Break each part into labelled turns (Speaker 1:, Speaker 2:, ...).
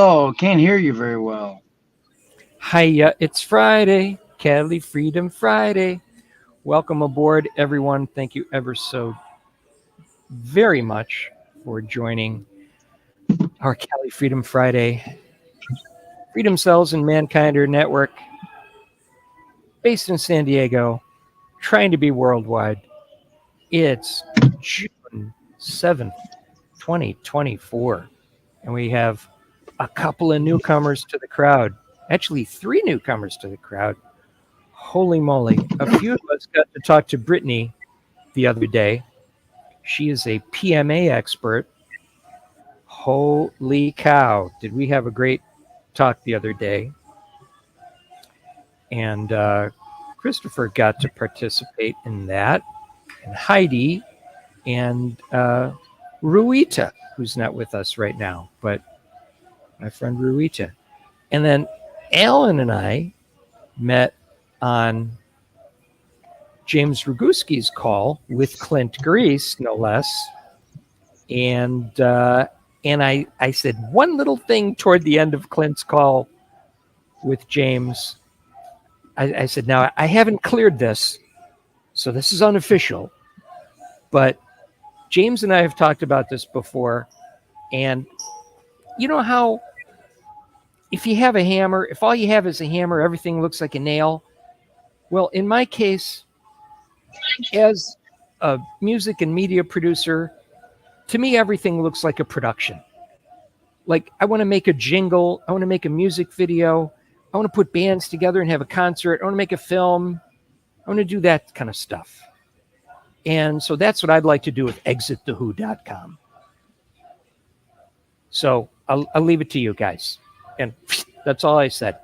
Speaker 1: Hello, can't hear you very well.
Speaker 2: Hiya, it's Friday, Cali Freedom Friday. Welcome aboard, everyone. Thank you ever so very much for joining our Cali Freedom Friday Freedom Cells and Mankinder Network, based in San Diego, trying to be worldwide. It's June 7th, 2024, and we have a couple of newcomers to the crowd. Actually, three newcomers to the crowd. Holy moly. A few of us got to talk to Brittany the other day. She is a PMA expert. Holy cow. Did we have a great talk the other day? And Christopher got to participate in that. And Heidi and Ruita, who's not with us right now, but my friend Ruita. And then Alan and I met on James Roguski's call with Clint Grease, no less. And I said one little thing toward the end of Clint's call with James. I said, now I haven't cleared this, so this is unofficial, but James and I have talked about this before. And you know how if you have a hammer, if all you have is a hammer, everything looks like a nail. Well, in my case, as a music and media producer, to me, everything looks like a production. Like, I want to make a jingle, I want to make a music video, I want to put bands together and have a concert, I want to make a film, I want to do that kind of stuff. And so that's what I'd like to do with exitthewho.com. So I'll leave it to you guys. And that's all I said.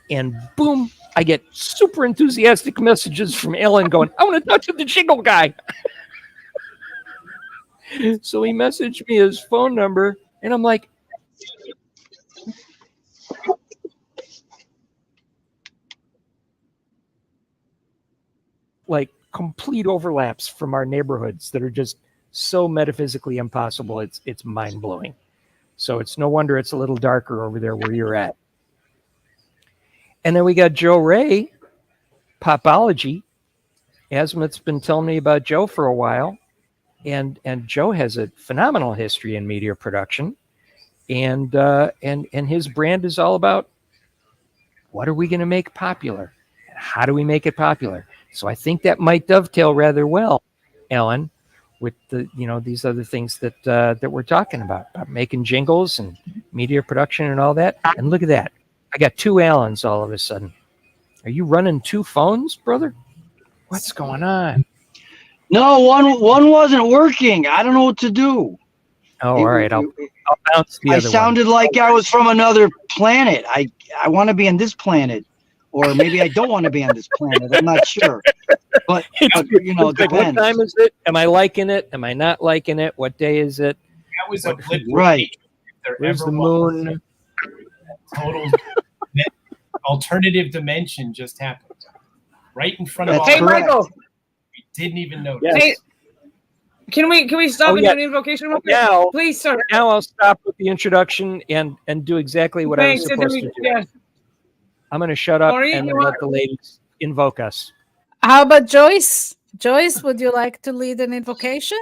Speaker 2: And boom, I get super enthusiastic messages from Ellen going, I want to talk to the jingle guy. So he messaged me his phone number, and I'm like, complete overlaps from our neighborhoods that are just so metaphysically impossible. It's mind blowing. So it's no wonder it's a little darker over there where you're at. And then we got Joe Ray, Popology. Asmith's been telling me about Joe for a while. And Joe has a phenomenal history in media production. And his brand is all about what are we going to make popular? And how do we make it popular? So I think that might dovetail rather well, Ellen, with the these other things that we're talking about making jingles and media production and all that. And look at that, I got two Allens all of a sudden. Are you running two phones, brother? What's going on?
Speaker 1: No, one wasn't working. I don't know what to do.
Speaker 2: Oh, all right. I'll bounce the
Speaker 1: I
Speaker 2: other
Speaker 1: sounded
Speaker 2: one.
Speaker 1: like I was from another planet. I want to be on this planet, or maybe I don't want to be on this planet. I'm not sure. But it
Speaker 2: like,
Speaker 1: depends.
Speaker 2: what time is it? Am I liking it? Am I not liking it? What day is it?
Speaker 3: That was a blip.
Speaker 1: Right.
Speaker 2: Where's the moon?
Speaker 3: Total alternative dimension just happened. Right in front of
Speaker 1: That's
Speaker 3: us.
Speaker 4: Hey,
Speaker 1: correct.
Speaker 4: Michael.
Speaker 3: We didn't even notice.
Speaker 2: Yes.
Speaker 4: Hey, can we stop and do an invocation real quick?
Speaker 2: Now,
Speaker 4: Please, sir.
Speaker 2: Now I'll stop with the introduction and do exactly what I was supposed to do.
Speaker 4: Yeah.
Speaker 2: I'm going to shut up
Speaker 4: Maureen,
Speaker 2: and
Speaker 4: you
Speaker 2: let
Speaker 4: want-
Speaker 2: the ladies invoke us.
Speaker 5: How about Joyce? Joyce, would you like to lead an invocation?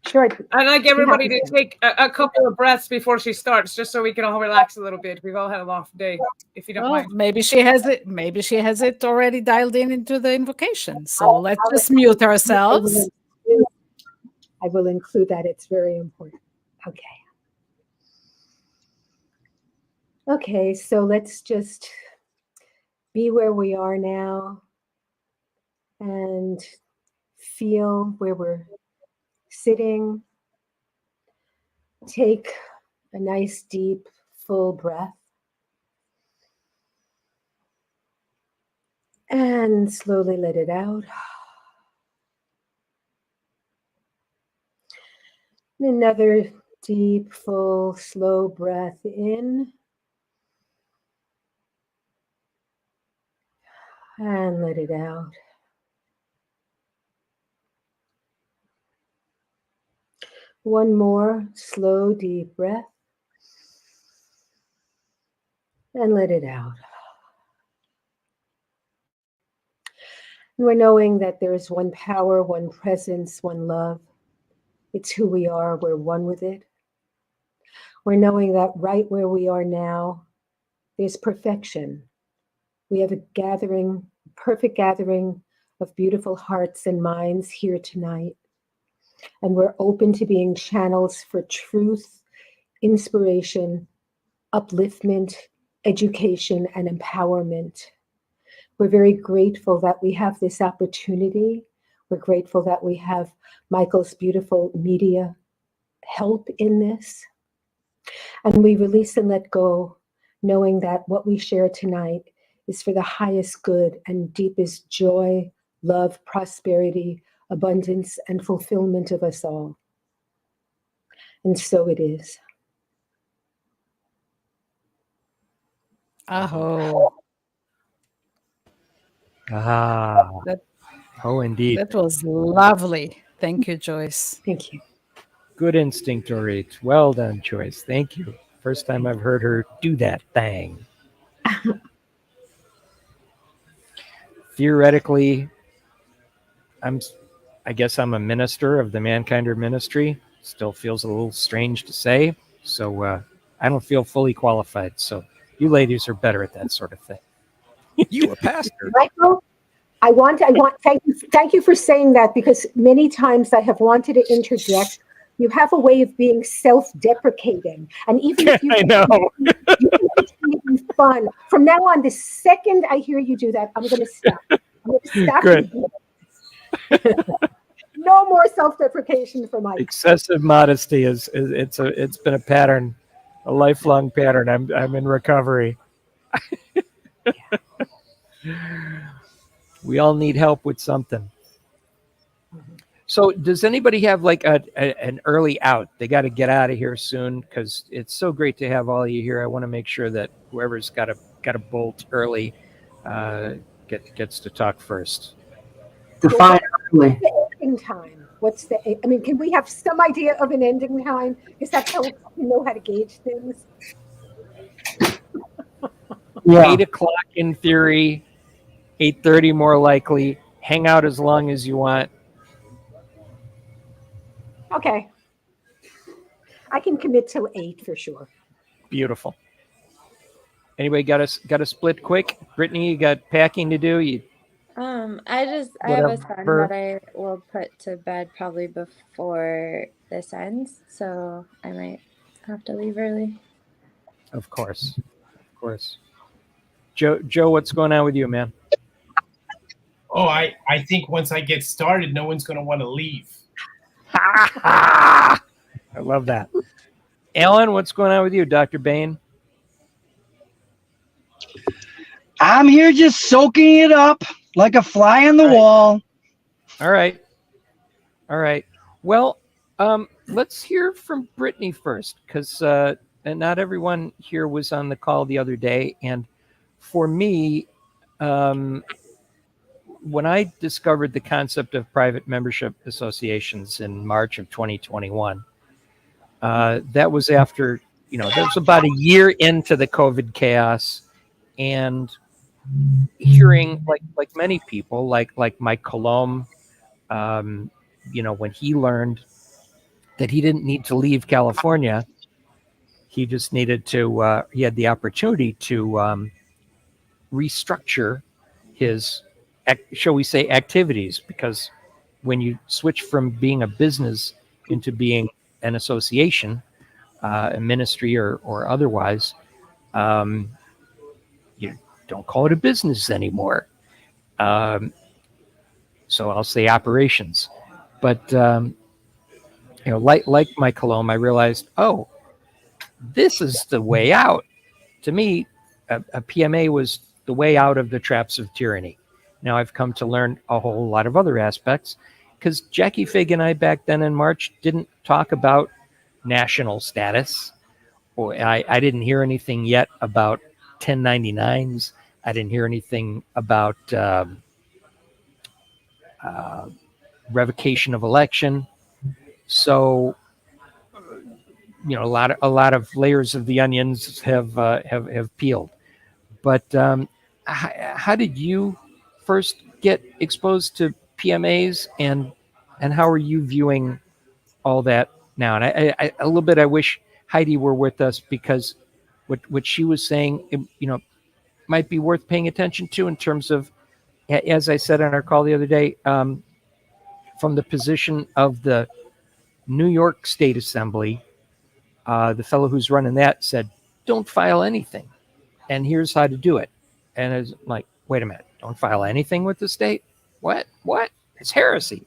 Speaker 6: Sure.
Speaker 4: I'd like everybody to take a couple of breaths before she starts, just so we can all relax a little bit. We've all had a long day, if you don't
Speaker 5: Well,
Speaker 4: mind.
Speaker 5: maybe she has it. Maybe she has it already dialed into the invocation. So let's just mute ourselves.
Speaker 6: I will include that. It's very important. Okay. Okay, so let's just be where we are now and feel where we're sitting. Take a nice, deep, full breath. And slowly let it out. Another deep, full, slow breath in. And let it out. One more slow, deep breath. And let it out. And we're knowing that there is one power, one presence, one love. It's who we are. We're one with it. We're knowing that right where we are now, there's perfection. We have a gathering, perfect gathering of beautiful hearts and minds here tonight. And we're open to being channels for truth, inspiration, upliftment, education, and empowerment. We're very grateful that we have this opportunity. We're grateful that we have Michael's beautiful media help in this. And we release and let go, knowing that what we share tonight is for the highest good and deepest joy, love, prosperity, abundance, and fulfillment of us all. And so it is.
Speaker 5: Aho.
Speaker 2: Ah.
Speaker 5: That-
Speaker 2: Oh, indeed.
Speaker 5: That was lovely. Thank you, Joyce.
Speaker 6: Thank you.
Speaker 2: Good instinct, Dorit. Well done, Joyce. Thank you. First time I've heard her do that thing. Theoretically, I guess I'm a minister of the Mankinder ministry. Still feels a little strange to say. So I don't feel fully qualified. So you ladies are better at that sort of thing. You a pastor.
Speaker 6: Michael, thank you for saying that, because many times I have wanted to interject. You have a way of being self-deprecating, and even if you
Speaker 2: I know.
Speaker 6: you can be fun. From now on, the second I hear you do that, I'm going to stop. I'm going to stop.
Speaker 2: Good.
Speaker 6: No more self-deprecation for Mike.
Speaker 2: Excessive modesty it's been a pattern, a lifelong pattern. I'm in recovery. We all need help with something. So does anybody have like an early out? They got to get out of here soon, because it's so great to have all of you here. I want to make sure that whoever's got a bolt early gets to talk first.
Speaker 7: Define early.
Speaker 6: What's the ending time? I mean, can we have some idea of an ending time? Because that's how we know how to gauge things.
Speaker 7: Yeah.
Speaker 2: 8 o'clock in theory, 8:30 more likely. Hang out as long as you want.
Speaker 6: Okay. I can commit till 8 for sure.
Speaker 2: Beautiful. Anybody got a split quick? Brittany, you got packing to do?
Speaker 8: I have a son
Speaker 2: Whatever.
Speaker 8: that I will put to bed probably before this ends, so I might have to leave early.
Speaker 2: Of course. Joe, what's going on with you, man?
Speaker 3: Oh, I think once I get started, no one's going to want to leave.
Speaker 2: I love that. Alan, what's going on with you, Dr. Bain?
Speaker 1: I'm here just soaking it up like a fly on the wall.
Speaker 2: All right. Well, let's hear from Brittany first, because not everyone here was on the call the other day. And for me, when I discovered the concept of private membership associations in March of 2021, that was after, that was about a year into the COVID chaos, and hearing like many people, like Mike Colomb, when he learned that he didn't need to leave California, he just needed to, he had the opportunity to restructure his, shall we say, activities, because when you switch from being a business into being an association, a ministry or otherwise, you don't call it a business anymore. So I'll say operations. But, like Mike Colomb, I realized, oh, this is the way out. To me, a PMA was the way out of the traps of tyranny. Now I've come to learn a whole lot of other aspects, because Jackie Fig and I back then in March didn't talk about national status. Or I didn't hear anything yet about 1099s. I didn't hear anything about revocation of election. So a lot of layers of the onions have peeled. But how did you first get exposed to PMAs, and how are you viewing all that now? And I a little bit, I wish Heidi were with us, because what she was saying, might be worth paying attention to in terms of, as I said on our call the other day, from the position of the New York State Assembly, the fellow who's running that said, "Don't file anything, and here's how to do it." And it's like, wait a minute, don't file anything with the state? What? It's heresy,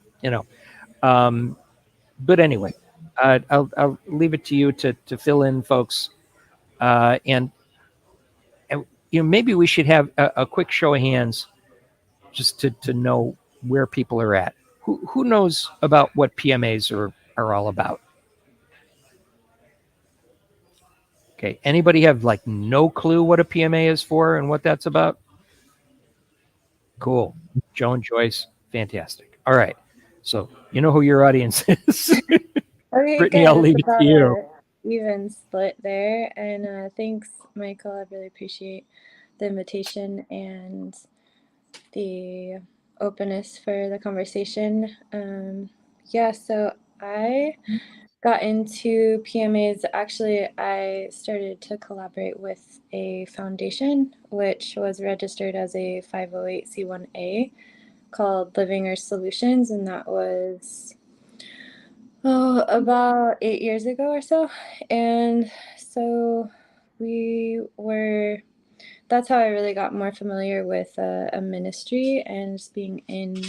Speaker 2: But anyway, I'll leave it to you to fill in, folks, and maybe we should have a quick show of hands, just to know where people are at. Who knows about what PMAs are all about? Okay, anybody have like no clue what a PMA is for and what that's about? Cool. Joe and Joyce, fantastic. All right, so you know who your audience is.
Speaker 8: Okay,
Speaker 2: Brittany,
Speaker 8: good.
Speaker 2: I'll leave
Speaker 8: It's
Speaker 2: it to
Speaker 8: about
Speaker 2: you.
Speaker 8: a even split there. And thanks, Michael. I really appreciate the invitation and the openness for the conversation. Yeah, so I got into PMAs. Actually, I started to collaborate with a foundation which was registered as a 508c1A called Living Earth Solutions, and that was about 8 years ago or so. And so that's how I really got more familiar with a ministry and just being in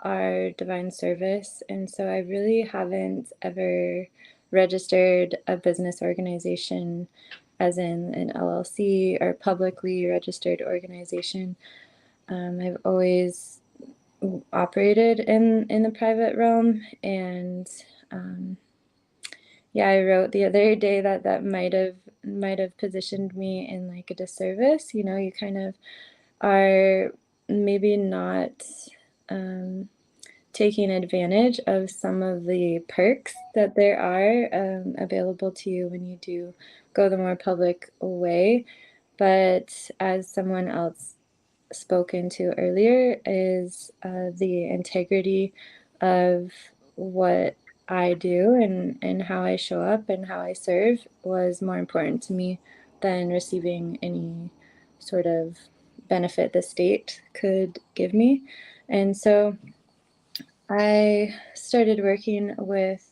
Speaker 8: our divine service. And so I really haven't ever registered a business organization, as in an LLC or publicly registered organization. I've always operated in the private realm, and yeah, I wrote the other day that might have positioned me in like a disservice. You kind of are maybe not taking advantage of some of the perks that there are available to you when you do go the more public way. But as someone else spoken to earlier, is the integrity of what I do and how I show up and how I serve was more important to me than receiving any sort of benefit the state could give me. And so I started working with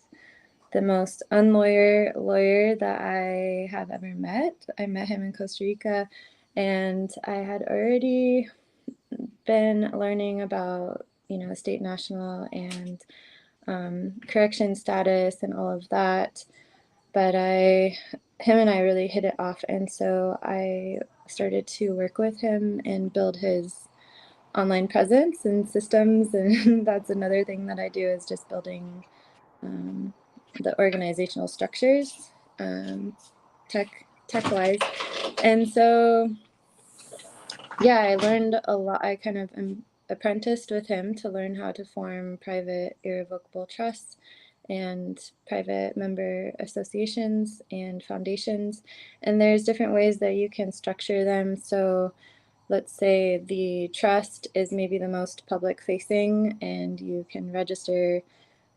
Speaker 8: the most lawyer that I have ever met. I met him in Costa Rica, and I had already been learning about, state, national, and correction status and all of that. But him and I really hit it off, and so I started to work with him and build his online presence and systems. And that's another thing that I do, is just building the organizational structures, tech wise. And so yeah, I learned a lot. I kind of apprenticed with him to learn how to form private irrevocable trusts and private member associations and foundations. And there's different ways that you can structure them. So let's say the trust is maybe the most public facing, and you can register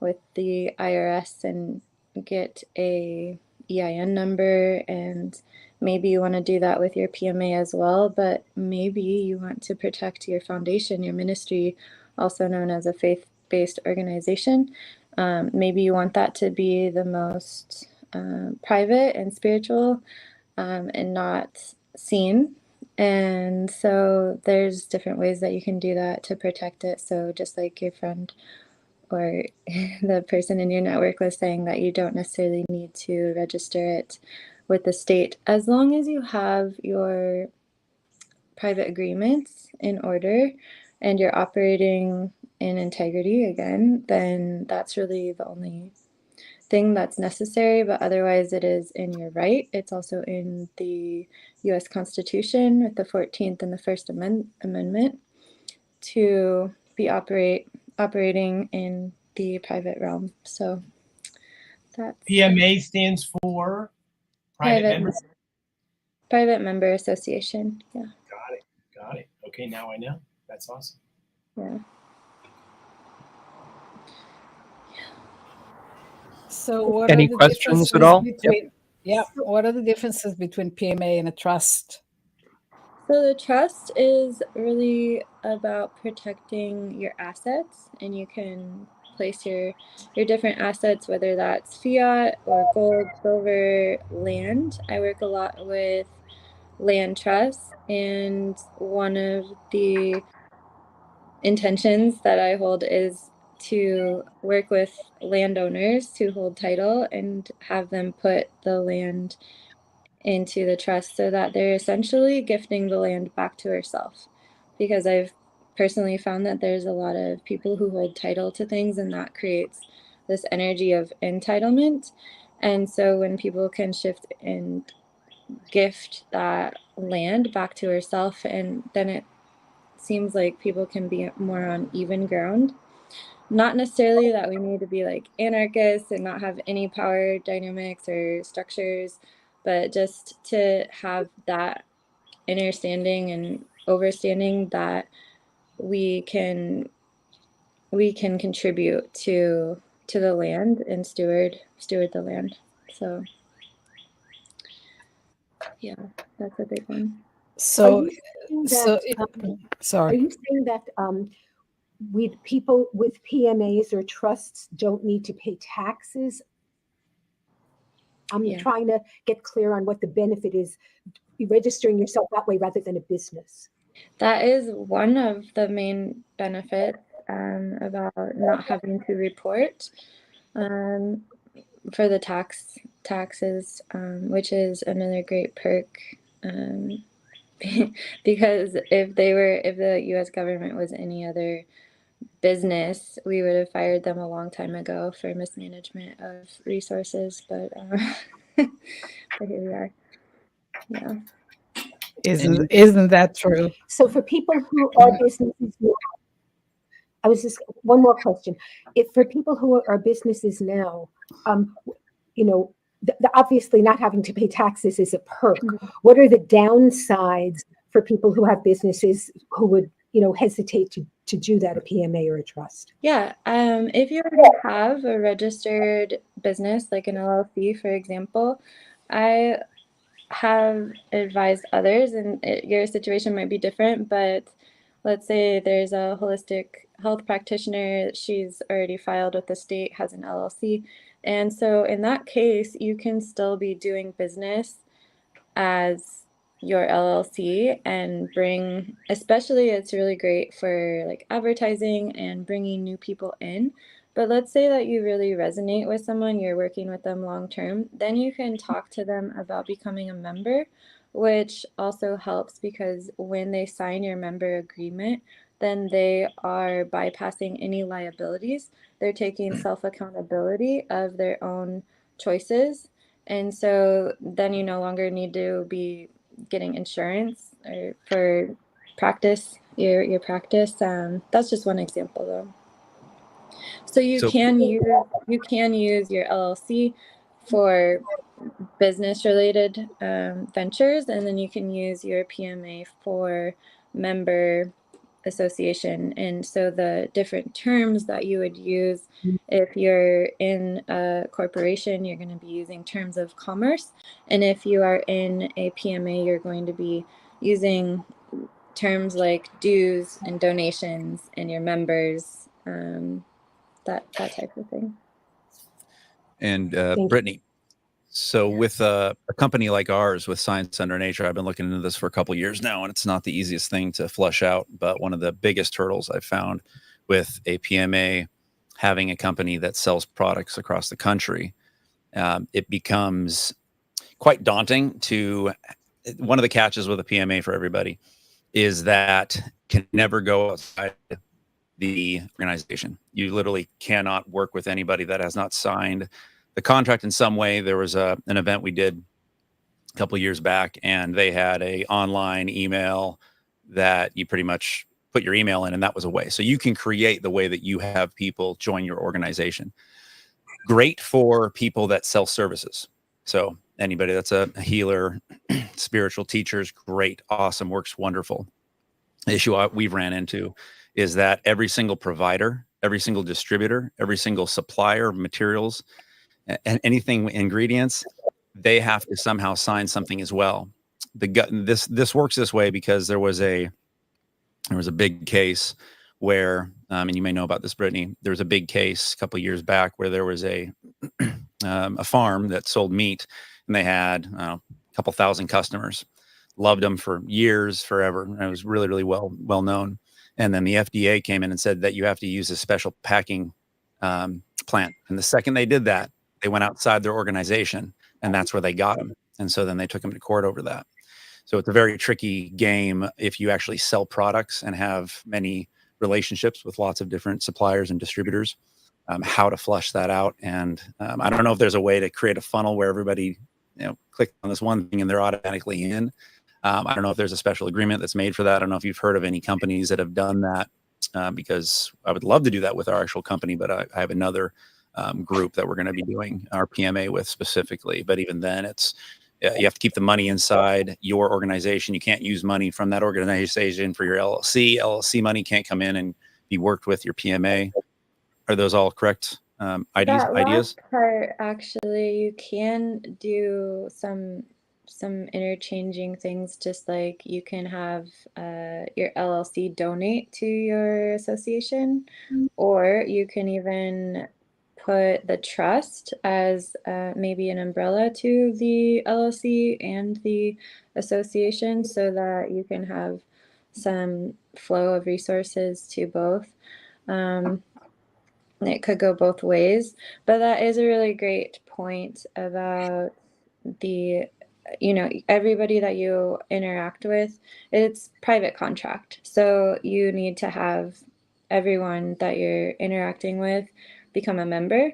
Speaker 8: with the IRS and get a EIN number, and maybe you want to do that with your PMA as well. But maybe you want to protect your foundation, your ministry, also known as a faith-based organization. Maybe you want that to be the most private and spiritual, and not seen. And so there's different ways that you can do that to protect it. So just like your friend or the person in your network was saying, that you don't necessarily need to register it with the state, as long as you have your private agreements in order and you're operating in integrity again, then that's really the only thing that's necessary. But otherwise, it is in your right. It's also in the U.S. Constitution with the 14th and the First Amendment to be operating in the private realm. So That's
Speaker 3: PMA stands for private member.
Speaker 8: Private Member Association. Yeah.
Speaker 3: Got it. Okay, now I know. That's awesome.
Speaker 8: Yeah.
Speaker 5: So what
Speaker 2: Any
Speaker 5: are the
Speaker 2: questions at
Speaker 5: differences
Speaker 2: all?
Speaker 5: between what are the differences between PMA and a trust?
Speaker 8: So the trust is really about protecting your assets, and you can place your different assets, whether that's fiat or gold, silver, land. I work a lot with land trusts, and one of the intentions that I hold is to work with landowners to hold title and have them put the land into the trust so that they're essentially gifting the land back to herself. Because I've personally found that there's a lot of people who hold title to things, and that creates this energy of entitlement. And so when people can shift and gift that land back to herself, and then it seems like people can be more on even ground. Not necessarily that we need to be like anarchists and not have any power dynamics or structures, but just to have that understanding and overstanding that we can contribute to the land and steward the land. So yeah, that's a big one.
Speaker 5: So
Speaker 6: Are you saying
Speaker 5: so
Speaker 6: that, are
Speaker 5: sorry.
Speaker 6: you saying that with people with PMAs or trusts don't need to pay taxes? I'm
Speaker 8: Yeah.
Speaker 6: trying to get clear on what the benefit is, registering yourself that way rather than a business.
Speaker 8: That is one of the main benefits about not having to report for the taxes, which is another great perk. Because if the U.S. government was any other business, we would have fired them a long time ago for mismanagement of resources. But but here we are. Yeah.
Speaker 5: Isn't that true?
Speaker 6: So for people who are businesses now, I was just one more question. If for people who are businesses now, you know, obviously not having to pay taxes is a perk. What are the downsides for people who have businesses who would, hesitate to do that, a PMA or a trust?
Speaker 8: Yeah. If you already have a registered business, like an LLC, for example, I have advised others, and your situation might be different, but let's say there's a holistic health practitioner, she's already filed with the state, has an LLC. And so in that case, you can still be doing business as your LLC and especially it's really great for like advertising and bringing new people in. But let's say that you really resonate with someone, you're working with them long term, then you can talk to them about becoming a member, which also helps because when they sign your member agreement, then they are bypassing any liabilities. They're taking self-accountability of their own choices. And so then you no longer need to be getting insurance or for your practice. That's just one example though. So you can use your LLC for business related ventures, and then you can use your PMA for member association. And so the different terms that you would use if you're in a corporation, you're going to be using terms of commerce, and if you are in a PMA, you're going to be using terms like dues and donations and your members, that type of thing.
Speaker 9: And Brittany, so with a company like ours with Science Under Nature, I've been looking into this for a couple of years now, and it's not the easiest thing to flush out. But one of the biggest hurdles I've found with a PMA, having a company that sells products across the country, it becomes quite daunting to. One of the catches with a PMA for everybody is that can never go outside the organization. You literally cannot work with anybody that has not signed the contract in some way. There was an event we did a couple of years back, and they had a online email that you pretty much put your email in, and that was a way. So you can create the way that you have people join your organization. Great for people that sell services. So anybody that's a healer, spiritual teachers, great, awesome, works wonderful. The issue we've ran into is that every single provider, every single distributor, every single supplier of materials and anything ingredients, they have to somehow sign something as well. This works this way because there was a big case where, and you may know about this, Brittany. There was a big case a couple of years back where there was a farm that sold meat, and they had a couple thousand customers. Loved them for years, forever. And it was really, really well known. And then the FDA came in and said that you have to use a special packing plant. And the second they did that, they went outside their organization, and that's where they got them. And so then they took them to court over that. So it's a very tricky game if you actually sell products and have many relationships with lots of different suppliers and distributors, how to flush that out. And I don't know if there's a way to create a funnel where everybody, click on this one thing and they're automatically in. I don't know if there's a special agreement that's made for that. I don't know if you've heard of any companies that have done that, because I would love to do that with our actual company, but I have another group that we're going to be doing our PMA with specifically. But even then, you have to keep the money inside your organization. You can't use money from that organization for your LLC. LLC money can't come in and be worked with your PMA. Are those all correct ideas?
Speaker 8: That last part, actually, you can do some interchanging things, just like you can have your LLC donate to your association, or you can even put the trust as maybe an umbrella to the LLC and the association, so that you can have some flow of resources to both. It could go both ways, but that is a really great point about everybody that you interact with, it's private contract. So you need to have everyone that you're interacting with become a member.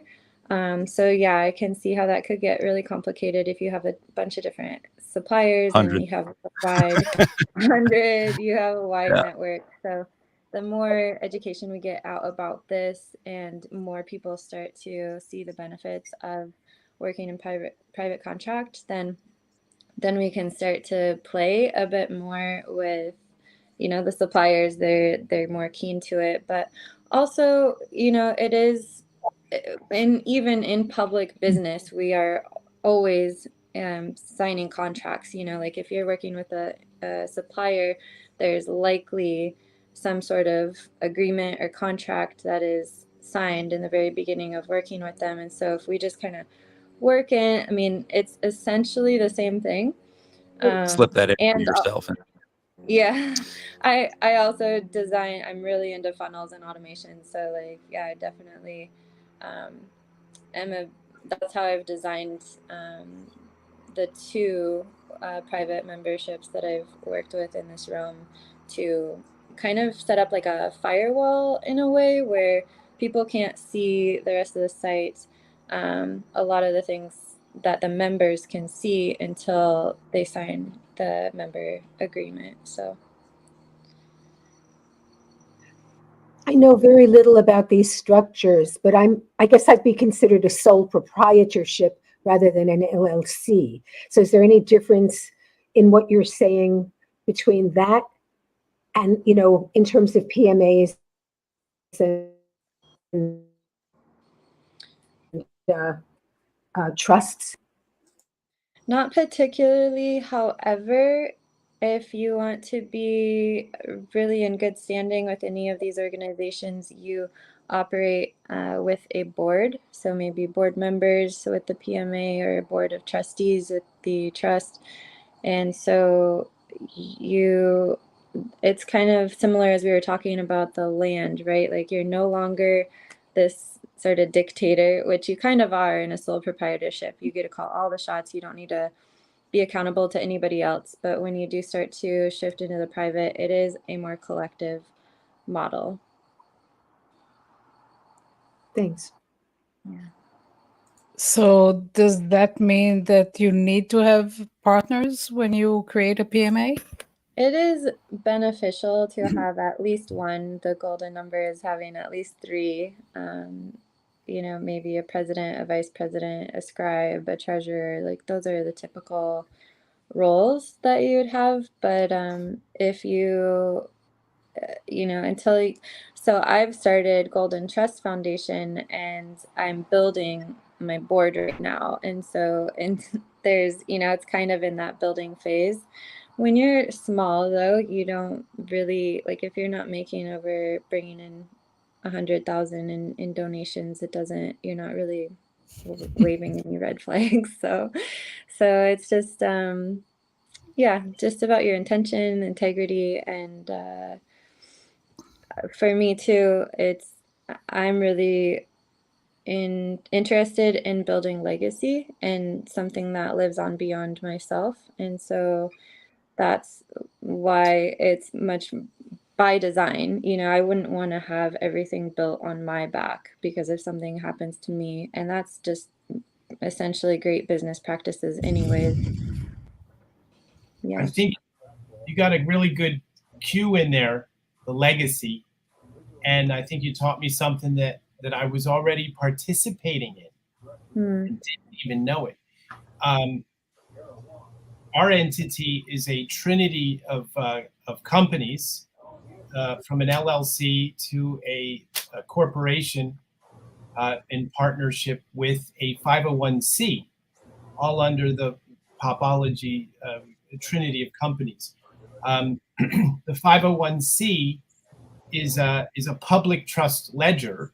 Speaker 8: So yeah, I can see how that could get really complicated if you have a bunch of different suppliers
Speaker 9: 100.
Speaker 8: and you have a wide 100, you have a wide network. So the more education we get out about this and more people start to see the benefits of working in private contract, then we can start to play a bit more with, the suppliers. They're more keen to it, but also, it is, even in public business, we are always signing contracts. Like if you're working with a supplier, there's likely some sort of agreement or contract that is signed in the very beginning of working with them. And so if we just kind of work in, it's essentially the same thing.
Speaker 9: Slip that in
Speaker 8: And
Speaker 9: yourself.
Speaker 8: yeah, I also design, I'm really into funnels and automation. So like, yeah, I definitely that's how I've designed the two private memberships that I've worked with in this realm, to kind of set up like a firewall in a way where people can't see the rest of the site. A lot of the things that the members can see until they sign the member agreement. So
Speaker 6: I know very little about these structures, but I guess I'd be considered a sole proprietorship rather than an LLC. So is there any difference in what you're saying between that and, in terms of PMAs and trusts?
Speaker 8: not particularly. However, if you want to be really in good standing with any of these organizations, you operate with a board. So maybe board members with the PMA or a board of trustees with the trust. And so it's kind of similar as we were talking about the land, right? Like you're no longer this sort of dictator, which you kind of are in a sole proprietorship. You get to call all the shots. You don't need to be accountable to anybody else. But when you do start to shift into the private, it is a more collective model.
Speaker 6: Thanks.
Speaker 8: Yeah.
Speaker 5: So does that mean that you need to have partners when you create a PMA?
Speaker 8: It is beneficial to have at least one. The golden number is having at least 3. maybe a president, a vice president, a scribe, a treasurer. Like those are the typical roles that you would have. But if you so I've started Golden Trust Foundation, and I'm building my board right now. And so, and there's, it's kind of in that building phase. When you're small, though, you don't really, like, if you're not bringing in 100,000 in donations, you're not really waving any red flags. So it's just, just about your intention, integrity, and, for me too, I'm really interested in building legacy and something that lives on beyond myself. And so that's why it's much by design. I wouldn't want to have everything built on my back, because if something happens to me, and that's just essentially great business practices anyways. Yeah.
Speaker 3: I think you got a really good cue in there, the legacy. And I think you taught me something that I was already participating in and didn't even know it. Our entity is a trinity of companies, from an LLC to a corporation in partnership with a 501c, all under the Popology trinity of companies. The 501c is a public trust ledger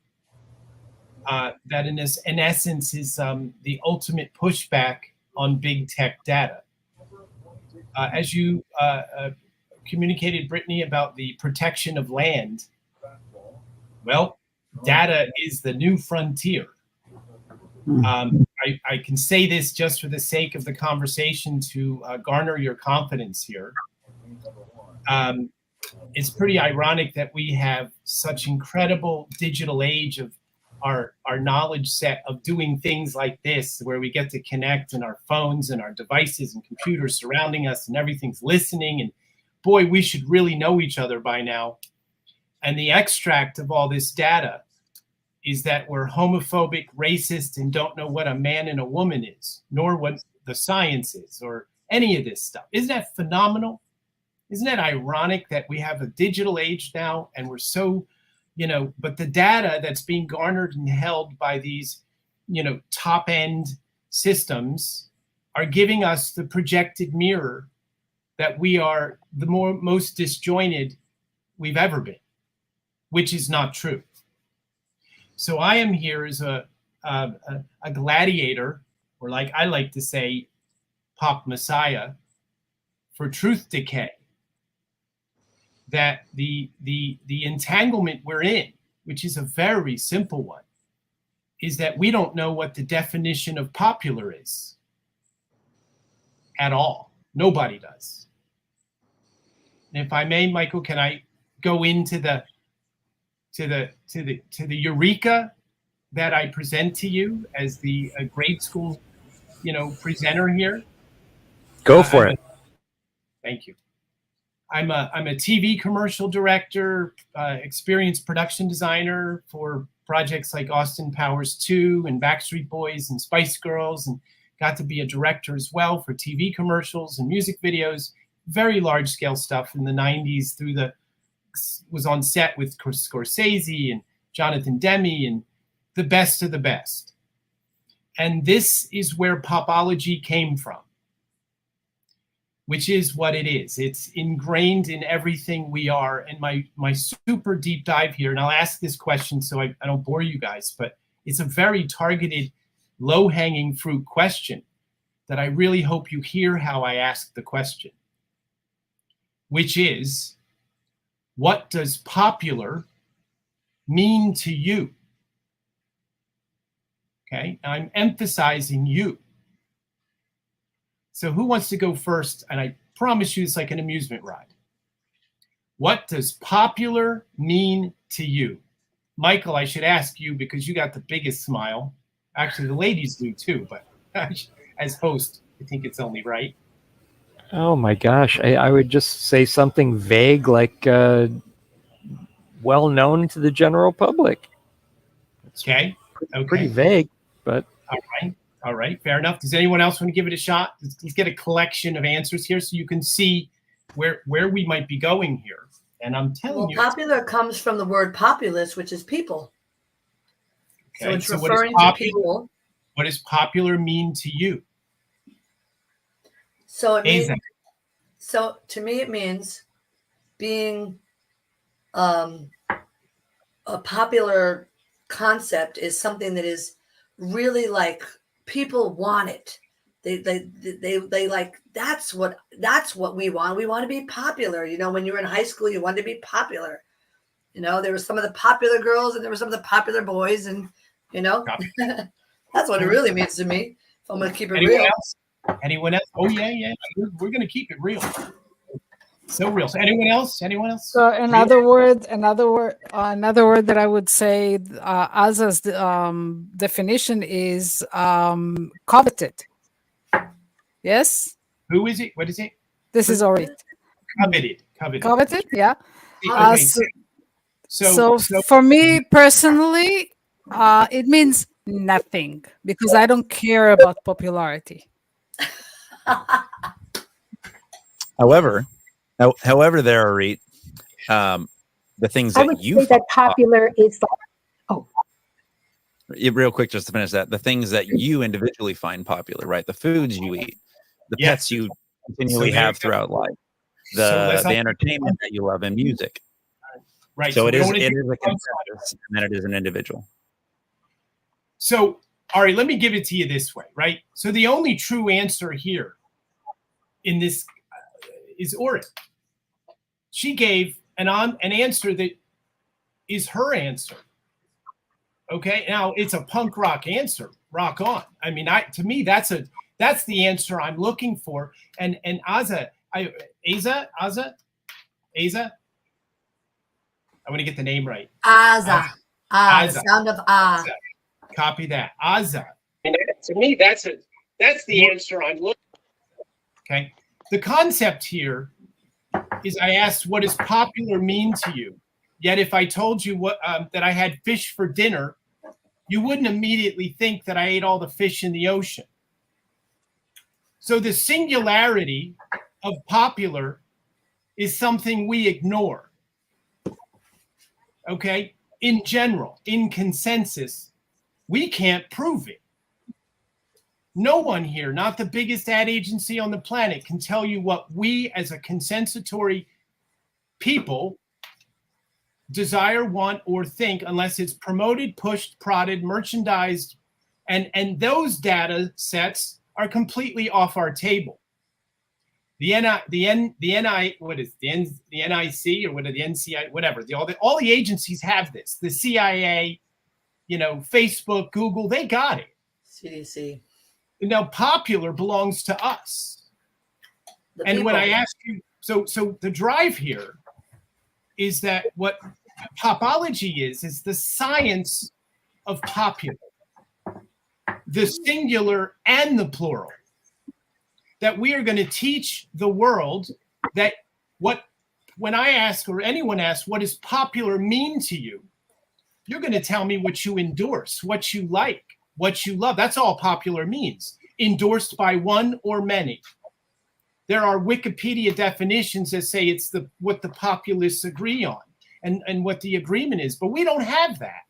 Speaker 3: that in essence is the ultimate pushback on big tech data. As you communicated, Brittany, about the protection of land, well, data is the new frontier. I can say this just for the sake of the conversation to garner your confidence here. It's pretty ironic that we have such incredible digital age of our knowledge set of doing things like this, where we get to connect in our phones and our devices and computers surrounding us, and everything's listening. And boy, we should really know each other by now. And the extract of all this data is that we're homophobic, racist, and don't know what a man and a woman is, nor what the science is, or any of this stuff. Isn't that phenomenal? Isn't that ironic that we have a digital age now, and we're so, but the data that's being garnered and held by these, top end systems are giving us the projected mirror that we are the most disjointed we've ever been, which is not true. So I am here as a gladiator, or like I like to say, pop messiah, for truth decay. That the entanglement we're in, which is a very simple one, is that we don't know what the definition of popular is at all. Nobody does. And if I may, Michael, can I go into the eureka that I present to you as the grade school, presenter here?
Speaker 2: Go for it.
Speaker 3: Thank you. I'm a TV commercial director, experienced production designer for projects like Austin Powers 2 and Backstreet Boys and Spice Girls, and got to be a director as well for TV commercials and music videos, very large scale stuff in the 90s was on set with Scorsese and Jonathan Demme and the best of the best. And this is where Popology came from, which is what it is. It's ingrained in everything we are. And my super deep dive here, and I'll ask this question so I don't bore you guys, but it's a very targeted, low-hanging fruit question that I really hope you hear how I ask the question, which is, what does popular mean to you? Okay, I'm emphasizing you. So who wants to go first? And I promise you it's like an amusement ride. What does popular mean to you? Michael, I should ask you because you got the biggest smile. Actually, the ladies do too, but as host, I think it's only right.
Speaker 2: Oh my gosh. I would just say something vague like well known to the general public. It's
Speaker 3: okay. Okay.
Speaker 2: Pretty vague, but
Speaker 3: All right. Fair enough. Does anyone else want to give it a shot? Let's get a collection of answers here so you can see where we might be going here. And I'm telling you.
Speaker 10: Popular comes from the word populace, which is people.
Speaker 3: Okay.
Speaker 10: So it's
Speaker 3: So
Speaker 10: referring to people.
Speaker 3: What does popular mean to you?
Speaker 10: So it means, so to me, it means being a popular concept is something that is really like people want it. They like, that's what we want. We want to be popular. You know, when you were in high school, you wanted to be popular. You know, there were some of the popular girls and there were some of the popular boys, and you know, that's what it really means to me. If I'm going to keep it real.
Speaker 3: Anyone else? Oh yeah. We're going to keep it real. So real. So anyone else?
Speaker 5: So another word that I would say, Aza's definition is coveted. Yes.
Speaker 3: Who is it? What is it?
Speaker 5: This is Orit.
Speaker 3: Coveted.
Speaker 5: Yeah.
Speaker 3: Okay.
Speaker 5: So for me personally, it means nothing because I don't care about popularity.
Speaker 9: However, there are the things
Speaker 6: I
Speaker 9: that
Speaker 6: would
Speaker 9: you
Speaker 6: say that popular is like,
Speaker 9: real quick, just to finish that, the things that you individually find popular, right? The foods you eat, the pets you continually have throughout life, the entertainment that you love, and music.
Speaker 3: Right.
Speaker 9: So it is a consensus, and then it is an individual.
Speaker 3: So, Ari, let me give it to you this way, right? So the only true answer here in this is Orit. She gave an answer that is her answer. Okay, now it's a punk rock answer. Rock on. I mean, to me, that's the answer I'm looking for. And Aza. I want to get the name right.
Speaker 10: Aza. The sound of ah.
Speaker 3: Copy that. Aza. And to me, that's the answer I'm looking for. Okay. The concept here is I asked, what does popular mean to you? Yet if I told you that I had fish for dinner, you wouldn't immediately think that I ate all the fish in the ocean. So the singularity of popular is something we ignore. Okay? In general, in consensus, we can't prove it. No one here, not the biggest ad agency on the planet, can tell you what we as a consensatory people desire, want, or think unless it's promoted, pushed, prodded, merchandised, and those data sets are completely off our table. The NIC or what are the NCI, whatever. All the agencies have this. The CIA, Facebook, Google, they got it.
Speaker 10: CDC.
Speaker 3: Now, popular belongs to us. And when I ask you, so the drive here is that what Popology is the science of popular, the singular and the plural. That we are going to teach the world that when I ask or anyone asks, what does popular mean to you? You're going to tell me what you endorse, what you like, what you love. That's all popular means. Endorsed by one or many. There are Wikipedia definitions that say it's what the populists agree on and what the agreement is, but we don't have that.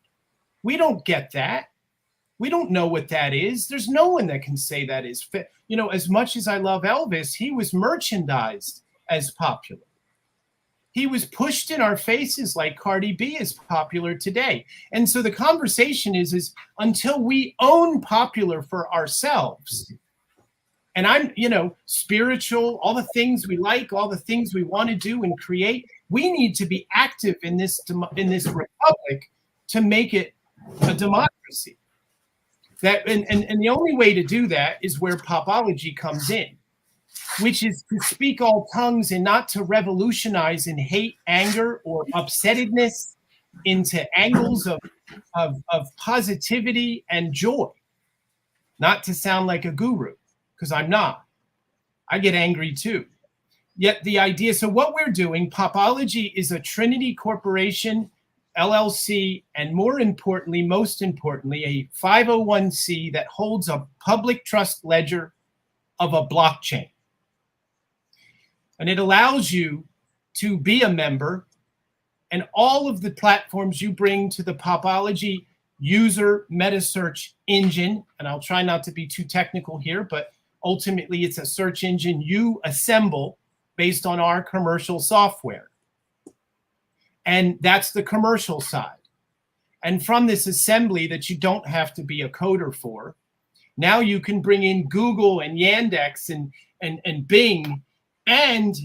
Speaker 3: We don't get that. We don't know what that is. There's no one that can say that is fit. As much as I love Elvis, he was merchandised as popular. He was pushed in our faces like Cardi B is popular today. And so the conversation is until we own popular for ourselves, and I'm, spiritual, all the things we like, all the things we want to do and create, we need to be active in this republic to make it a democracy. That and the only way to do that is where Popology comes in, which is to speak all tongues and not to revolutionize in hate, anger, or upsettedness into angles of positivity and joy. Not to sound like a guru, because I'm not. I get angry too. Yet the idea, so what we're doing, Popology is a Trinity Corporation LLC, and most importantly, a 501c that holds a public trust ledger of a blockchain. And it allows you to be a member, and all of the platforms you bring to the Popology user meta search engine, and I'll try not to be too technical here, but ultimately it's a search engine you assemble based on our commercial software. And that's the commercial side. And from this assembly that you don't have to be a coder for, now you can bring in Google and Yandex and Bing and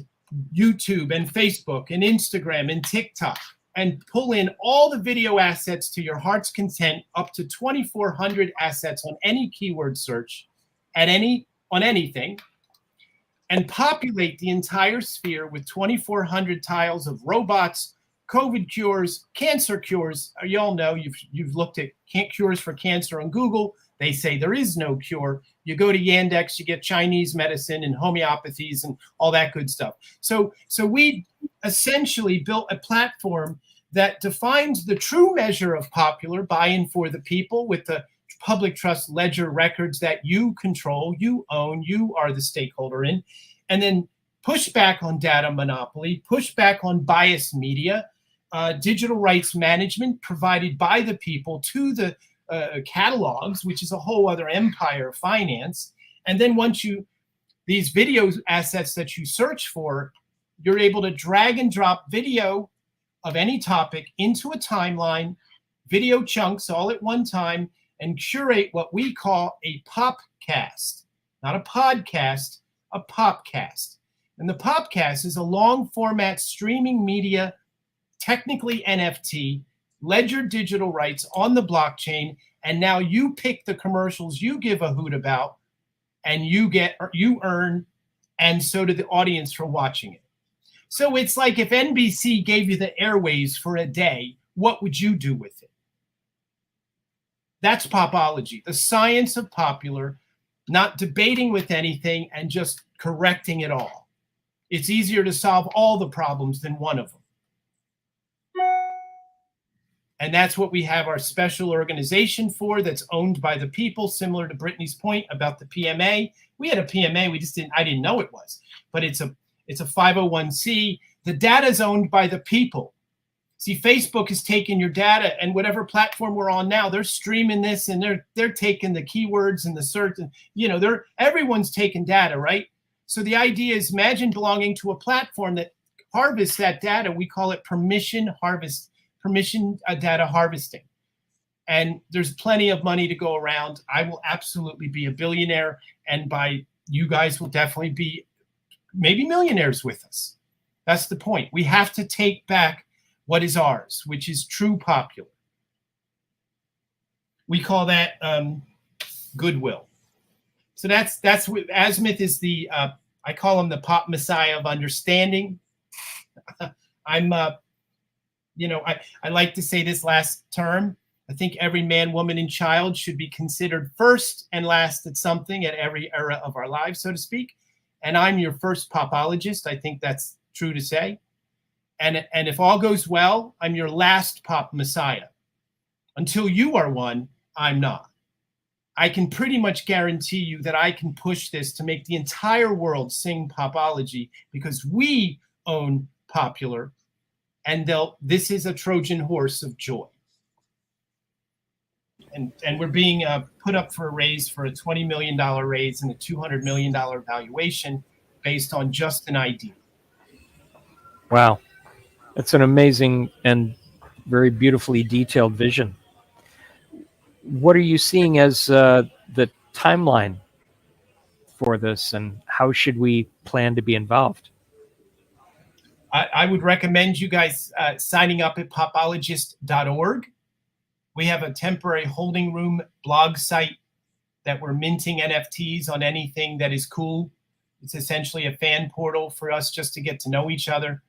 Speaker 3: YouTube and Facebook and Instagram and TikTok and pull in all the video assets to your heart's content, up to 2,400 assets on any keyword search on anything, and populate the entire sphere with 2,400 tiles of robots, COVID cures, cancer cures. You all know, you've looked at cures for cancer on Google. They say there is no cure. You go to Yandex, you get Chinese medicine and homeopathies and all that good stuff. So we essentially built a platform that defines the true measure of popular, buy-in for the people, with the public trust ledger records that you control, you own, you are the stakeholder in, and then push back on data monopoly, push back on biased media, digital rights management provided by the people to the catalogs, which is a whole other empire of finance. And then once these video assets that you search for, you're able to drag and drop video of any topic into a timeline, video chunks all at one time, and curate what we call a popcast. Not a podcast, a popcast. And the popcast is a long format streaming media, technically NFT, ledger digital rights on the blockchain, and now you pick the commercials you give a hoot about, and you earn, and so do the audience for watching it. So it's like if NBC gave you the airwaves for a day, what would you do with it? That's Popology, the science of popular, not debating with anything and just correcting it all. It's easier to solve all the problems than one of them. And that's what we have our special organization for, that's owned by the people, similar to Brittany's point about the PMA. We had a PMA, I didn't know it was, but it's a 501c. The data is owned by the people. See, Facebook is taking your data, and whatever platform we're on now, they're streaming this, and they're taking the keywords and the search, and everyone's taking data, right? So the idea is, imagine belonging to a platform that harvests that data. We call it permission data harvesting. And there's plenty of money to go around. I will absolutely be a billionaire, and you guys will definitely be maybe millionaires with us. That's the point. We have to take back what is ours, which is true popular. We call that goodwill. So that's what Azimuth is. I call him the pop messiah of understanding. I like to say this last term. I think every man, woman, and child should be considered first and last at something at every era of our lives, so to speak. And I'm your first popologist. I think that's true to say. And if all goes well, I'm your last pop messiah. Until you are one, I'm not. I can pretty much guarantee you that I can push this to make the entire world sing Popology, because we own popular, and this is a Trojan horse of joy. And we're being put up for a raise, for a $20 million raise and a $200 million valuation based on just an idea.
Speaker 2: Wow. That's an amazing and very beautifully detailed vision. What are you seeing as the timeline for this, and how should we plan to be involved?
Speaker 3: I would recommend you guys signing up at popologist.org. We have a temporary holding room blog site that we're minting NFTs on anything that is cool. It's essentially a fan portal for us just to get to know each other.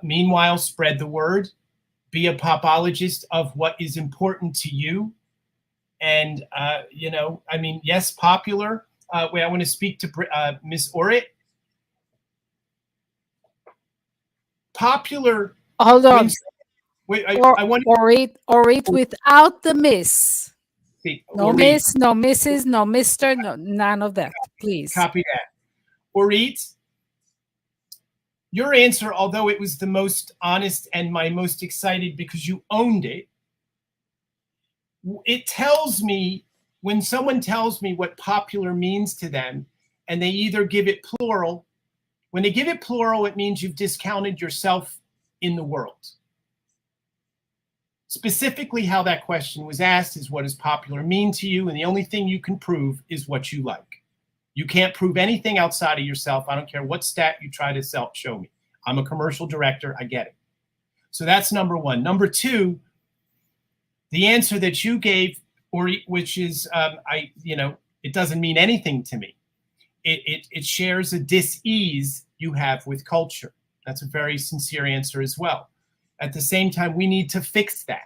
Speaker 3: Meanwhile, spread the word. Be a popologist of what is important to you. And, yes, popular. I want to speak to Miss Orit. Popular.
Speaker 5: Hold on.
Speaker 3: Wait,
Speaker 5: or,
Speaker 3: I want
Speaker 5: or it without the miss.
Speaker 3: see,
Speaker 5: No
Speaker 3: or
Speaker 5: miss, no misses, no mister, no, none of that, please.
Speaker 3: copy that. Orit, your answer, although it was the most honest and my most excited because you owned it, it tells me, when someone tells me what popular means to them, and they either give it plural, when they give it plural, it means you've discounted yourself in the world. Specifically, how that question was asked is, what does popular mean to you? And the only thing you can prove is what you like. You can't prove anything outside of yourself. I don't care what stat you try to show me. I'm a commercial director. I get it. So that's number one. Number two, the answer that you gave, or which is, it doesn't mean anything to me. It shares a dis-ease you have with culture. That's a very sincere answer as well. At the same time, we need to fix that.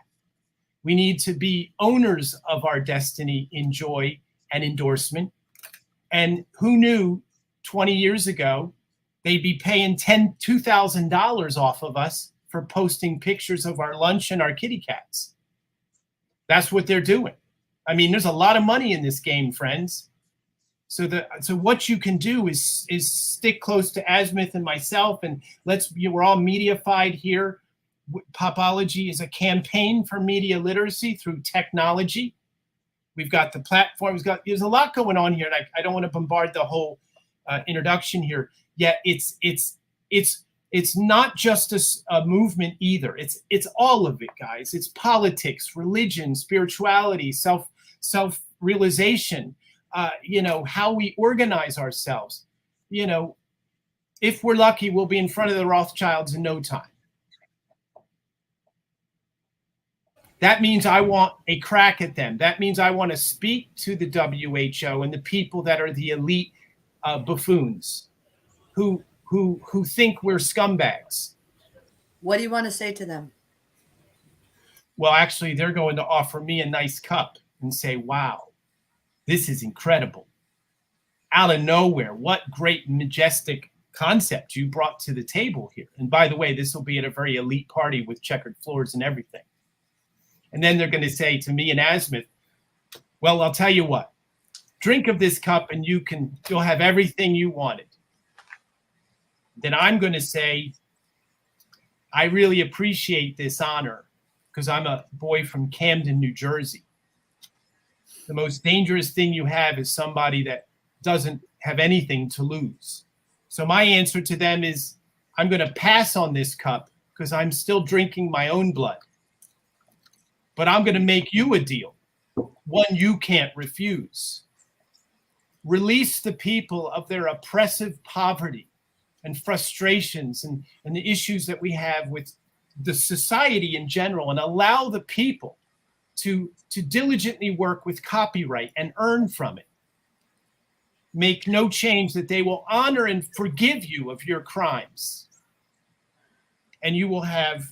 Speaker 3: We need to be owners of our destiny in joy and endorsement. And who knew 20 years ago they'd be paying $2,000 off of us for posting pictures of our lunch and our kitty cats? That's what they're doing. I mean, there's a lot of money in this game, friends. So what you can do is stick close to Azimuth and myself, and we're all mediafied here. Popology is a campaign for media literacy through technology. We've got the platforms. There's a lot going on here, and I don't want to bombard the whole introduction here. Yet it's not just a movement either. It's all of it, guys. It's politics, religion, spirituality, self-realization. How we organize ourselves. If we're lucky, we'll be in front of the Rothschilds in no time. That means I want a crack at them. That means I want to speak to the WHO and the people that are the elite buffoons who think we're scumbags.
Speaker 10: What do you want to say to them?
Speaker 3: Well, actually, they're going to offer me a nice cup and say, wow, this is incredible. Out of nowhere, what great, majestic concept you brought to the table here. And by the way, this will be at a very elite party with checkered floors and everything. And then they're going to say to me and Azimuth, well, I'll tell you what, drink of this cup and you'll have everything you wanted. Then I'm going to say, I really appreciate this honor because I'm a boy from Camden, New Jersey. The most dangerous thing you have is somebody that doesn't have anything to lose. So my answer to them is, I'm going to pass on this cup because I'm still drinking my own blood. But I'm going to make you a deal, one you can't refuse. Release the people of their oppressive poverty and frustrations and the issues that we have with the society in general, and allow the people to diligently work with copyright and earn from it. Make no change that they will honor and forgive you of your crimes. And you will have,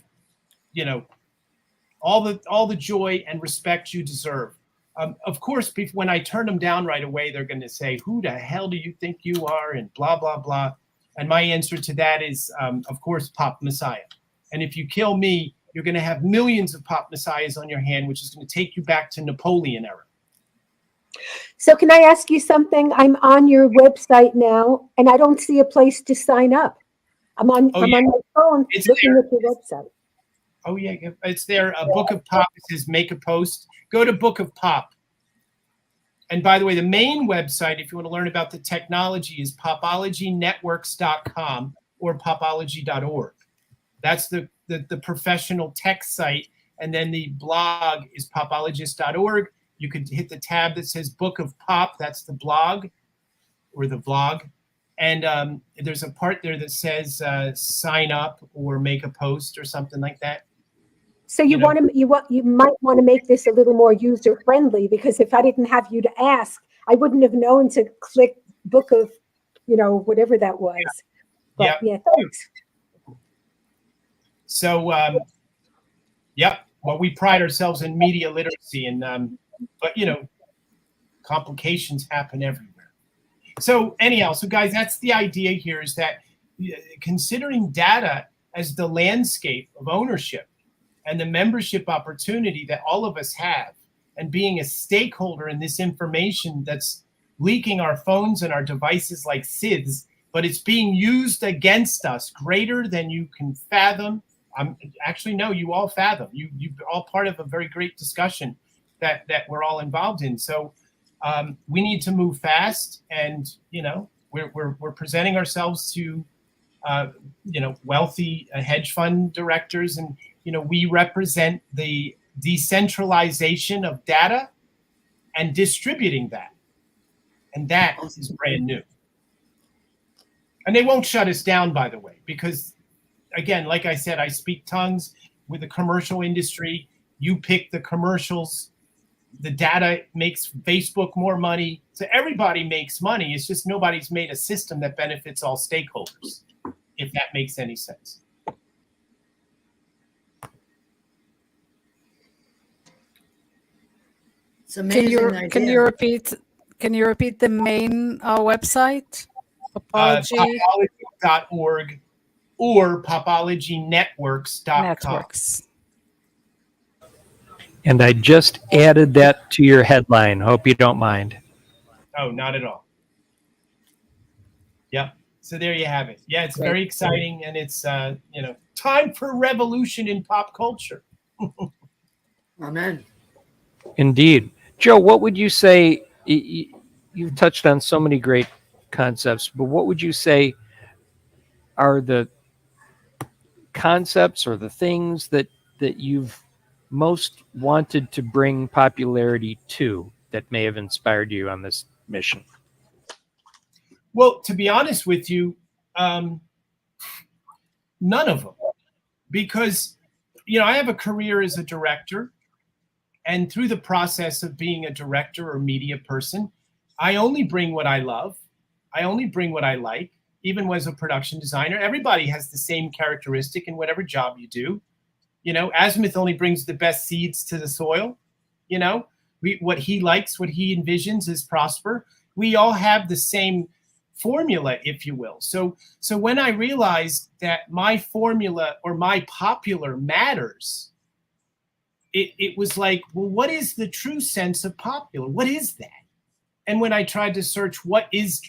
Speaker 3: all the joy and respect you deserve. Of course, when I turn them down right away, they're going to say, who the hell do you think you are? And blah, blah, blah. And my answer to that is, of course, Pop Messiah. And if you kill me, you're going to have millions of Pop Messiahs on your hand, which is going to take you back to Napoleon era.
Speaker 6: So can I ask you something? I'm on your website now, and I don't see a place to sign up. I'm on my phone looking at your website.
Speaker 3: Oh, yeah, it's there. Book of Pop, it says make a post. Go to Book of Pop. And by the way, the main website, if you want to learn about the technology, is popologynetworks.com or popology.org. That's the professional tech site. And then the blog is popologist.org. You could hit the tab that says Book of Pop. That's the blog or the vlog. And there's a part there that says sign up or make a post or something like that.
Speaker 6: So you might want to make this a little more user friendly, because if I didn't have you to ask, I wouldn't have known to click Book of, whatever that was. But yeah, thanks.
Speaker 3: So, well, we pride ourselves in media literacy, and but complications happen everywhere. So anyhow, guys, that's the idea here, is that considering data as the landscape of ownership and the membership opportunity that all of us have, and being a stakeholder in this information that's leaking our phones and our devices like sieves, but it's being used against us greater than you can fathom. Actually, no, you all fathom. You're all part of a very great discussion that we're all involved in. So we need to move fast, and we're presenting ourselves to wealthy hedge fund directors, and we represent the decentralization of data and distributing that, and that is brand new. And they won't shut us down, by the way, because again, like I said, I speak tongues with the commercial industry. You pick the commercials. The data makes Facebook more money. So everybody makes money. It's just nobody's made a system that benefits all stakeholders, if that makes any sense.
Speaker 10: It's amazing.
Speaker 5: Can you repeat the main website? Popology.
Speaker 3: Popology.org or popologynetworks.com.
Speaker 5: Networks.
Speaker 2: And I just added that to your headline. Hope you don't mind.
Speaker 3: Oh, not at all. Yep. So there you have it. Yeah, it's very exciting, and it's time for revolution in pop culture.
Speaker 10: Amen.
Speaker 2: Indeed. Joe, what would you say? You've touched on so many great concepts, but what would you say are the concepts or the things that you've most wanted to bring popularity to that may have inspired you on this mission?
Speaker 3: Well, to be honest with you, none of them, because I have a career as a director, and through the process of being a director or media person, I only bring what I love. I only bring what I like. Even as a production designer, everybody has the same characteristic in whatever job you do. Azimuth only brings the best seeds to the soil. What he likes, what he envisions is prosper. We all have the same formula, if you will. So when I realized that my formula or my popular matters, it was like, well, what is the true sense of popular? What is that? And when I tried to search what is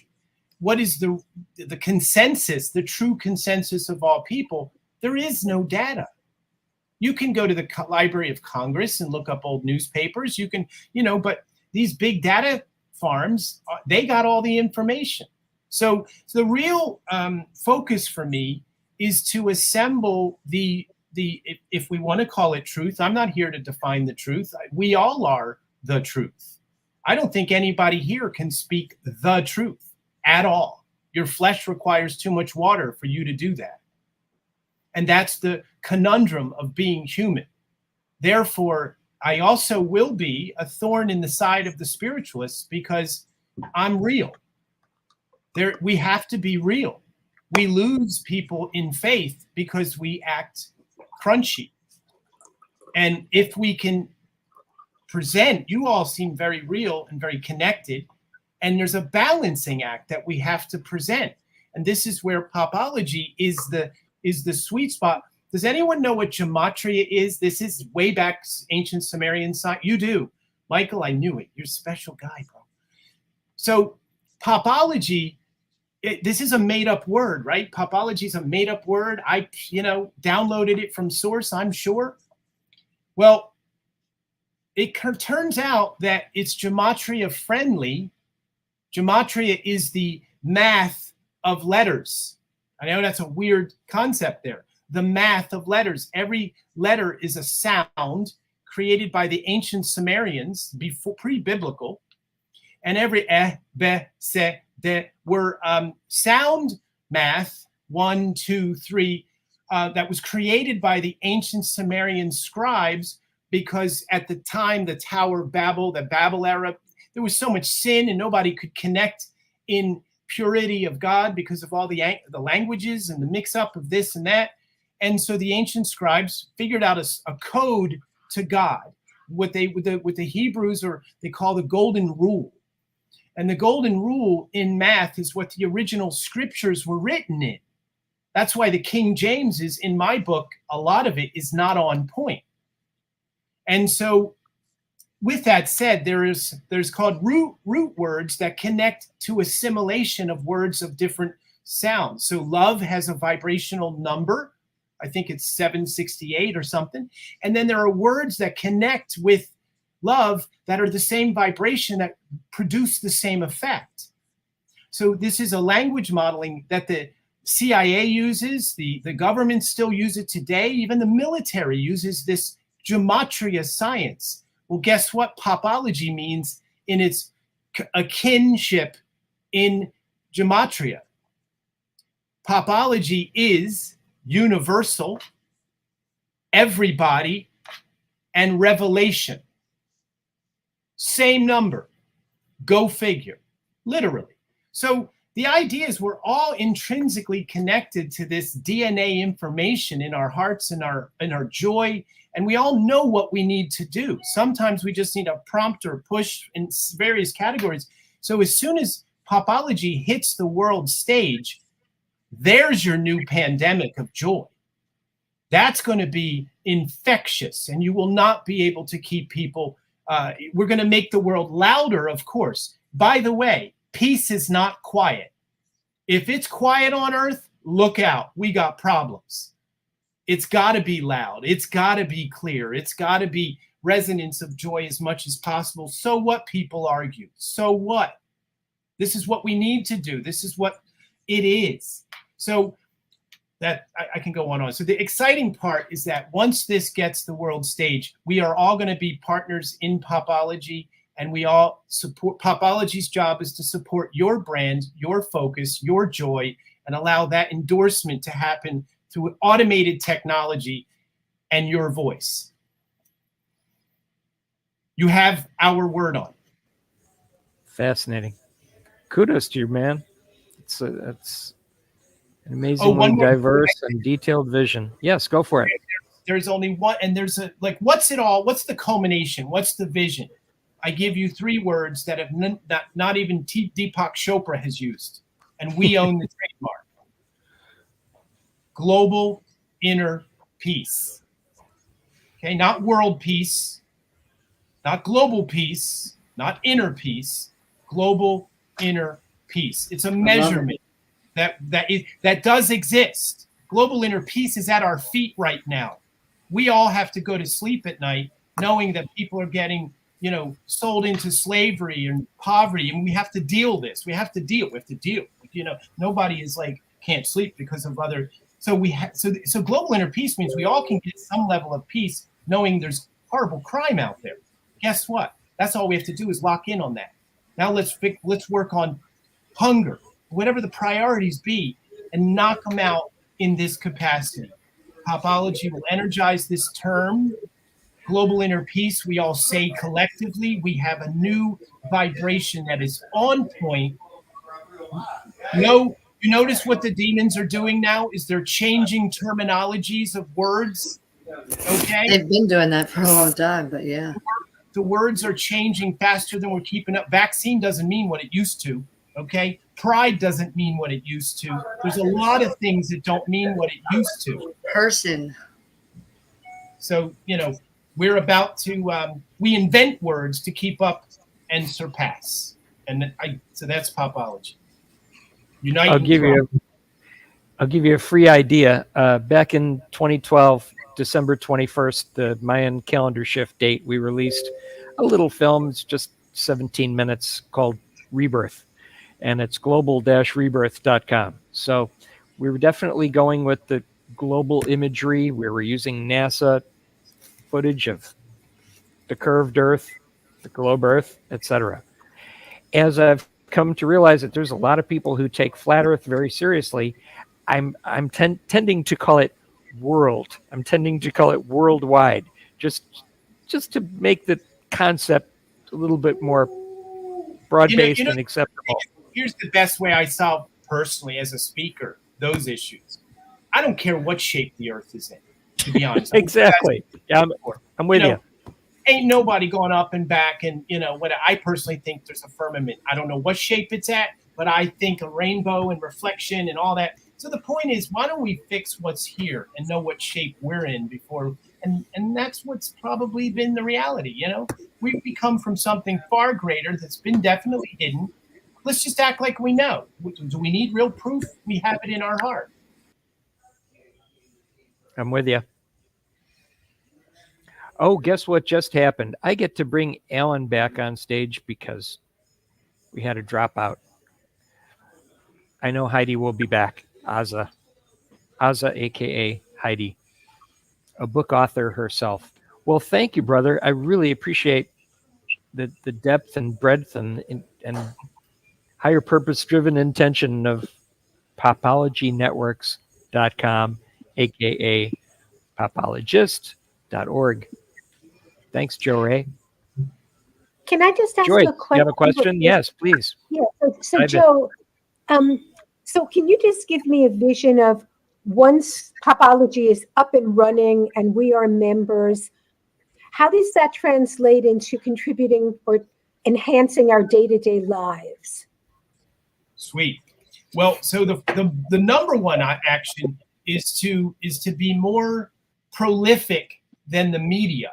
Speaker 3: the consensus, the true consensus of all people, there is no data. You can go to the Library of Congress and look up old newspapers. You can, but these big data farms, they got all the information. So the real focus for me is to assemble the if we want to call it truth. I'm not here to define the truth. We all are the truth. I don't think anybody here can speak the truth at all. Your flesh requires too much water for you to do that. And that's the conundrum of being human. Therefore, I also will be a thorn in the side of the spiritualists because I'm real. We have to be real. We lose people in faith because we act crunchy. And if we can present, you all seem very real and very connected, and there's a balancing act that we have to present. And this is where Popology is the sweet spot. Does anyone know what gematria is? This is way back ancient Sumerian science. You do. Michael, I knew it. You're a special guy, bro. So Popology, this is a made-up word, right? Popology is a made-up word. I, downloaded it from source, I'm sure. Well, it turns out that it's gematria friendly. Gematria is the math of letters. I know that's a weird concept there. The math of letters. Every letter is a sound created by the ancient Sumerians, pre-biblical. And every be, se, de were sound math, 1, 2, 3, that was created by the ancient Sumerian scribes, because at the time, the Tower of Babel, the Babel era, there was so much sin and nobody could connect in purity of God because of all the languages and the mix-up of this and that. And so the ancient scribes figured out a code to God, what the Hebrews they call the golden rule. And the golden rule in math is what the original scriptures were written in. That's why the King James is, in my book, a lot of it is not on point. And so with that said, there's called root words that connect to assimilation of words of different sounds. So love has a vibrational number. I think it's 768 or something. And then there are words that connect with love that are the same vibration that produce the same effect. So this is a language modeling that the CIA uses, the government still use it today, even the military uses this gematria science. Well, guess what Popology means in its a kinship in gematria? Popology is universal, everybody, and revelation. Same number. Go figure. Literally. So the idea is we're all intrinsically connected to this DNA information in our hearts and our joy, and we all know what we need to do. Sometimes we just need a prompt or push in various categories. So as soon as Popology hits the world stage, there's your new pandemic of joy. That's going to be infectious, and you will not be able to keep people. We're going to make the world louder, of course. By the way, peace is not quiet. If it's quiet on earth, look out. We got problems. It's got to be loud. It's got to be clear. It's got to be resonance of joy as much as possible. So what, people argue? So what? This is what we need to do. This is what it is. So that I can go on. So the exciting part is that once this gets the world stage, we are all going to be partners in Popology, and we all support. Popology's job is to support your brand, your focus, your joy, and allow that endorsement to happen through automated technology and your voice. You have our word on.
Speaker 2: Fascinating. Kudos to you, man. It's an amazingly diverse and detailed vision. Yes, go for it.
Speaker 3: There's only one, and there's a, like, what's it all? What's the culmination? What's the vision? I give you 3 words that have not even Deepak Chopra has used, and we own the trademark. Global inner peace. Okay, not world peace, not global peace, not inner peace, global inner peace. It's a measurement that does exist. Global inner peace is at our feet right now. We all have to go to sleep at night knowing that people are getting, sold into slavery and poverty, and we have to deal this. We have to deal. Nobody is like can't sleep because of other. So so global inner peace means we all can get some level of peace, knowing there's horrible crime out there. Guess what? That's all we have to do is lock in on that. Now let's work on hunger, whatever the priorities be, and knock them out in this capacity. Popology will energize this term. Global inner peace, we all say collectively, we have a new vibration that is on point. You notice what the demons are doing now is they're changing terminologies of words. Okay?
Speaker 10: They've been doing that for a long time, but yeah.
Speaker 3: The words are changing faster than we're keeping up. Vaccine doesn't mean what it used to. Okay? Pride doesn't mean what it used to. There's a lot of things that don't mean what it used to.
Speaker 10: Person.
Speaker 3: So, we're about to, we invent words to keep up and surpass. And so that's Popology. Unite.
Speaker 2: I'll give you a free idea. Back in 2012, December 21st, the Mayan calendar shift date, we released a little film. It's just 17 minutes called Rebirth, and it's global-rebirth.com. So we were definitely going with the global imagery. We were using NASA footage of the curved Earth, the globe Earth, etc. As I've come to realize that there's a lot of people who take flat Earth very seriously, I'm tending to call it world. I'm tending to call it worldwide, just to make the concept a little bit more broad-based and acceptable.
Speaker 3: Here's the best way I solve personally as a speaker those issues. I don't care what shape the Earth is in, to be honest.
Speaker 2: Exactly. Yeah, I'm with you.
Speaker 3: Ain't nobody going up and back, and what I personally think there's a firmament. I don't know what shape it's at, but I think a rainbow and reflection and all that. So the point is, why don't we fix what's here and know what shape we're in before And that's what's probably been the reality. You know, we've become from something far greater that's been definitely hidden. Let's just act like we know. Do we need real proof? We have it in our heart.
Speaker 2: I'm with you. Oh, guess what just happened? I get to bring Alan back on stage because we had a dropout. I know Heidi will be back. Aza, aka Heidi, a book author herself. Well, thank you, brother. I really appreciate the depth and breadth and higher purpose-driven intention of popologynetworks.com, aka popologist.org. Thanks, Joe Ray.
Speaker 6: Can I just ask
Speaker 2: Joy,
Speaker 6: you a question?
Speaker 2: you have a question? Yes, please.
Speaker 6: Yeah. So Joe, so can you just give me a vision of once Popology is up and running and we are members, how does that translate into contributing or enhancing our day-to-day lives?
Speaker 3: Sweet. Well, so the number one action is to be more prolific than the media,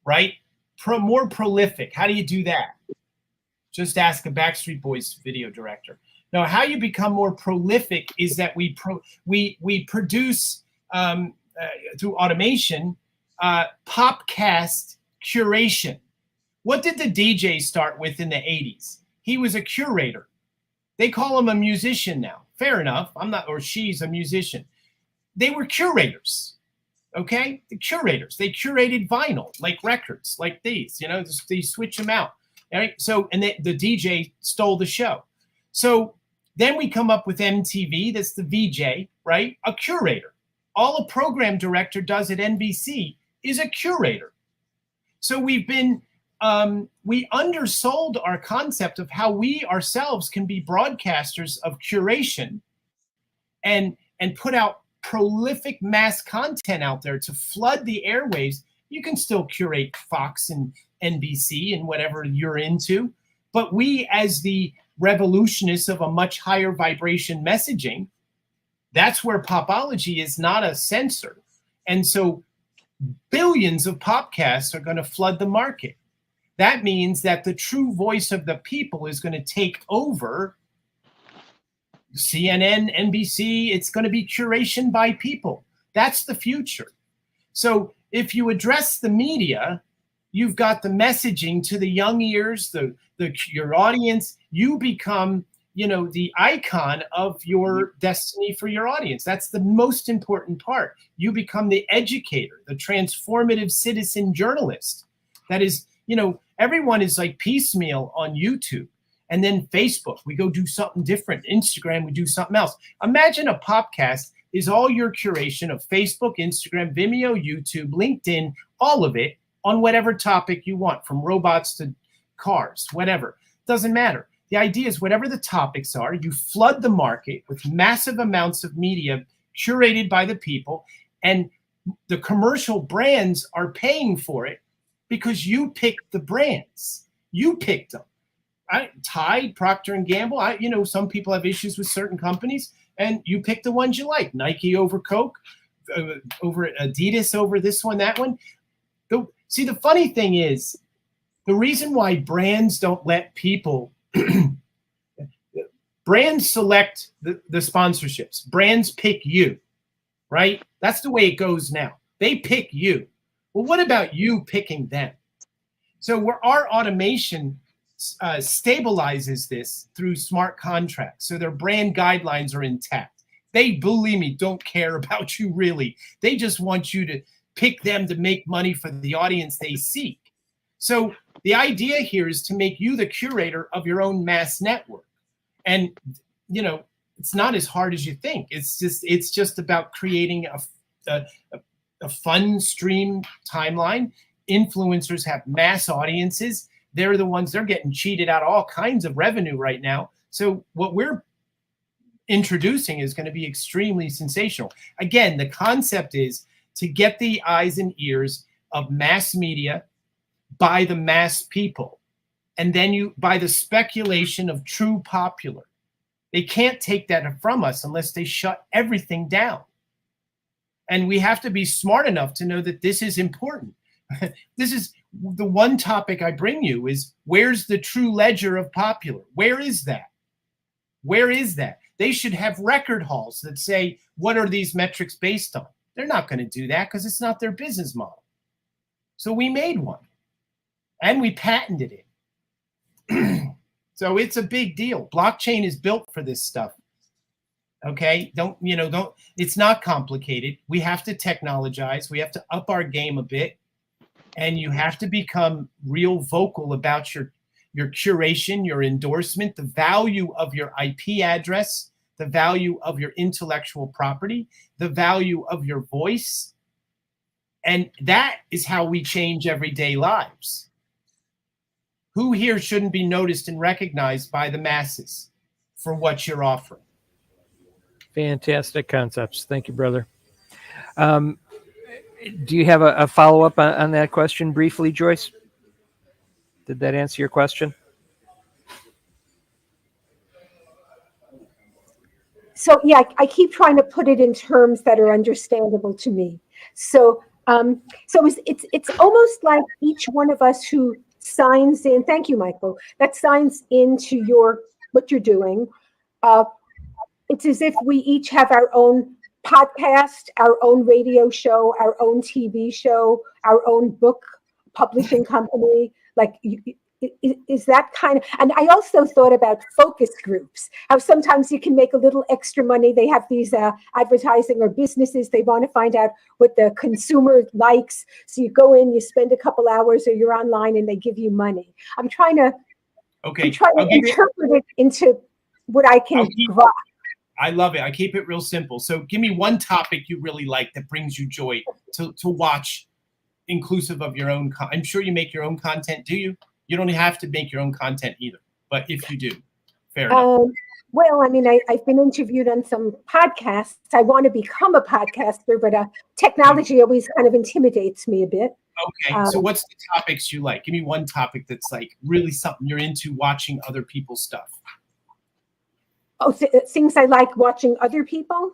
Speaker 3: right? More prolific. How do you do that? Just ask a Backstreet Boys video director. Now, how you become more prolific is that we produce through automation popcast curation. What did the DJ start with in the 80s? He was a curator. They call him a musician now. Fair enough. I'm not, or she's a musician. They were curators. Okay? The curators. They curated vinyl, like records, like these, you know, just, they switch them out. All right? So, and the DJ stole the show. So then we come up with MTV, that's the VJ, right? A curator. All a program director does at NBC is a curator. So we've been, we undersold our concept of how we ourselves can be broadcasters of curation and put out prolific mass content out there to flood the airwaves. You can still curate Fox and NBC and whatever you're into, but we, as the revolutionists of a much higher vibration messaging, that's where Popology is not a censor. And so billions of podcasts are going to flood the market. That means that the true voice of the people is going to take over CNN, NBC. It's going to be curation by people. That's the future. So if you address the media, you've got the messaging to the young ears, your audience. You become, you know, the icon of your destiny for your audience. That's the most important part. You become the educator, the transformative citizen journalist. That is, you know, everyone is like piecemeal on YouTube. And then Facebook, we go do something different. Instagram, we do something else. Imagine a podcast is all your curation of Facebook, Instagram, Vimeo, YouTube, LinkedIn, all of it on whatever topic you want, from robots to cars, whatever. Doesn't matter. The idea is whatever the topics are, you flood the market with massive amounts of media curated by the people, and the commercial brands are paying for it because you picked the brands. You picked them. Tide, Procter & Gamble, you know, some people have issues with certain companies, and you pick the ones you like. Nike over Coke, over Adidas over this one, that one. See, the funny thing is, the reason why brands don't let people brands select the sponsorships. Brands pick you, right? That's the way it goes now. They pick you. Well, what about you picking them? So where our automation stabilizes this through smart contracts, so their brand guidelines are intact. They, believe me, don't care about you really. They just want you to pick them to make money for the audience they seek. So the idea here is to make you the curator of your own mass network. And, you know, it's not as hard as you think. It's just about creating a fun stream timeline. Influencers have mass audiences. They're the ones, they're getting cheated out of all kinds of revenue right now. So what we're introducing is going to be extremely sensational. Again, the concept is to get the eyes and ears of mass media by the mass people. And then by the speculation of true popular. They can't take that from us unless they shut everything down. And we have to be smart enough to know that this is important. This is the one topic I bring you is where's the true ledger of Popular? Where is that? Where is that? They should have record halls that say, what are these metrics based on? They're not going to do that because it's not their business model. So we made one and we patented it. So it's a big deal. Blockchain is built for this stuff. Okay, it's not complicated. We have to technologize. We have to up our game a bit. And you have to become real vocal about your curation, your endorsement, the value of your IP address, the value of your intellectual property, the value of your voice. And that is how we change everyday lives. Who here shouldn't be noticed and recognized by the masses for what you're offering?
Speaker 2: Fantastic concepts. Thank you, brother. Do you have a follow-up on that question briefly, Joyce? Did that answer your question?
Speaker 6: So yeah, I keep trying to put it in terms that are understandable to me. So it's almost like each one of us who signs in. Thank you, Michael. That signs into what you're doing. It's as if we each have our own podcast, our own radio show, our own TV show, our own book publishing company. Like, is that kind of, and I also thought about focus groups, how sometimes you can make a little extra money. They have these advertising or businesses, they want to find out what the consumer likes. So you go in, you spend a couple hours or you're online and they give you money. I'm trying to interpret it into what I can grasp.
Speaker 3: I love it. I keep it real simple. So give me one topic you really like that brings you joy to watch, inclusive of your own. I'm sure you make your own content. Do you? You don't have to make your own content either. But if you do, fair enough.
Speaker 6: Well, I mean, I've been interviewed on some podcasts. I want to become a podcaster, but technology always kind of intimidates me a bit.
Speaker 3: Okay. So what's the topics you like? Give me one topic that's like really something you're into watching other people's stuff.
Speaker 6: Oh, things I like watching other people?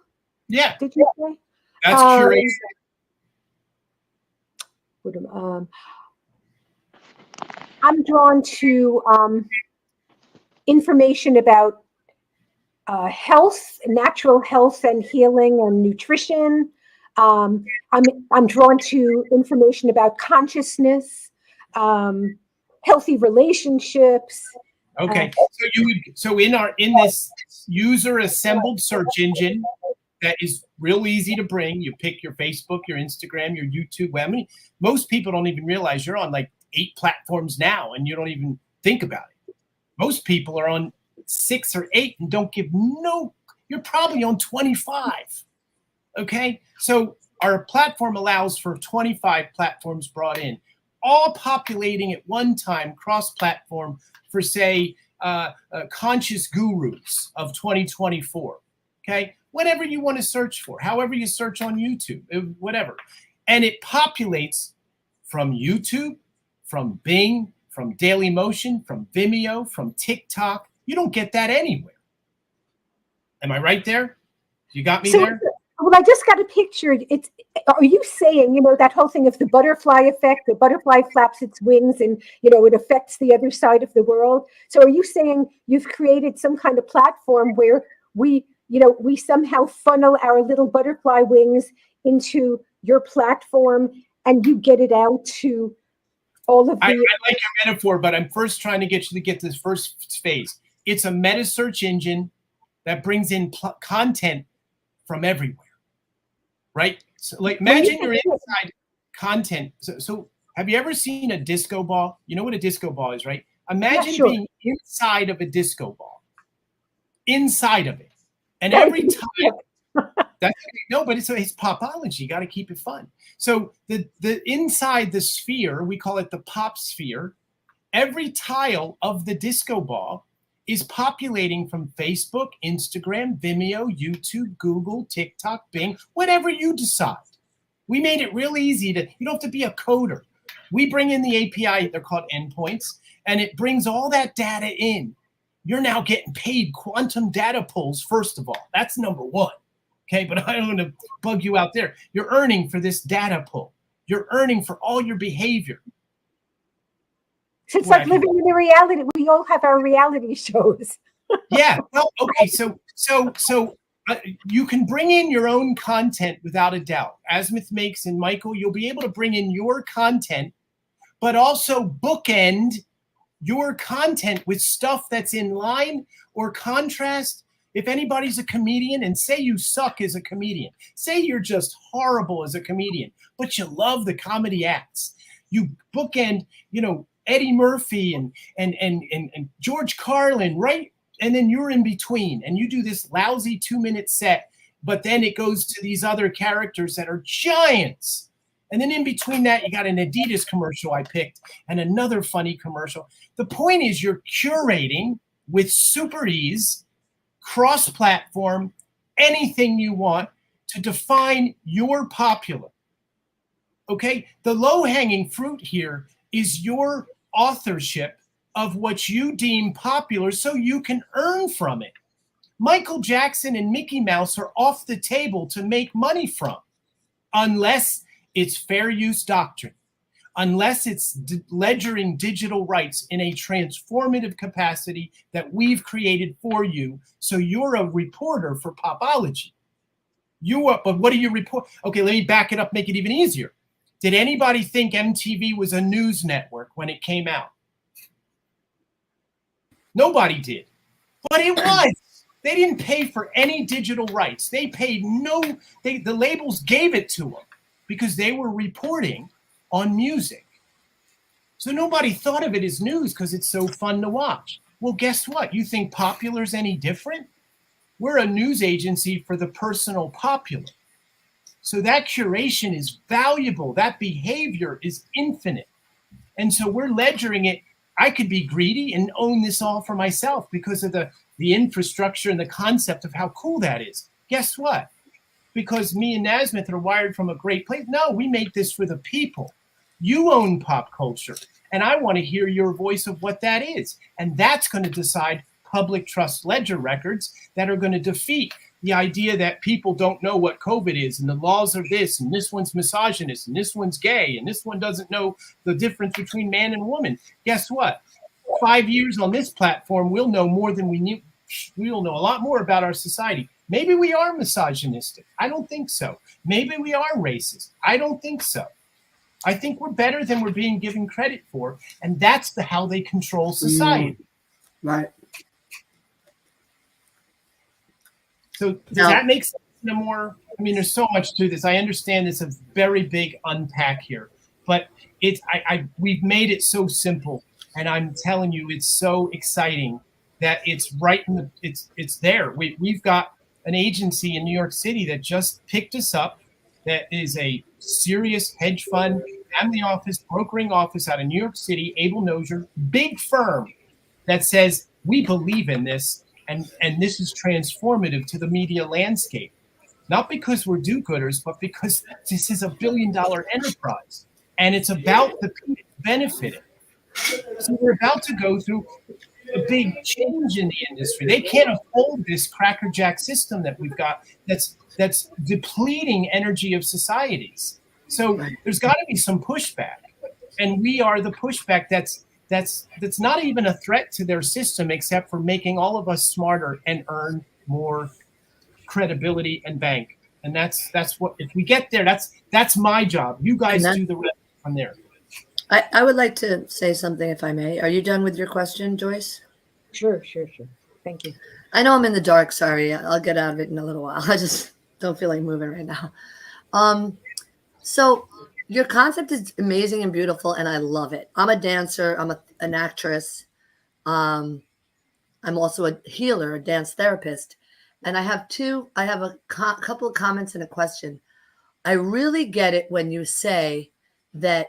Speaker 3: Yeah.
Speaker 6: Did you say?
Speaker 3: That's curation.
Speaker 6: I'm drawn to information about health, natural health and healing and nutrition. I'm drawn to information about consciousness, healthy relationships.
Speaker 3: Okay, so in this user assembled search engine that is real easy to bring, you pick your Facebook, your Instagram, your YouTube. I mean, most people don't even realize you're on like 8 platforms now, and you don't even think about it. Most people are on 6 or 8 and don't give no. You're probably on 25. Okay, so our platform allows for 25 platforms brought in, all populating at one time, cross-platform for, say, conscious gurus of 2024, okay? Whatever you want to search for, however you search on YouTube, whatever. And it populates from YouTube, from Bing, from Dailymotion, from Vimeo, from TikTok. You don't get that anywhere. Am I right there? You got me there?
Speaker 6: Well, I just got a picture. Are you saying, that whole thing of the butterfly effect, the butterfly flaps its wings and, it affects the other side of the world? So are you saying you've created some kind of platform where we somehow funnel our little butterfly wings into your platform and you get it out to all of the...
Speaker 3: I like your metaphor, but I'm first trying to get you to get this first phase. It's a meta search engine that brings in content from everywhere. Right? So like imagine you're inside content. So have you ever seen a disco ball? You know what a disco ball is, right? Imagine being inside of a disco ball. Inside of it. And every time but it's popology. You got to keep it fun. So the inside the sphere, we call it the pop sphere. Every tile of the disco ball is populating from Facebook, Instagram, Vimeo, YouTube, Google, TikTok, Bing, whatever you decide. We made it really easy you don't have to be a coder. We bring in the API, they're called endpoints, and it brings all that data in. You're now getting paid quantum data pulls, first of all. That's number one, Okay, but I don't want to bug you out there. You're earning for this data pull. You're earning for all your behavior.
Speaker 6: It's like living in the reality. We all have our reality shows.
Speaker 3: Yeah. Well, okay. So you can bring in your own content without a doubt. Asmith makes and Michael, you'll be able to bring in your content, but also bookend your content with stuff that's in line or contrast. If anybody's a comedian and say you suck as a comedian, say you're just horrible as a comedian, but you love the comedy acts, you bookend, Eddie Murphy and George Carlin, right? And then you're in between and you do this lousy 2-minute set, but then it goes to these other characters that are giants. And then in between that, you got an Adidas commercial I picked and another funny commercial. The point is you're curating with super ease, cross-platform, anything you want to define your popular. Okay? The low-hanging fruit here is your authorship of what you deem popular so you can earn from it. Michael Jackson and Mickey Mouse are off the table to make money from, unless it's fair use doctrine, unless it's ledgering digital rights in a transformative capacity that we've created for you. So you're a reporter for Popology. But what do you report? Okay, let me back it up, make it even easier. Did anybody think MTV was a news network when it came out? Nobody did. But it was. They didn't pay for any digital rights. They paid the labels gave it to them because they were reporting on music. So nobody thought of it as news because it's so fun to watch. Well, guess what? You think Popular's any different? We're a news agency for the personal popular. So that curation is valuable. That behavior is infinite. And so we're ledgering it. I could be greedy and own this all for myself because of the infrastructure and the concept of how cool that is. Guess what? Because me and Nasmith are wired from a great place. No, we make this for the people. You own pop culture, and I want to hear your voice of what that is. And that's going to decide public trust ledger records that are going to defeat the idea that people don't know what COVID is and the laws are this and this one's misogynist and this one's gay and this one doesn't know the difference between man and woman. Guess what? 5 years on this platform, we'll know more than we knew. We'll know a lot more about our society. Maybe we are misogynistic. I don't think so. Maybe we are racist. I don't think so. I think we're better than we're being given credit for. And that's how they control society.
Speaker 7: Right.
Speaker 3: So does that make sense in a more, there's so much to this. I understand it's a very big unpack here, but we've made it so simple. And I'm telling you, it's so exciting that it's right in it's there. We've got an agency in New York City that just picked us up. That is a serious hedge fund, family office, brokering office out of New York City, Abel Nozier, big firm that says, we believe in this. And this is transformative to the media landscape, not because we're do-gooders, but because this is $1 billion enterprise, and it's about the people benefiting. So we're about to go through a big change in the industry. They can't uphold this crackerjack system that we've got that's depleting energy of societies. So there's got to be some pushback, and we are the pushback that's not even a threat to their system, except for making all of us smarter and earn more credibility and bank. And that's what, if we get there, that's my job. You guys do the rest from there.
Speaker 10: I would like to say something, if I may. Are you done with your question, Joyce?
Speaker 6: Sure. Thank you.
Speaker 10: I know I'm in the dark. Sorry. I'll get out of it in a little while. I just don't feel like moving right now. So your concept is amazing and beautiful, and I love it. I'm a dancer. I'm an actress. I'm also a healer, a dance therapist. And I have a couple of comments and a question. I really get it when you say that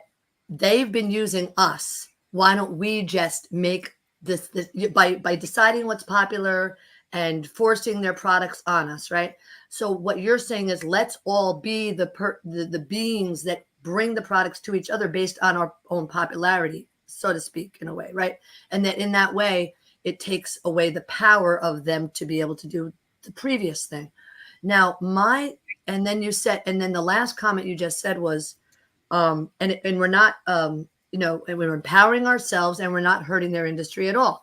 Speaker 10: they've been using us. Why don't we just make this by deciding what's popular and forcing their products on us, right? So what you're saying is, let's all be the beings that bring the products to each other based on our own popularity, so to speak, in a way, right? And that in that way, it takes away the power of them to be able to do the previous thing. Now, and then the last comment you just said was, and we're not, and we're empowering ourselves and we're not hurting their industry at all.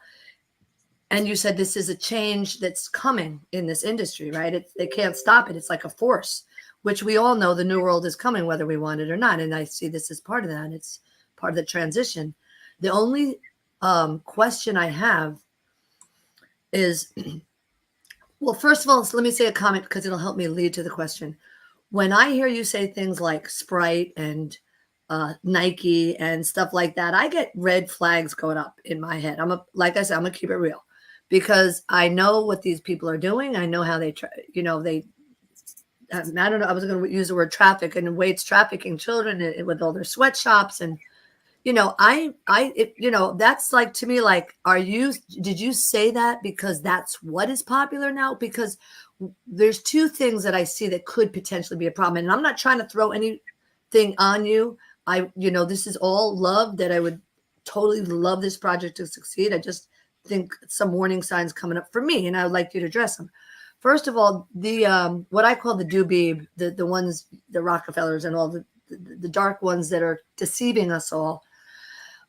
Speaker 10: And you said this is a change that's coming in this industry, right? They can't stop it. It's like a force, which we all know the new world is coming, whether we want it or not. And I see this as part of that. It's part of the transition. The only question I have is, well, first of all, let me say a comment because it'll help me lead to the question. When I hear you say things like Sprite and Nike and stuff like that, I get red flags going up in my head. Like I said, I'm gonna keep it real because I know what these people are doing. I know how they try, I don't know. I was going to use the word traffic and Wade's trafficking children with all their sweatshops. And, that's like, to me, like, did you say that because that's what is popular now? Because there's two things that I see that could potentially be a problem. And I'm not trying to throw anything on you. This is all love, that I would totally love this project to succeed. I just think some warning signs coming up for me, and I would like you to address them. First of all, the what I call the doobie, the ones, the Rockefellers and all the dark ones that are deceiving us all.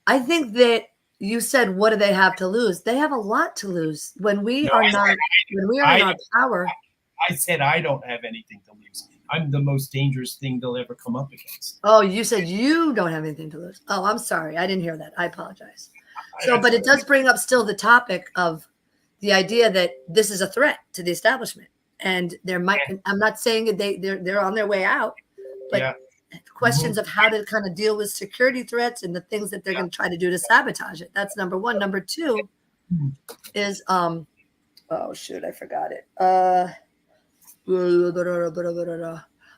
Speaker 10: I think that you said, what do they have to lose? They have a lot to lose when we are in our power.
Speaker 3: I said I don't have anything to lose. I'm the most dangerous thing they'll ever come up against.
Speaker 10: Oh, you said you don't have anything to lose. Oh, I'm sorry. I didn't hear that. I apologize. But it does bring up still the topic of the idea that this is a threat to the establishment. And I'm not saying that they're on their way out, but questions of how to kind of deal with security threats and the things that they're going to try to do to sabotage it. That's number one. Number two is, oh shoot, I forgot it.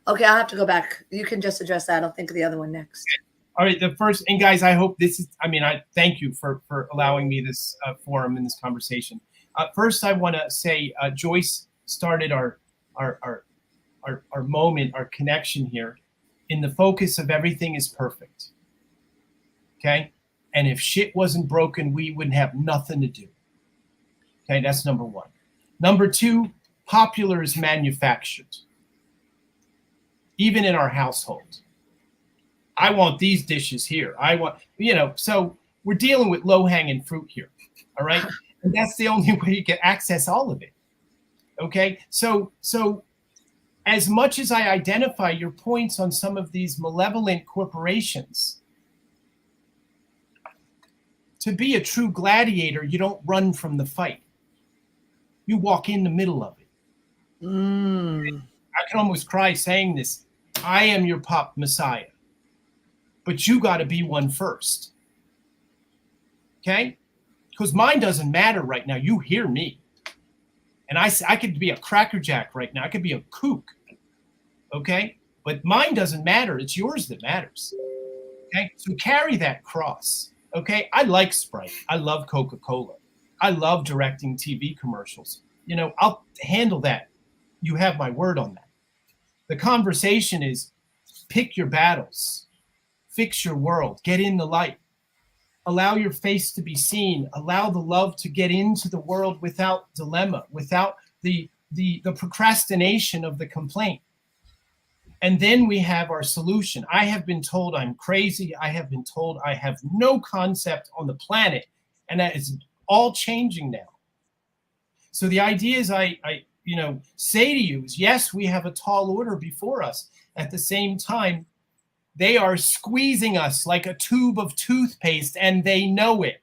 Speaker 10: Okay, I'll have to go back. You can just address that. I'll think of the other one next.
Speaker 3: All right, the first, and guys, I hope I thank you for allowing me this forum in this conversation. First, I want to say Joyce started our moment, our connection here in the focus of everything is perfect. Okay? And if shit wasn't broken, we wouldn't have nothing to do. Okay, that's number one. Number two, popular is manufactured. Even in our household. I want these dishes here. I want, so we're dealing with low-hanging fruit here. All right? And that's the only way you can access all of it. Okay? So as much as I identify your points on some of these malevolent corporations, to be a true gladiator, you don't run from the fight. You walk in the middle of it. I can almost cry saying this. I am your pop messiah. But you got to be one first. Okay? Because mine doesn't matter right now. You hear me. And I could be a crackerjack right now. I could be a kook. Okay? But mine doesn't matter. It's yours that matters. Okay? So carry that cross. Okay? I like Sprite. I love Coca-Cola. I love directing TV commercials. I'll handle that. You have my word on that. The conversation is pick your battles. Fix your world. Get in the light. Allow your face to be seen. Allow the love to get into the world without dilemma, without the procrastination of the complaint. And then we have our solution. I have been told I'm crazy. I have been told I have no concept on the planet. And that is all changing now. So the ideas I say to you is, yes, we have a tall order before us. At the same time, they are squeezing us like a tube of toothpaste, and they know it.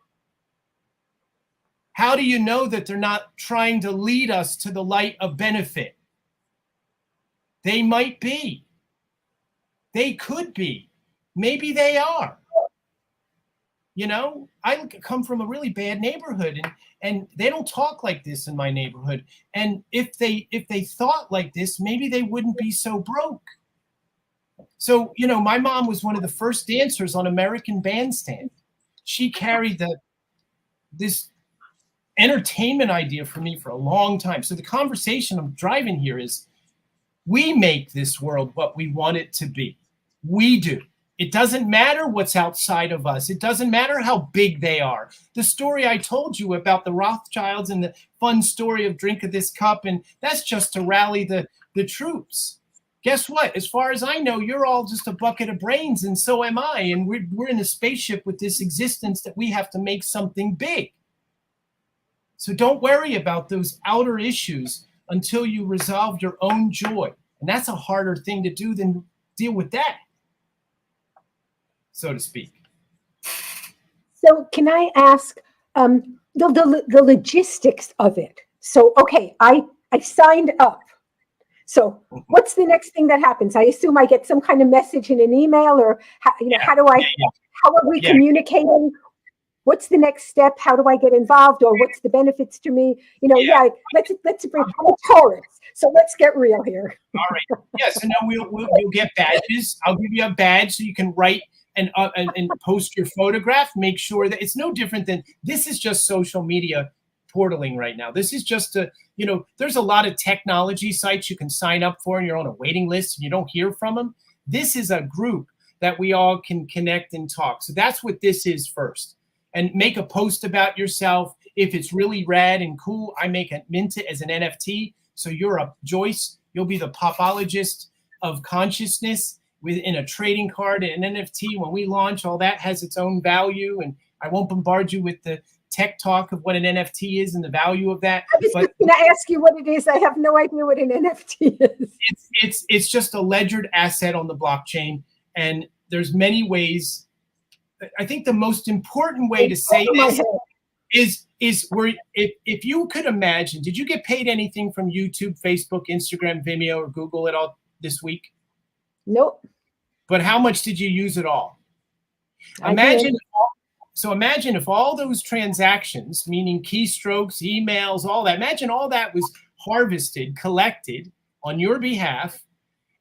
Speaker 3: How do you know that they're not trying to lead us to the light of benefit? They might be. They could be. Maybe they are. I come from a really bad neighborhood, and they don't talk like this in my neighborhood. And if they thought like this, maybe they wouldn't be so broke. So, my mom was one of the first dancers on American Bandstand. She carried this entertainment idea for me for a long time. So the conversation I'm driving here is, we make this world what we want it to be. We do. It doesn't matter what's outside of us. It doesn't matter how big they are. The story I told you about the Rothschilds and the fun story of drink of this cup, and that's just to rally the the troops. Guess what? As far as I know, you're all just a bucket of brains, and so am I. And we're in a spaceship with this existence that we have to make something big. So don't worry about those outer issues until you resolve your own joy. And that's a harder thing to do than deal with that, so to speak.
Speaker 6: So can I ask the logistics of it? So, okay, I signed up. So what's the next thing that happens? I assume I get some kind of message in an email, or how are we communicating? What's the next step? How do I get involved, or what's the benefits to me? Let's bring Taurus. So let's get real here.
Speaker 3: All right. Yeah. So now we'll get badges. I'll give you a badge so you can write and post your photograph. Make sure that it's no different than this is just social media portaling right now. This is just there's a lot of technology sites you can sign up for, and you're on a waiting list and you don't hear from them. This is a group that we all can connect and talk. So that's what this is first. And make a post about yourself. If it's really rad and cool, I mint it as an NFT. So you're a Joyce, you'll be the popologist of consciousness within a trading card and an NFT. When we launch, all that has its own value. And I won't bombard you with the tech talk of what an NFT is and the value of that.
Speaker 6: I was going to ask you what it is. I have no idea what an NFT is.
Speaker 3: It's just a ledgered asset on the blockchain. And there's many ways. I think the most important way to say this is where if you could imagine, did you get paid anything from YouTube, Facebook, Instagram, Vimeo, or Google at all this week?
Speaker 6: Nope.
Speaker 3: But how much did you use it all? Imagine if all those transactions, meaning keystrokes, emails, all that, imagine all that was harvested, collected on your behalf,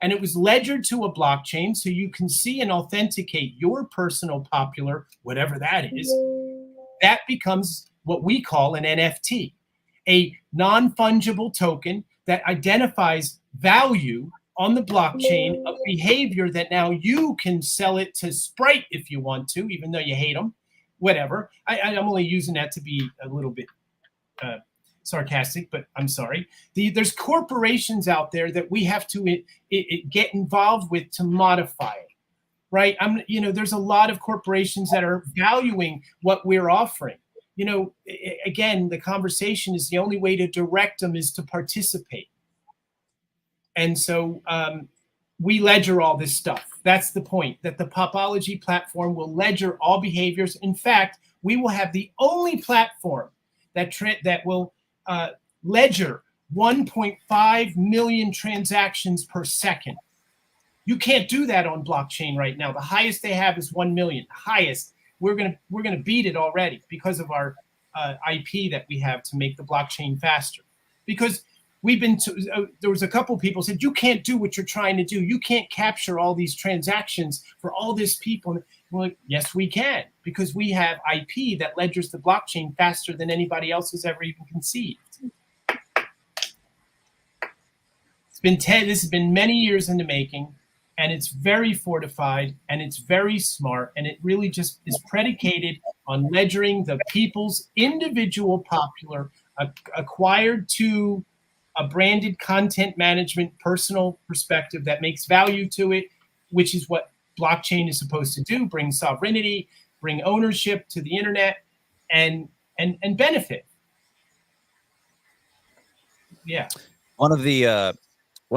Speaker 3: and it was ledgered to a blockchain so you can see and authenticate your personal popular, whatever that is. That becomes what we call an NFT, a non-fungible token that identifies value on the blockchain of behavior that now you can sell it to Sprite if you want to, even though you hate them, whatever. I'm only using that to be a little bit sarcastic, but I'm sorry. There's corporations out there that we have to get involved with to modify it, right? There's a lot of corporations that are valuing what we're offering. Again, the conversation is the only way to direct them is to participate. And so we ledger all this stuff. That's the point, that the Popology platform will ledger all behaviors. In fact, we will have the only platform that will ledger 1.5 million transactions per second. You can't do that on blockchain right now. The highest they have is 1 million. The highest. We're gonna beat it already because of our IP that we have to make the blockchain faster. Because there was a couple people said, you can't do what you're trying to do. You can't capture all these transactions for all these people. And we're like, yes, we can, because we have IP that ledgers the blockchain faster than anybody else has ever even conceived. This has been many years in the making, and it's very fortified, and it's very smart, and it really just is predicated on ledgering the people's individual popular acquired to a branded content management personal perspective that makes value to it, which is what blockchain is supposed to do: bring sovereignty, bring ownership to the internet, and benefit. Yeah.
Speaker 9: One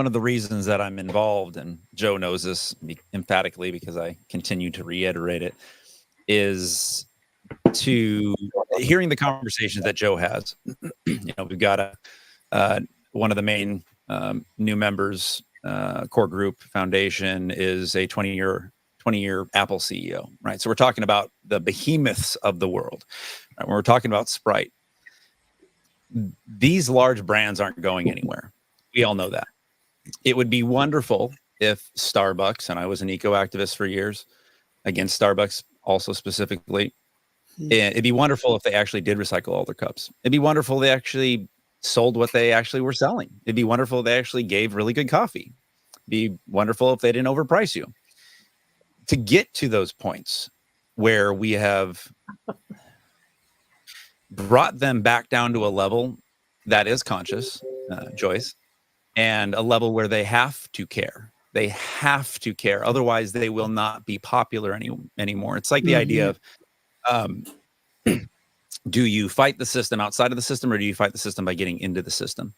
Speaker 9: of the reasons that I'm involved, and Joe knows this emphatically because I continue to reiterate it, is to hearing the conversations that Joe has. We've got one of the main new members, core group foundation, is a 20-year Apple CEO, right? So we're talking about the behemoths of the world. Right? When we're talking about Sprite, these large brands aren't going anywhere. We all know that. It would be wonderful if Starbucks, and I was an eco activist for years, against Starbucks also specifically, it'd be wonderful if they actually did recycle all their cups. It'd be wonderful if they actually sold what they actually were selling. It'd be wonderful if they actually gave really good coffee. It'd be wonderful if they didn't overprice you. To get to those points where we have brought them back down to a level that is conscious, Joyce, and a level where they have to care. They have to care. Otherwise, they will not be popular anymore. It's like the idea of, do you fight the system outside of the system, or do you fight the system by getting into the system?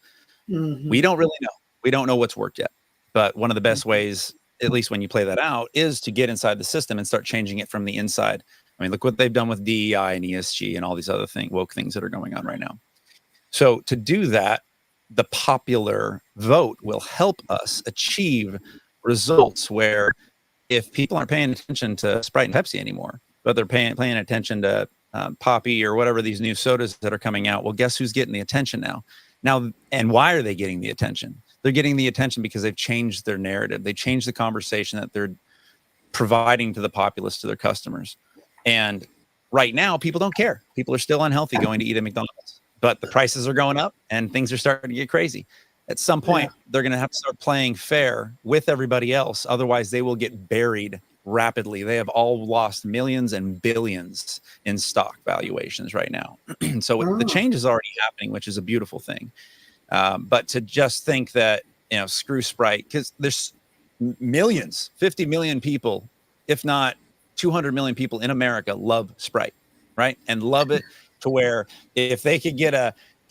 Speaker 9: We don't really know. We don't know what's worked yet. But one of the best ways, at least when you play that out, is to get inside the system and start changing it from the inside. I mean, look what they've done with DEI and ESG and all these other woke things that are going on right now. So to do that, the popular vote will help us achieve results where if people aren't paying attention to Sprite and Pepsi anymore, but they're paying attention to Poppy or whatever these new sodas that are coming out, well, guess who's getting the attention now? And why are they getting the attention? They're getting the attention because they've changed their narrative. They changed the conversation that they're providing to the populace, to their customers. And right now, people don't care. People are still unhealthy going to eat at McDonald's, but the prices are going up and things are starting to get crazy. At some point, they're going to have to start playing fair with everybody else. Otherwise, they will get buried rapidly. They have all lost millions and billions in stock valuations right now. So the change is already happening, which is a beautiful thing. But to just think that, screw Sprite, because there's millions, 50 million people, if not 200 million people in America love Sprite, right? And love it to where if they could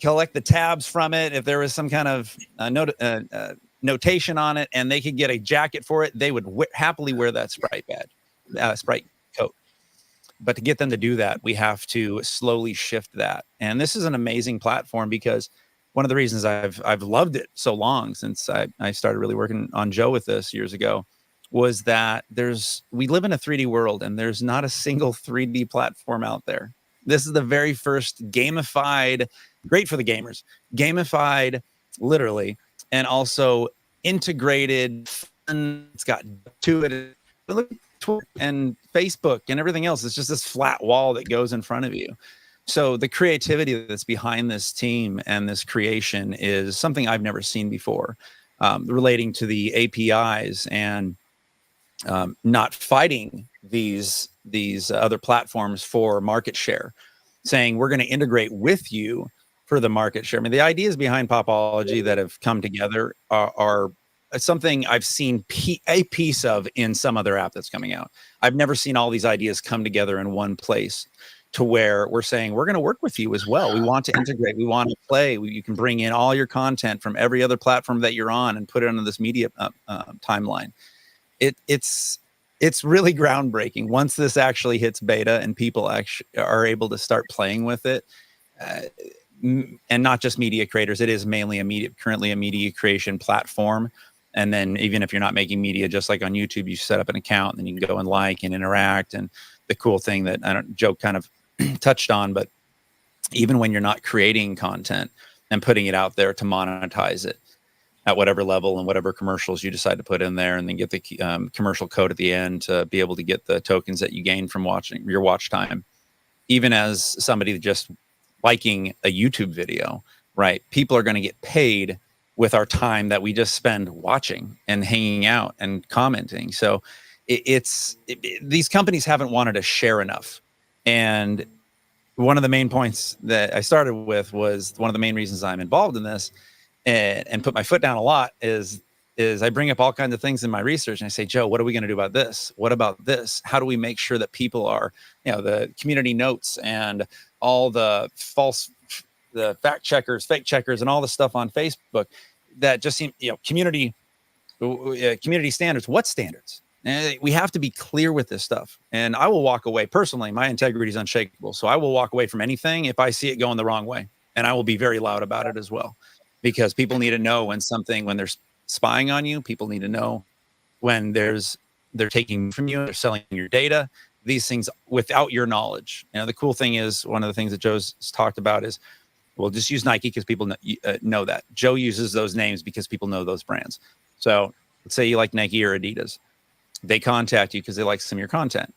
Speaker 9: collect the tabs from it, if there was some kind of notation on it and they could get a jacket for it, they would happily wear that Sprite badge, Sprite coat. But to get them to do that, we have to slowly shift that. And this is an amazing platform because one of the reasons I've loved it so long, since I started really working on Joe with this years ago, was that we live in a 3D world and there's not a single 3D platform out there. This is the very first gamified, great for the gamers, gamified literally, and also integrated fun. It's got to it. Look, Twitter and Facebook and everything else. It's just this flat wall that goes in front of you. So the creativity that's behind this team and this creation is something I've never seen before, relating to the APIs and not fighting these other platforms for market share, saying we're going to integrate with you for the market share. I mean, the ideas behind Popology that have come together are something I've seen a piece of in some other app that's coming out. I've never seen all these ideas come together in one place to where we're saying we're going to work with you as well. We want to integrate. We want to play. You can bring in all your content from every other platform that you're on and put it onto this media timeline. It's really groundbreaking once this actually hits beta and people actually are able to start playing with it. And not just media creators. It is mainly currently a media creation platform. And then even if you're not making media, just like on YouTube, you set up an account and then you can go and like and interact. And the cool thing that Joe kind of touched on, but even when you're not creating content and putting it out there to monetize it at whatever level and whatever commercials you decide to put in there, and then get the commercial code at the end to be able to get the tokens that you gain from watching your watch time. Even as somebody just liking a YouTube video, right? People are going to get paid with our time that we just spend watching and hanging out and commenting. So these companies haven't wanted to share enough. And one of the main points that I started with was one of the main reasons I'm involved in this and put my foot down a lot is I bring up all kinds of things in my research and I say, Joe, what are we going to do about this? What about this? How do we make sure that people are, the community notes and all the fact checkers, fake checkers, and all the stuff on Facebook that just seem, community standards. What standards? And we have to be clear with this stuff. And I will walk away personally. My integrity is unshakable. So I will walk away from anything if I see it going the wrong way. And I will be very loud about it as well, because people need to know when they're spying on you. People need to know when they're taking from you, they're selling your data, these things without your knowledge. The cool thing is, one of the things that Joe's talked about is, we'll just use Nike because people know that. Joe uses those names because people know those brands. So let's say you like Nike or Adidas. They contact you because they like some of your content.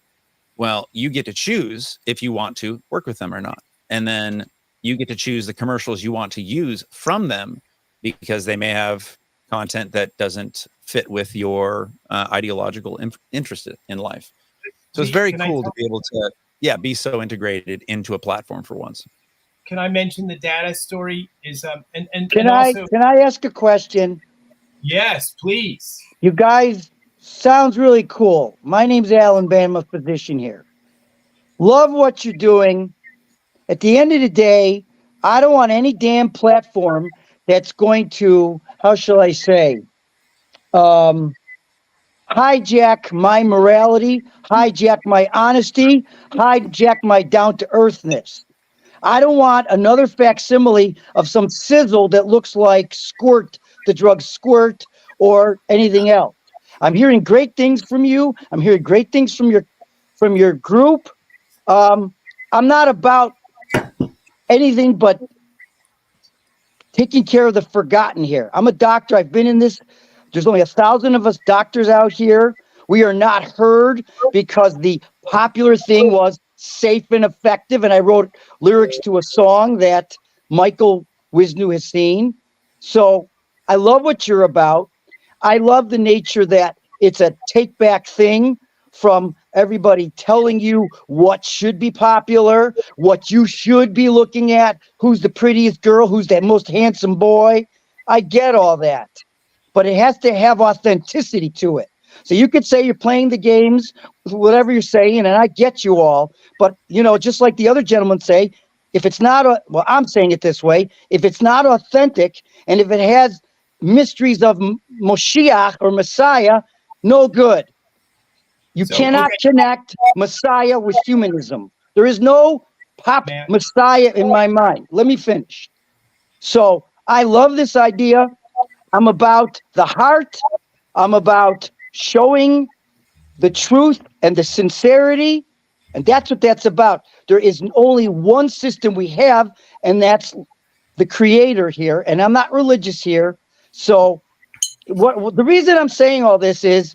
Speaker 9: Well, you get to choose if you want to work with them or not. And then you get to choose the commercials you want to use from them, because they may have content that doesn't fit with your ideological interest in life. So it's very cool to be able to, be so integrated into a platform for once.
Speaker 3: Can I mention the data story? Is
Speaker 1: Can I ask a question?
Speaker 3: Yes, please.
Speaker 1: You guys, sounds really cool. My name's Alan Van. I'm a physician here. Love what you're doing. At the end of the day, I don't want any damn platform that's going to, how shall I say, hijack my morality, hijack my honesty, hijack my down to earthness. I don't want another facsimile of some sizzle that looks like Squirt, the drug Squirt, or anything else. I'm hearing great things from you. I'm hearing great things from your group. I'm not about anything but taking care of the forgotten here. I'm a doctor. I've been in this. There's only 1,000 of us doctors out here. We are not heard because the popular thing was safe and effective. And I wrote lyrics to a song that Michael Wisnu has seen. So I love what you're about. I love the nature that it's a take back thing from everybody telling you what should be popular, what you should be looking at, who's the prettiest girl, who's that most handsome boy. I get all that, but it has to have authenticity to it. So you could say you're playing the games, whatever you're saying, and I get you all, but you know, just like the other gentlemen say, if it's not, well, I'm saying it this way, if it's not authentic, and if it has mysteries of Moshiach or Messiah, no good. You cannot connect Messiah with humanism. There is no Messiah in my mind. Let me finish. So I love this idea. I'm about the heart. I'm about showing the truth and the sincerity. And that's what that's about. There is only one system we have, and that's the creator here. And I'm not religious here. So the reason I'm saying all this is,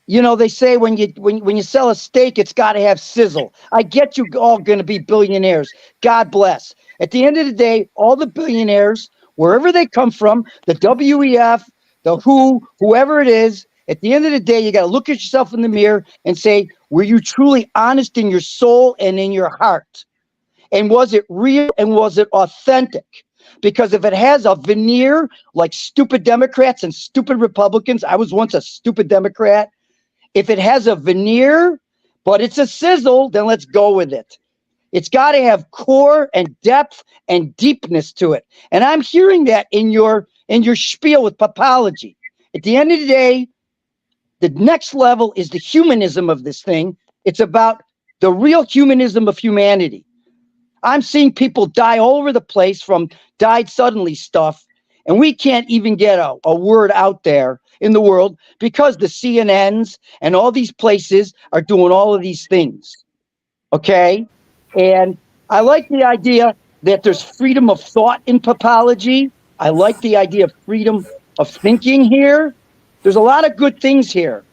Speaker 1: you know, they say when you sell a steak, it's got to have sizzle. I get you all going to be billionaires. God bless. At the end of the day, all the billionaires, wherever they come from, the WEF, the WHO, whoever it is, at the end of the day, you got to look at yourself in the mirror and say, were you truly honest in your soul and in your heart? And was it real and was it authentic? Because if it has a veneer like stupid Democrats and stupid Republicans, I was once a stupid Democrat. If it has a veneer, but it's a sizzle, then let's go with it. It's got to have core and depth and deepness to it. And I'm hearing that in your spiel with Popology. At the end of the day, the next level is the humanism of this thing. It's about the real humanism of humanity. I'm seeing people die all over the place from died suddenly stuff, and we can't even get a word out there in the world because the CNNs and all these places are doing all of these things. Okay? And I like the idea that there's freedom of thought in Popology. I like the idea of freedom of thinking here. There's a lot of good things here,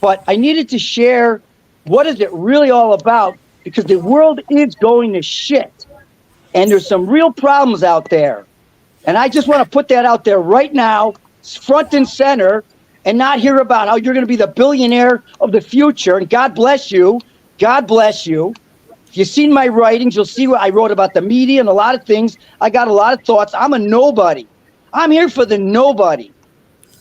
Speaker 1: but I needed to share what is it really all about, because the world is going to shit. And there's some real problems out there. And I just want to put that out there right now, front and center, and not hear about how you're going to be the billionaire of the future. And God bless you. God bless you. If you've seen my writings, you'll see what I wrote about the media and a lot of things. I got a lot of thoughts. I'm a nobody. I'm here for the nobody.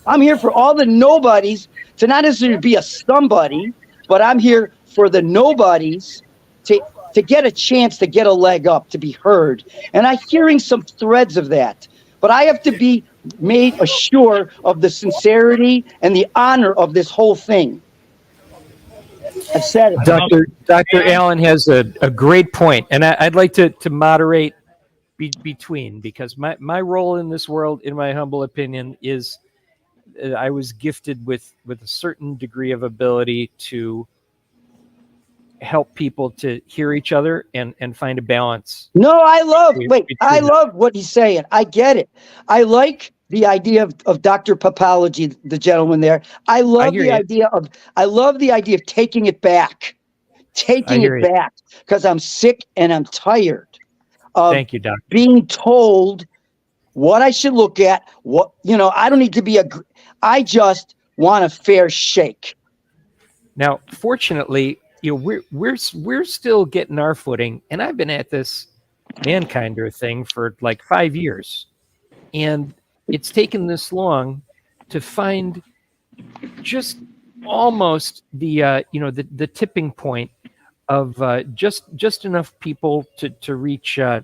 Speaker 1: I'm here for all the nobodies to not necessarily be a somebody, but I'm here for the nobodies to get a chance to get a leg up, to be heard. And I'm hearing some threads of that. But I have to be made assured of the sincerity and the honor of this whole thing. I've said it.
Speaker 2: Dr. Allen has a great point, and I'd like to moderate between, because my role in this world, in my humble opinion, is I was gifted with a certain degree of ability to help people to hear each other and find a balance.
Speaker 1: No, I love what he's saying. I get it. I like the idea of Dr. Popology, the gentleman there. I love the idea of taking it back. Because I'm sick and I'm tired of
Speaker 2: Thank you, Doctor.
Speaker 1: Being told what I should look at. What, you know, I don't need to be I just want a fair shake.
Speaker 2: Now, fortunately, you know, we're still getting our footing, and I've been at this Mankinder thing for like 5 years, and it's taken this long to find just almost the the tipping point of just enough people to reach what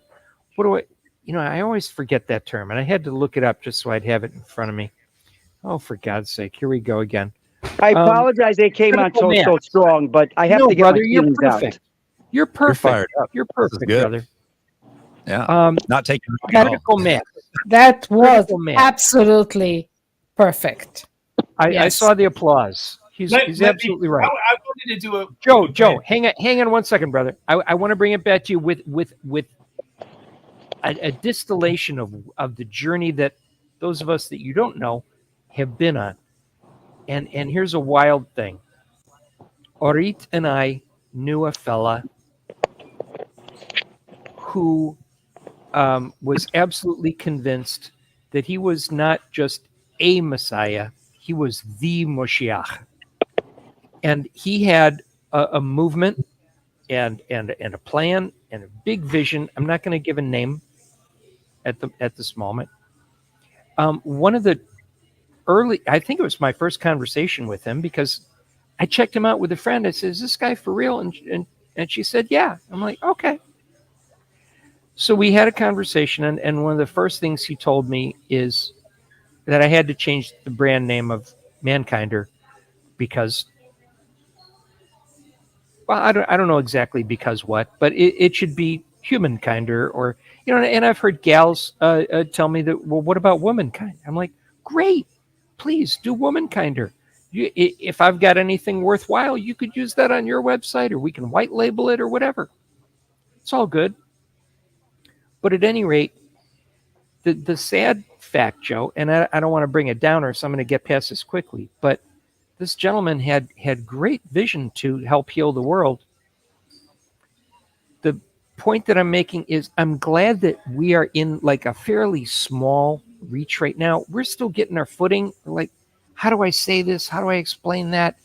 Speaker 2: do I always forget that term, and I had to look it up just so I'd have it in front of me. Oh, for God's sake, here we go again.
Speaker 1: I apologize they came on so strong, but I have to get
Speaker 2: brother,
Speaker 1: my feelings out.
Speaker 2: You're perfect.
Speaker 9: You're fired up.
Speaker 2: You're perfect, brother.
Speaker 9: Yeah. Not taking
Speaker 2: critical mass.
Speaker 5: That was
Speaker 2: Critical mass.
Speaker 5: absolutely perfect.
Speaker 2: I saw the applause. He's absolutely right.
Speaker 3: I wanted to do a
Speaker 2: Joe, hang on 1 second, brother. I want to bring it back to you with a distillation of the journey that those of us that you don't know have been on. And here's a wild thing. Orit and I knew a fella who was absolutely convinced that he was not just a Messiah, he was the Moshiach. And he had a movement and a plan and a big vision. I'm not going to give a name at this moment. One of the early, I think it was my first conversation with him, because I checked him out with a friend. I said, "Is this guy for real?" And she said, "Yeah." I'm like, "Okay." So we had a conversation, and one of the first things he told me is that I had to change the brand name of Mankinder because, well, I don't know exactly because what, but it should be Humankinder, or and I've heard gals tell me that, well, what about Womankind? I'm like, great, please do Womankinder. If I've got anything worthwhile, you could use that on your website, or we can white label it or whatever. It's all good. But at any rate, the sad fact, Joe, and I don't want to bring it down, or so I'm going to get past this quickly, but this gentleman had great vision to help heal the world. The point that I'm making is I'm glad that we are in like a fairly small reach right now. We're still getting our footing. Like, how do I say this? How do I explain that?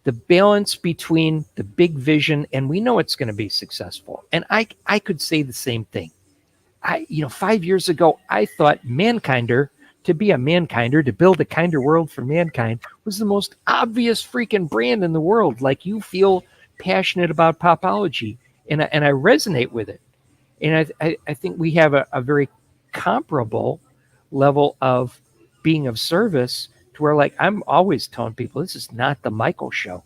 Speaker 2: The balance between the big vision, and we know it's going to be successful. And I could say the same thing. 5 years ago, I thought Mankinder, to be a Mankinder, to build a kinder world for mankind, was the most obvious freaking brand in the world. Like, you feel passionate about Popology, and I resonate with it. And I think we have a very comparable level of being of service, to where, like, I'm always telling people, this is not the Michael show.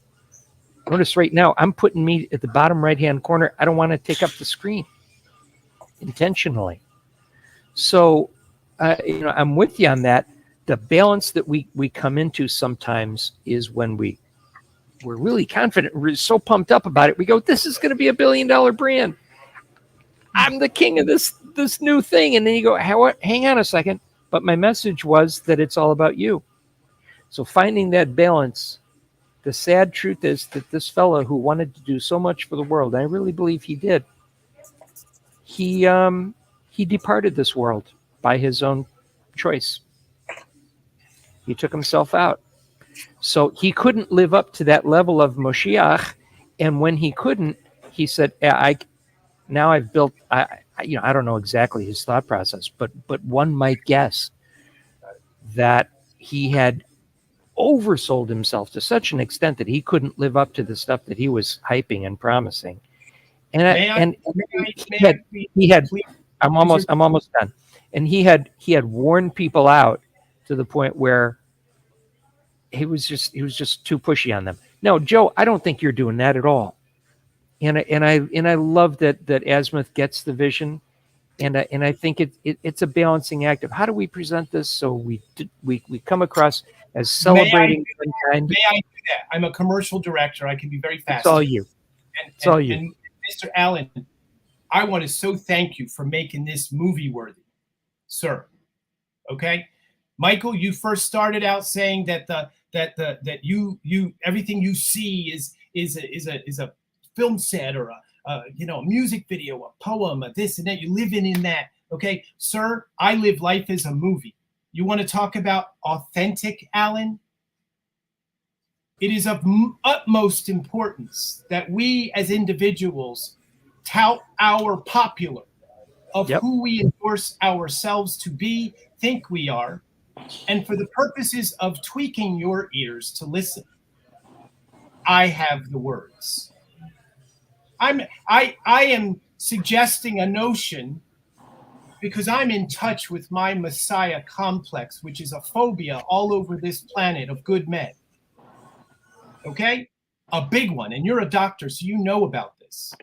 Speaker 2: Notice right now, I'm putting me at the bottom right-hand corner. I don't want to take up the screen intentionally. So, I'm with you on that. The balance that we come into sometimes is when we're really confident, we're so pumped up about it. We go, this is going to be $1 billion brand. I'm the king of this new thing. And then you go, hang on a second. But my message was that it's all about you. So finding that balance, the sad truth is that this fellow who wanted to do so much for the world, and I really believe he did, he departed this world by his own choice. He took himself out. So he couldn't live up to that level of Moshiach. And when he couldn't, he said, now I've built, I don't know exactly his thought process, but one might guess that he had oversold himself to such an extent that he couldn't live up to the stuff that he was hyping and promising. And he had I'm almost done. And he had worn people out to the point where he was just too pushy on them. No, Joe, I don't think you're doing that at all. And I love that Azimuth gets the vision, and I think it's a balancing act of how do we present this so we come across as celebrating mankind.
Speaker 3: May I do that? I'm a commercial director. I can be very fast.
Speaker 2: It's all you. It's all you.
Speaker 3: And Mr. Allen, I want to so thank you for making this movie worthy, sir. Okay, Michael, you first started out saying that you everything you see is a film set or a music video, a poem, a this and that. You live in that. Okay, sir, I live life as a movie. You want to talk about authentic, Allen? It is of utmost importance that we as individuals tout our popular of who we endorse ourselves to be, think we are, And for the purposes of tweaking your ears to listen, I have the words. I am suggesting a notion because I'm in touch with my Messiah complex, which is a phobia all over this planet of good men. Okay? A big one. And you're a doctor, so you know about this.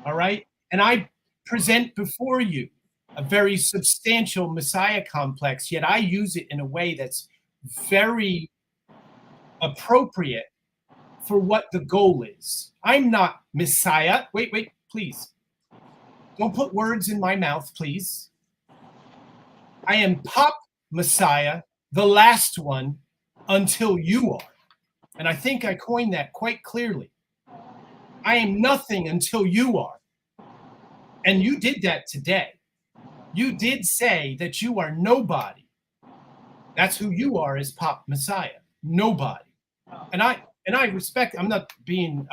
Speaker 3: All right? And I present before you a very substantial Messiah complex, yet I use it in a way that's very appropriate for what the goal is. I'm not Messiah. Wait, please. Don't put words in my mouth, please. I am Pop Messiah, the last one, until you are. And I think I coined that quite clearly. I am nothing until you are. And you did that today. You did say that you are nobody. That's who you are as Pop Messiah. Nobody. And I respect, I'm not being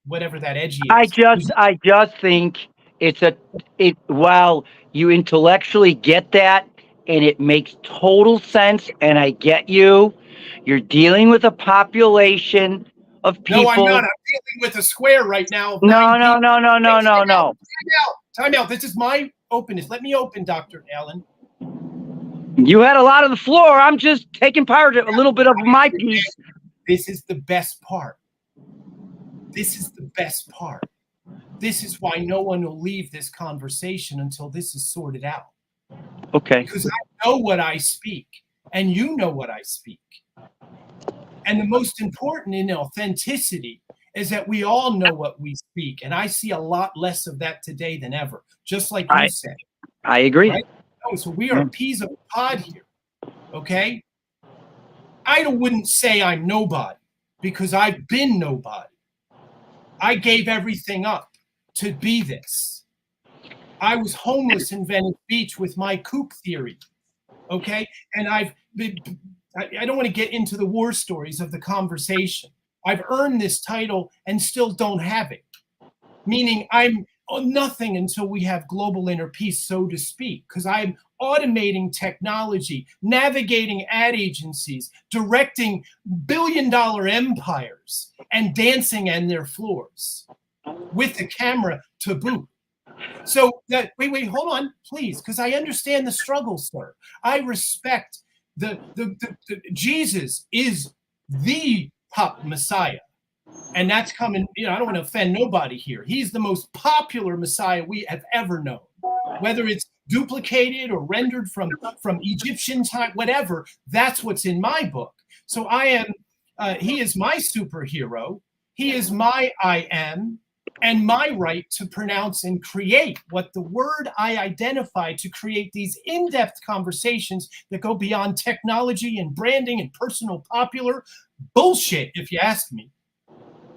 Speaker 3: whatever that edgy is.
Speaker 1: I just think while you intellectually get that and it makes total sense and I get you're dealing with a population of people.
Speaker 3: No, I'm not. I'm dealing with a square right now. Of
Speaker 1: No.
Speaker 3: Time out. This is my openness. Let me open, Dr. Allen.
Speaker 1: You had a lot of the floor. I'm just taking part of a little bit of my piece.
Speaker 3: This is the best part. This is the best part. This is why no one will leave this conversation until this is sorted out.
Speaker 1: Okay.
Speaker 3: Because I know what I speak, and you know what I speak. And the most important in authenticity is that we all know what we speak. And I see a lot less of that today than ever, just like you said.
Speaker 1: I agree.
Speaker 3: Right? Oh, so we are peas of a pod here, okay? I wouldn't say I'm nobody because I've been nobody. I gave everything up to be this. I was homeless in Venice Beach with my kook theory, okay? And I don't want to get into the war stories of the conversation. I've earned this title and still don't have it, meaning I'm nothing until we have global inner peace, so to speak, because I'm automating technology, navigating ad agencies, directing billion-dollar empires, and dancing on their floors with the camera to boot. So that wait, hold on, please, because I understand the struggle, sir. I respect the Jesus is the Pop Messiah. And that's coming, I don't want to offend nobody here. He's the most popular Messiah we have ever known. Whether it's duplicated or rendered from Egyptian time, whatever, that's what's in my book. So he is my superhero. He is my I am, and my right to pronounce and create what the word I identify to create these in-depth conversations that go beyond technology and branding and personal popular bullshit, if you ask me.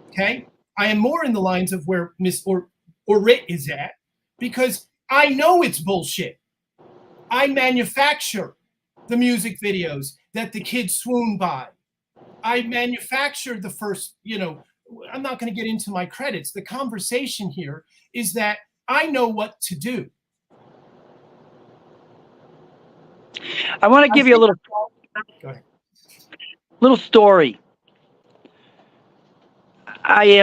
Speaker 3: Okay, I am more in the lines of where Miss Orit is at, because I know it's bullshit. I manufacture the music videos that the kids swoon by. I manufactured the first, I'm not going to get into my credits. The conversation here is that I know what to do.
Speaker 1: I want to give you a little,
Speaker 3: go ahead.
Speaker 1: Little story. I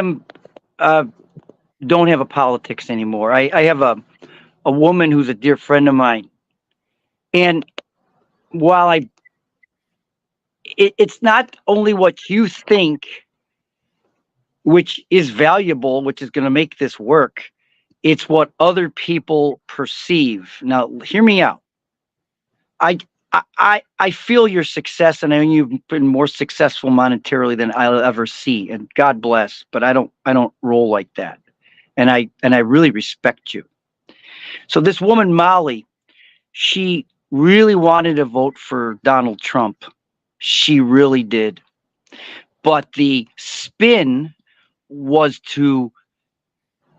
Speaker 1: don't have a politics anymore. I have a woman who's a dear friend of mine. And while it's not only what you think, which is valuable, which is going to make this work, it's what other people perceive. Now, hear me out. I feel your success, and I know you've been more successful monetarily than I'll ever see, and God bless. But I don't roll like that, and I really respect you. So this woman Molly, she really wanted to vote for Donald Trump. She really did, but the spin was to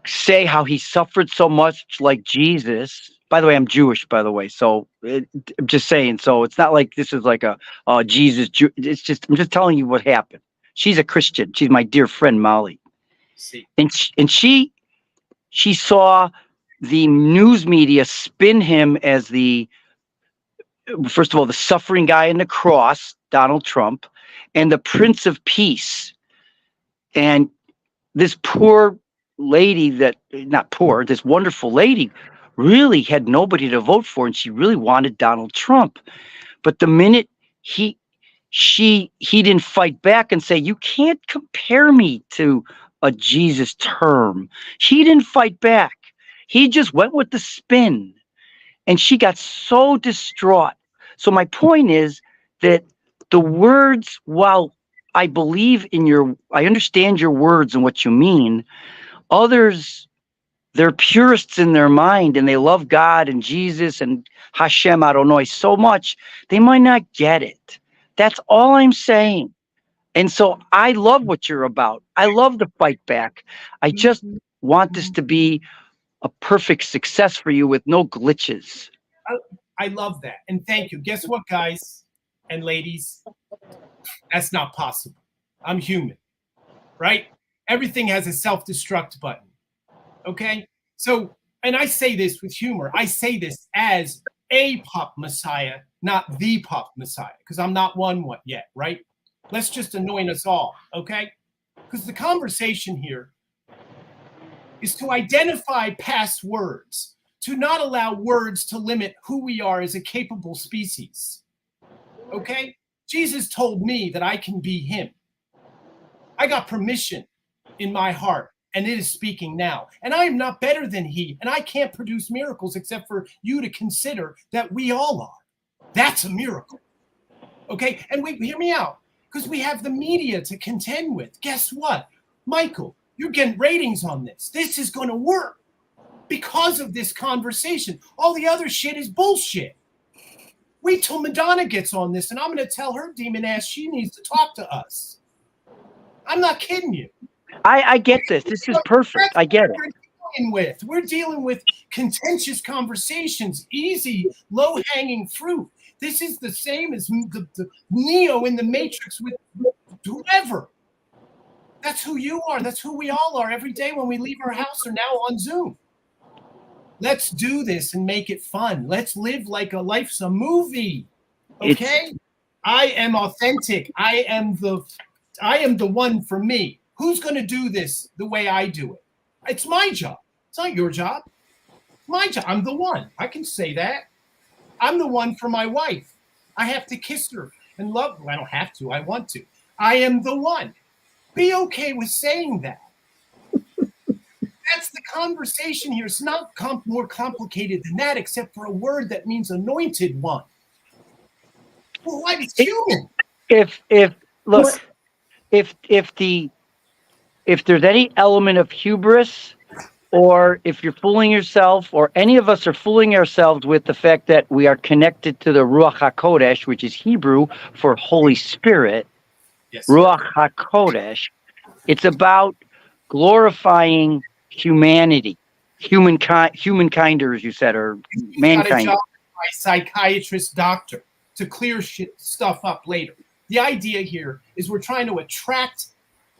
Speaker 1: say how he suffered so much like Jesus. By the way, I'm Jewish, by the way. So I'm just saying. So it's not like this is like a Jesus. It's just, I'm just telling you what happened. She's a Christian. She's my dear friend, Molly.
Speaker 3: See.
Speaker 1: And she saw the news media spin him as the first of all, the suffering guy on the cross, Donald Trump, and the Prince of Peace. And this poor lady not poor, this wonderful lady really had nobody to vote for, and she really wanted Donald Trump. But the minute he didn't fight back and say, you can't compare me to a Jesus term. He didn't fight back. He just went with the spin. And she got so distraught. So my point is that the words, while I understand your words and what you mean, others, they're purists in their mind and they love God and Jesus and Hashem Adonai so much, they might not get it. That's all I'm saying. And so I love what you're about. I love the fight back. I just want this to be a perfect success for you with no glitches.
Speaker 3: I love that. And thank you. Guess what, guys and ladies? That's not possible. I'm human, right? Everything has a self-destruct button. Okay? So, and I say this with humor. I say this as a pop messiah, not the pop messiah, because I'm not one yet, right? Let's just anoint us all, okay? Because the conversation here is to identify past words, to not allow words to limit who we are as a capable species. Okay? Jesus told me that I can be him. I got permission in my heart, and it is speaking now. And I am not better than he, and I can't produce miracles except for you to consider that we all are. That's a miracle. Okay? And wait, hear me out, because we have the media to contend with. Guess what? Michael, you're getting ratings on this. This is going to work because of this conversation. All the other shit is bullshit. Wait till Madonna gets on this, and I'm going to tell her demon ass she needs to talk to us. I'm not kidding you.
Speaker 1: I get this. This is perfect. I get it.
Speaker 3: We're dealing with contentious conversations, easy, low-hanging fruit. This is the same as the Neo in the Matrix with whoever. That's who you are. That's who we all are every day when we leave our house or now on Zoom. Let's do this and make it fun. Let's live like life's a movie. Okay? I am authentic. I am the one for me. Who's going to do this the way I do it? It's my job. It's not your job. My job. I'm the one. I can say that. I'm the one for my wife. I have to kiss her and love her. I don't have to. I want to. I am the one. Be okay with saying that. That's the conversation here. It's not more complicated than that, except for a word that means anointed one. Well, what? It's human.
Speaker 1: If there's any element of hubris, or if you're fooling yourself, or any of us are fooling ourselves with the fact that we are connected to the Ruach HaKodesh, which is Hebrew for Holy Spirit,
Speaker 3: yes.
Speaker 1: Ruach HaKodesh, it's about glorifying humanity, humankinder, as you said, or mankind.
Speaker 3: Got a job by psychiatrist doctor to clear stuff up later. The idea here is we're trying to attract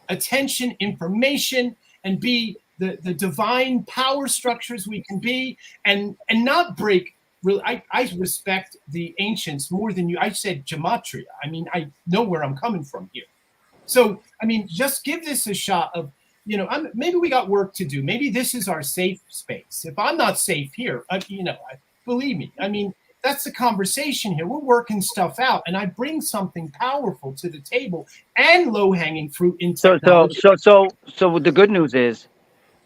Speaker 3: attention, information, and be the divine power structures we can be, and not break. I respect the ancients more than you. I said gematria. I mean, I know where I'm coming from here. So, I mean, just give this a shot of, maybe we got work to do. Maybe this is our safe space. If I'm not safe here, believe me. I mean, that's the conversation here. We're working stuff out, and I bring something powerful to the table and low-hanging fruit in technology.
Speaker 1: So the good news is,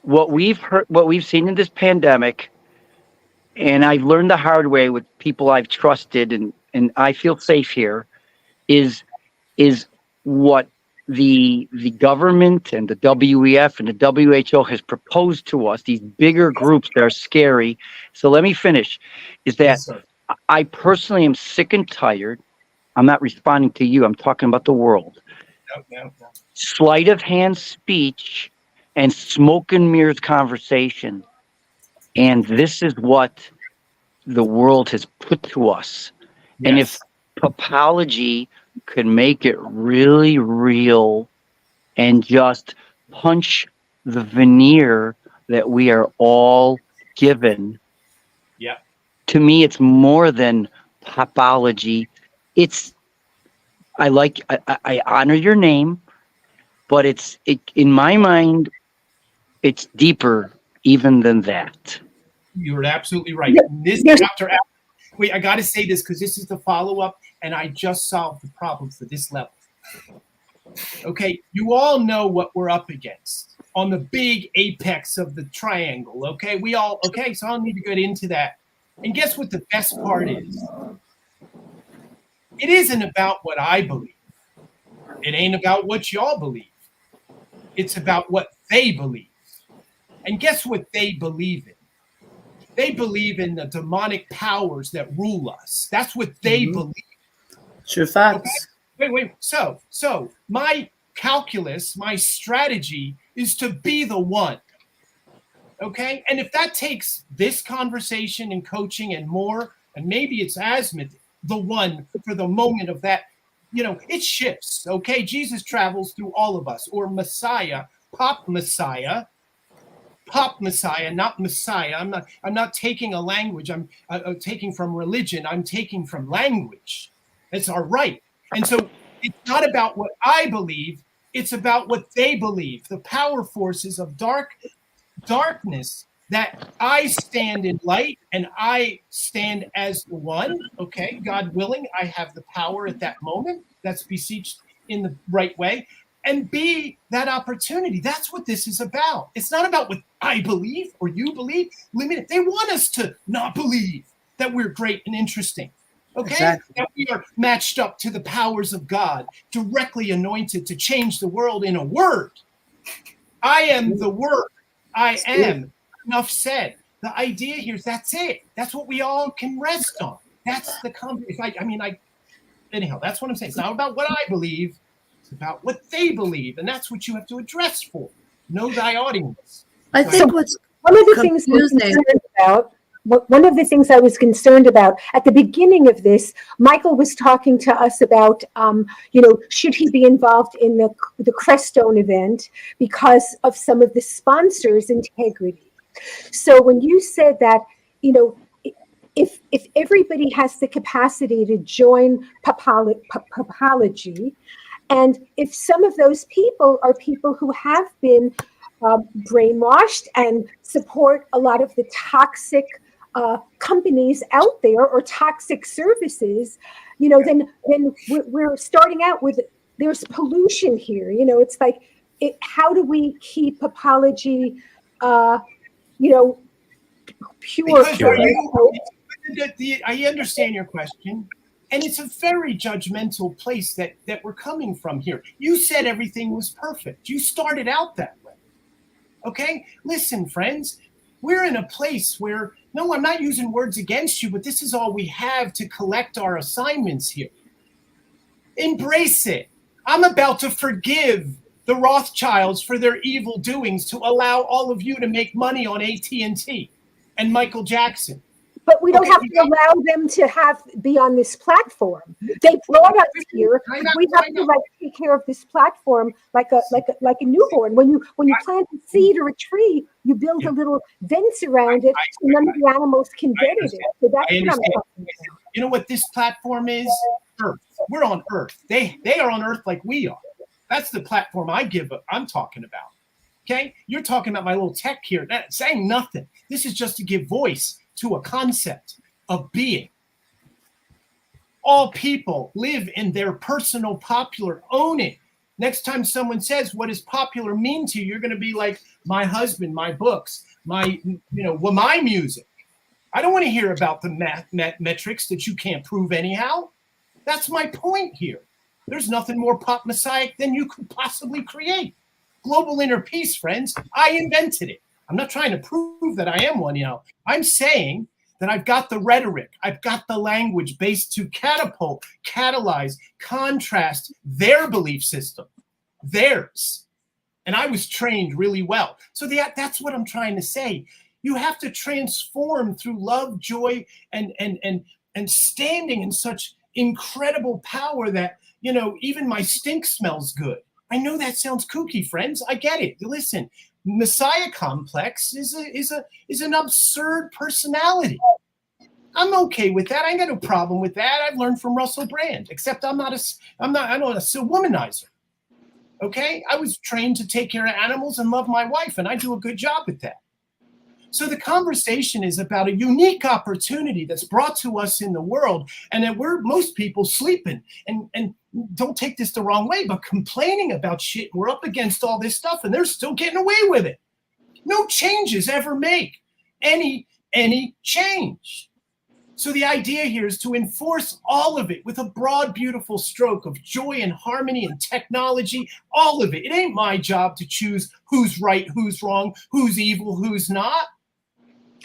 Speaker 1: what we've seen in this pandemic, and I've learned the hard way with people I've trusted, and I feel safe here, is what the government and the WEF and the WHO has proposed to us, these bigger groups that are scary. So let me finish, is that
Speaker 3: Yes,
Speaker 1: I personally am sick and tired. I'm not responding to you. I'm talking about the world.
Speaker 3: No.
Speaker 1: Sleight of hand speech and smoke and mirrors conversation. And this is what the world has put to us.
Speaker 3: Yes.
Speaker 1: And if Popology could make it really real and just punch the veneer that we are all given,
Speaker 3: yeah,
Speaker 1: to me, it's more than Popology. It's I honor your name, but in my mind, it's deeper even than that.
Speaker 3: You're absolutely right. This Dr. Wait, I got to say this because this is the follow-up, and I just solved the problem for this level. Okay, you all know what we're up against on the big apex of the triangle. Okay, so I don't need to get into that. And guess what the best part is? It isn't about what I believe. It ain't about what y'all believe. It's about what they believe. And guess what they believe in? They believe in the demonic powers that rule us. That's what they believe.
Speaker 11: True facts.
Speaker 3: Okay? Wait. So my calculus, my strategy is to be the one. Okay? And if that takes this conversation and coaching and more, and maybe it's Azimuth, the one for the moment of that, it shifts. Okay? Jesus travels through all of us, or Messiah, Pop Messiah, not Messiah. I'm not taking a language. I'm taking from religion. I'm taking from language. It's our right. And so it's not about what I believe. It's about what they believe. The power forces of darkness, that I stand in light and I stand as the one. Okay, God willing, I have the power at that moment. That's beseeched in the right way. And be that opportunity. That's what this is about. It's not about what I believe or you believe. They want us to not believe that we're great and interesting. Okay? Exactly. That we are matched up to the powers of God, directly anointed to change the world in a word. I am the word. I am. Enough said. The idea here is that's it. That's what we all can rest on. That's the anyhow, that's what I'm saying. It's not about what I believe. About what they believe, and that's what you have to address for. Know thy audience.
Speaker 11: I think what's
Speaker 6: one of the things one of the things I was concerned about at the beginning of this, Michael was talking to us about, should he be involved in the Crestone event because of some of the sponsors' integrity. So when you said that, if everybody has the capacity to join Popology, and if some of those people are people who have been brainwashed and support a lot of the toxic companies out there or toxic services, then we're starting out with there's pollution here. It's like, how do we keep Popology, pure?
Speaker 3: I understand your question. And it's a very judgmental place that we're coming from here. You said everything was perfect. You started out that way. Okay? Listen, friends, we're in a place where, no, I'm not using words against you, but this is all we have to collect our assignments here. Embrace it. I'm about to forgive the Rothschilds for their evil doings to allow all of you to make money on AT&T and Michael Jackson.
Speaker 6: But we don't have to allow them to be on this platform. They brought us here. We have to take care of this platform like a newborn. When you plant a seed or a tree, you build a little vents around it so none of the animals can get at it. So that's what I'm talking about.
Speaker 3: You know what this platform is? Earth. We're on Earth. They are on Earth like we are. That's the platform I'm talking about. Okay? You're talking about my little tech here. That's saying nothing. This is just to give voice to a concept of being. All people live in their personal popular. Own it. Next time someone says, what does popular mean to you? You're going to be like, my husband, my books, my music. I don't want to hear about the metrics that you can't prove anyhow. That's my point here. There's nothing more pop messiah than you could possibly create. Global inner peace, friends. I invented it. I'm not trying to prove that I am one, I'm saying that I've got the rhetoric, I've got the language based to catapult, catalyze, contrast their belief system, theirs. And I was trained really well. So that's what I'm trying to say. You have to transform through love, joy, and standing in such incredible power that, even my stink smells good. I know that sounds kooky, friends. I get it. Listen, Messiah complex is an absurd personality. I'm okay with that. I ain't got no problem with that. I've learned from Russell Brand, except I'm not a womanizer. Okay? I was trained to take care of animals and love my wife, and I do a good job at that. So the conversation is about a unique opportunity that's brought to us in the world, and that most people sleeping and don't take this the wrong way, but complaining about shit. We're up against all this stuff, and they're still getting away with it. No changes ever make any change. So the idea here is to enforce all of it with a broad, beautiful stroke of joy and harmony and technology, all of it. It ain't my job to choose who's right, who's wrong, who's evil, who's not.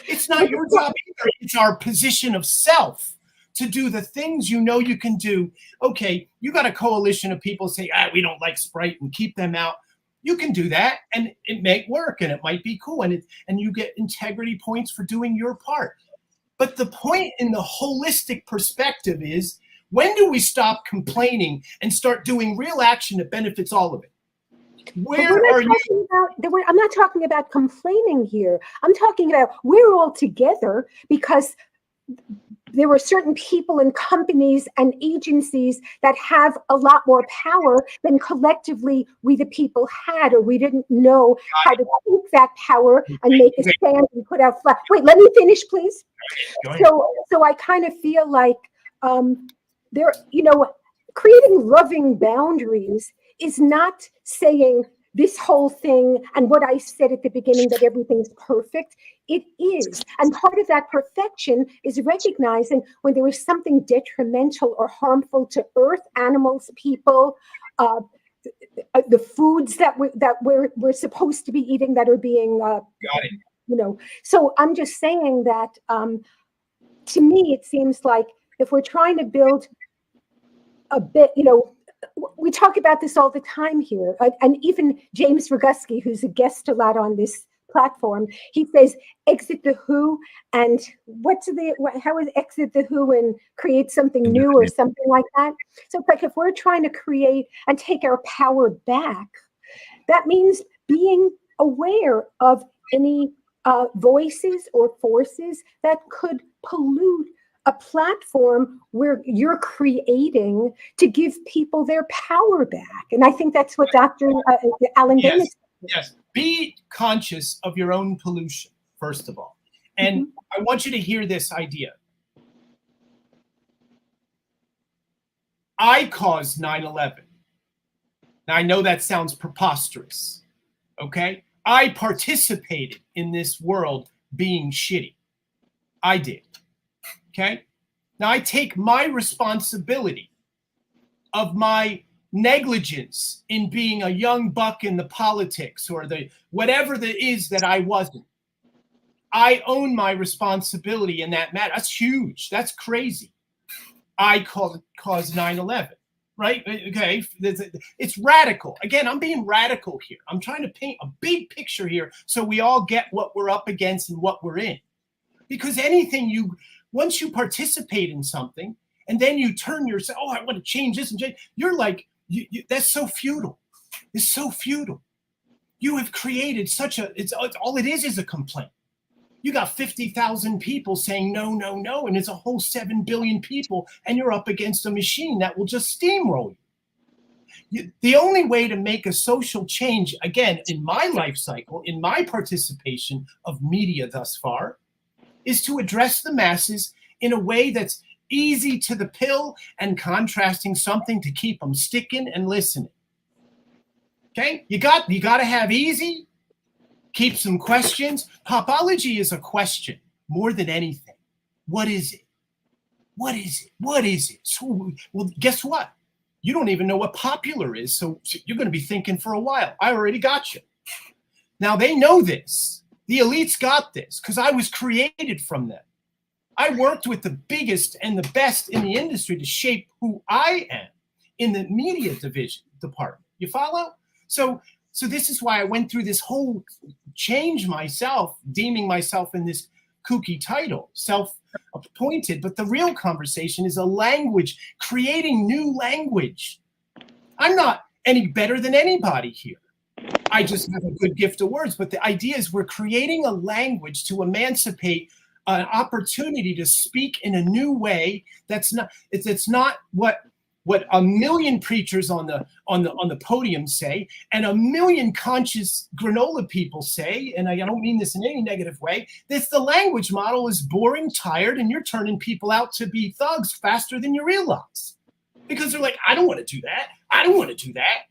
Speaker 3: It's not your job either. It's our position of self to do the things you know you can do. Okay, you got a coalition of people say, we don't like Sprite, and keep them out. You can do that, and it may work, and it might be cool, and you get integrity points for doing your part. But the point in the holistic perspective is, when do we stop complaining and start doing real action that benefits all of it? Where are you?
Speaker 6: I'm not talking about complaining here. I'm talking about we're all together because there were certain people and companies and agencies that have a lot more power than collectively we the people had, or we didn't know how to take that power and make a stand and put out flag. Wait, let me finish, please. So I kind of feel like creating loving boundaries is not saying this whole thing and what I said at the beginning, that everything's perfect. It is. And part of that perfection is recognizing when there is something detrimental or harmful to earth, animals, people, the foods that we're supposed to be eating that are being, So I'm just saying that to me, it seems like if we're trying to build a bit, we talk about this all the time here, and even James Roguski, who's a guest a lot on this platform, he says exit the who, and how is exit the who and create something new or something like that. So it's like if we're trying to create and take our power back, that means being aware of any voices or forces that could pollute a platform where you're creating to give people their power back. And I think that's what Dr. Alan Dennis said.
Speaker 3: Yes, be conscious of your own pollution, first of all. And I want you to hear this idea. I caused 9/11. Now, I know that sounds preposterous, okay? I participated in this world being shitty. I did. Okay. Now I take my responsibility of my negligence in being a young buck in the politics or the whatever that is that I wasn't. I own my responsibility in that matter. That's huge. That's crazy. I caused 9/11, right? Okay. It's radical. Again, I'm being radical here. I'm trying to paint a big picture here so we all get what we're up against and what we're in. Because once you participate in something and then you turn yourself, I want to change this and change, you're like, that's so futile. It's so futile. You have created all it is a complaint. You got 50,000 people saying no, no, no, and it's a whole 7 billion people, and you're up against a machine that will just steamroll you. The only way to make a social change, again, in my life cycle, in my participation of media thus far, is to address the masses in a way that's easy to the pill and contrasting something to keep them sticking and listening. Okay? You got to have easy, keep some questions. Popology is a question more than anything. What is it? What is it? What is it? So, well, guess what? You don't even know what popular is, so you're going to be thinking for a while. I already got you. Now, they know this. The elites got this because I was created from them. I worked with the biggest and the best in the industry to shape who I am in the media department. You follow? So this is why I went through this whole change myself, deeming myself in this kooky title, self-appointed. But the real conversation is a language, creating new language. I'm not any better than anybody here. I just have a good gift of words. But the idea is we're creating a language to emancipate an opportunity to speak in a new way. It's not what a million preachers on the podium say, and a million conscious granola people say, and I don't mean this in any negative way. The language model is boring, tired, and you're turning people out to be thugs faster than you realize. Because they're like, I don't want to do that. I don't want to do that.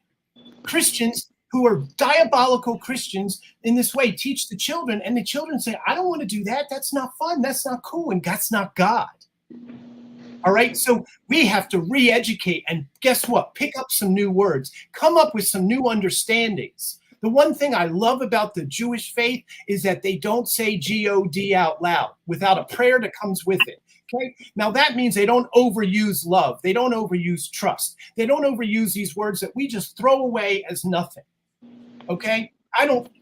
Speaker 3: Christians who are diabolical Christians in this way teach the children, and the children say, I don't want to do that. That's not fun. That's not cool. And that's not God. All right, so we have to re-educate, and guess what? Pick up some new words, come up with some new understandings. The one thing I love about the Jewish faith is that they don't say G-O-D out loud without a prayer that comes with it. Okay, now that means they don't overuse love, they don't overuse trust, they don't overuse these words that we just throw away as nothing. Okay,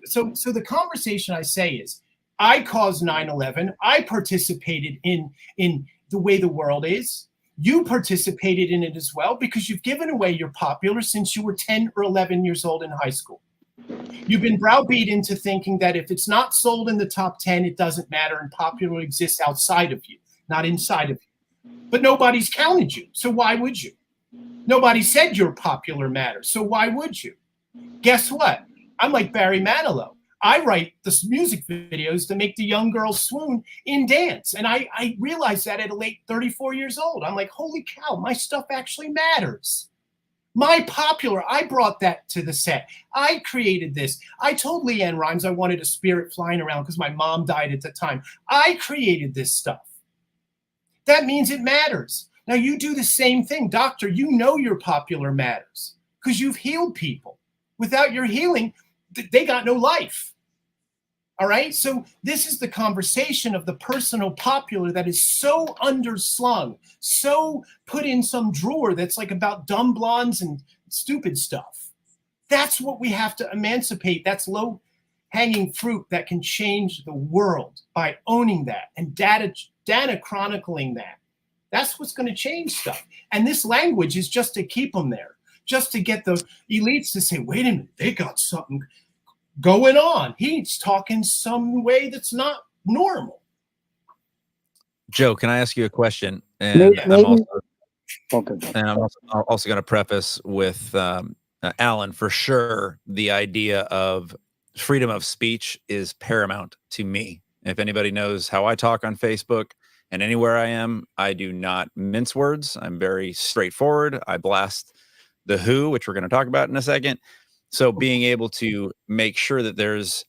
Speaker 3: so the conversation I say is, I caused 9/11, I participated in the way the world is. You participated in it as well because you've given away your popular since you were 10 or 11 years old in high school. You've been browbeat into thinking that if it's not sold in the top 10, it doesn't matter, and popular exists outside of you, not inside of you. But nobody's counted you, so why would you? Nobody said your popular matters, so why would you? Guess what? I'm like Barry Manilow. I write the music videos to make the young girls swoon in dance. And I realized that at a late 34 years old. I'm like, holy cow, my stuff actually matters. My popular, I brought that to the set. I created this. I told Leanne Rimes I wanted a spirit flying around because my mom died at the time. I created this stuff. That means it matters. Now you do the same thing. Doctor, you know your popular matters because you've healed people. Without your healing, they got no life. All right. So this is the conversation of the personal popular that is so underslung, so put in some drawer that's like about dumb blondes and stupid stuff. That's what we have to emancipate. That's low hanging fruit that can change the world by owning that and data chronicling that. That's what's going to change stuff. And this language is just to keep them there, just to get the elites to say, wait a minute, they got something going on. He's talking some way that's not normal.
Speaker 9: Joe, can I ask you a question? And I'm also going to preface with Alan, for sure, the idea of freedom of speech is paramount to me. If anybody knows how I talk on Facebook and anywhere I am, I do not mince words. I'm very straightforward. I blast the Who, which we're going to talk about in a second. So being able to make sure that there's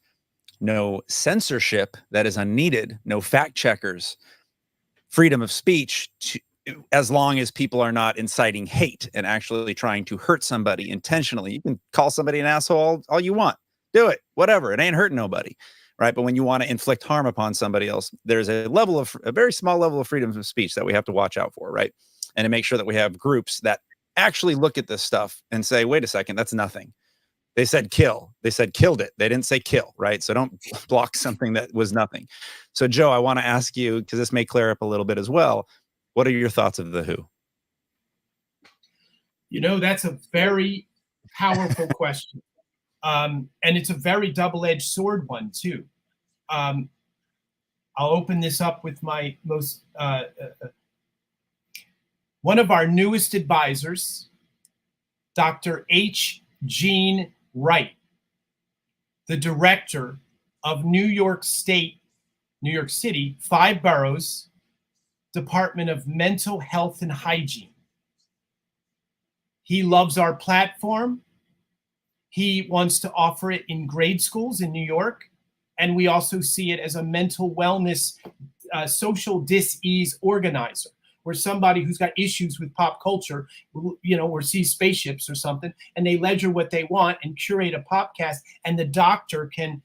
Speaker 9: no censorship that is unneeded, no fact checkers, freedom of speech, as long as people are not inciting hate and actually trying to hurt somebody intentionally. You can call somebody an asshole all you want. Do it, whatever. It ain't hurting nobody, right? But when you want to inflict harm upon somebody else, there's a very small level of freedom of speech that we have to watch out for, right? And to make sure that we have groups that actually look at this stuff and say, wait a second, that's nothing. They said kill. They said killed it. They didn't say kill, right? So don't block something that was nothing. So Joe, I want to ask you, because this may clear up a little bit as well, what are your thoughts of the Who?
Speaker 3: You know, that's a very powerful question. And it's a very double-edged sword one, too. I'll open this up with my most, one of our newest advisors, Dr. H. Gene Wright, the director of New York City, 5 boroughs, Department of Mental Health and Hygiene. He loves our platform. He wants to offer it in grade schools in New York. And we also see it as a mental wellness, social dis-ease organizer, where somebody who's got issues with pop culture, you know, or sees spaceships or something, and they ledger what they want and curate a podcast, and the doctor can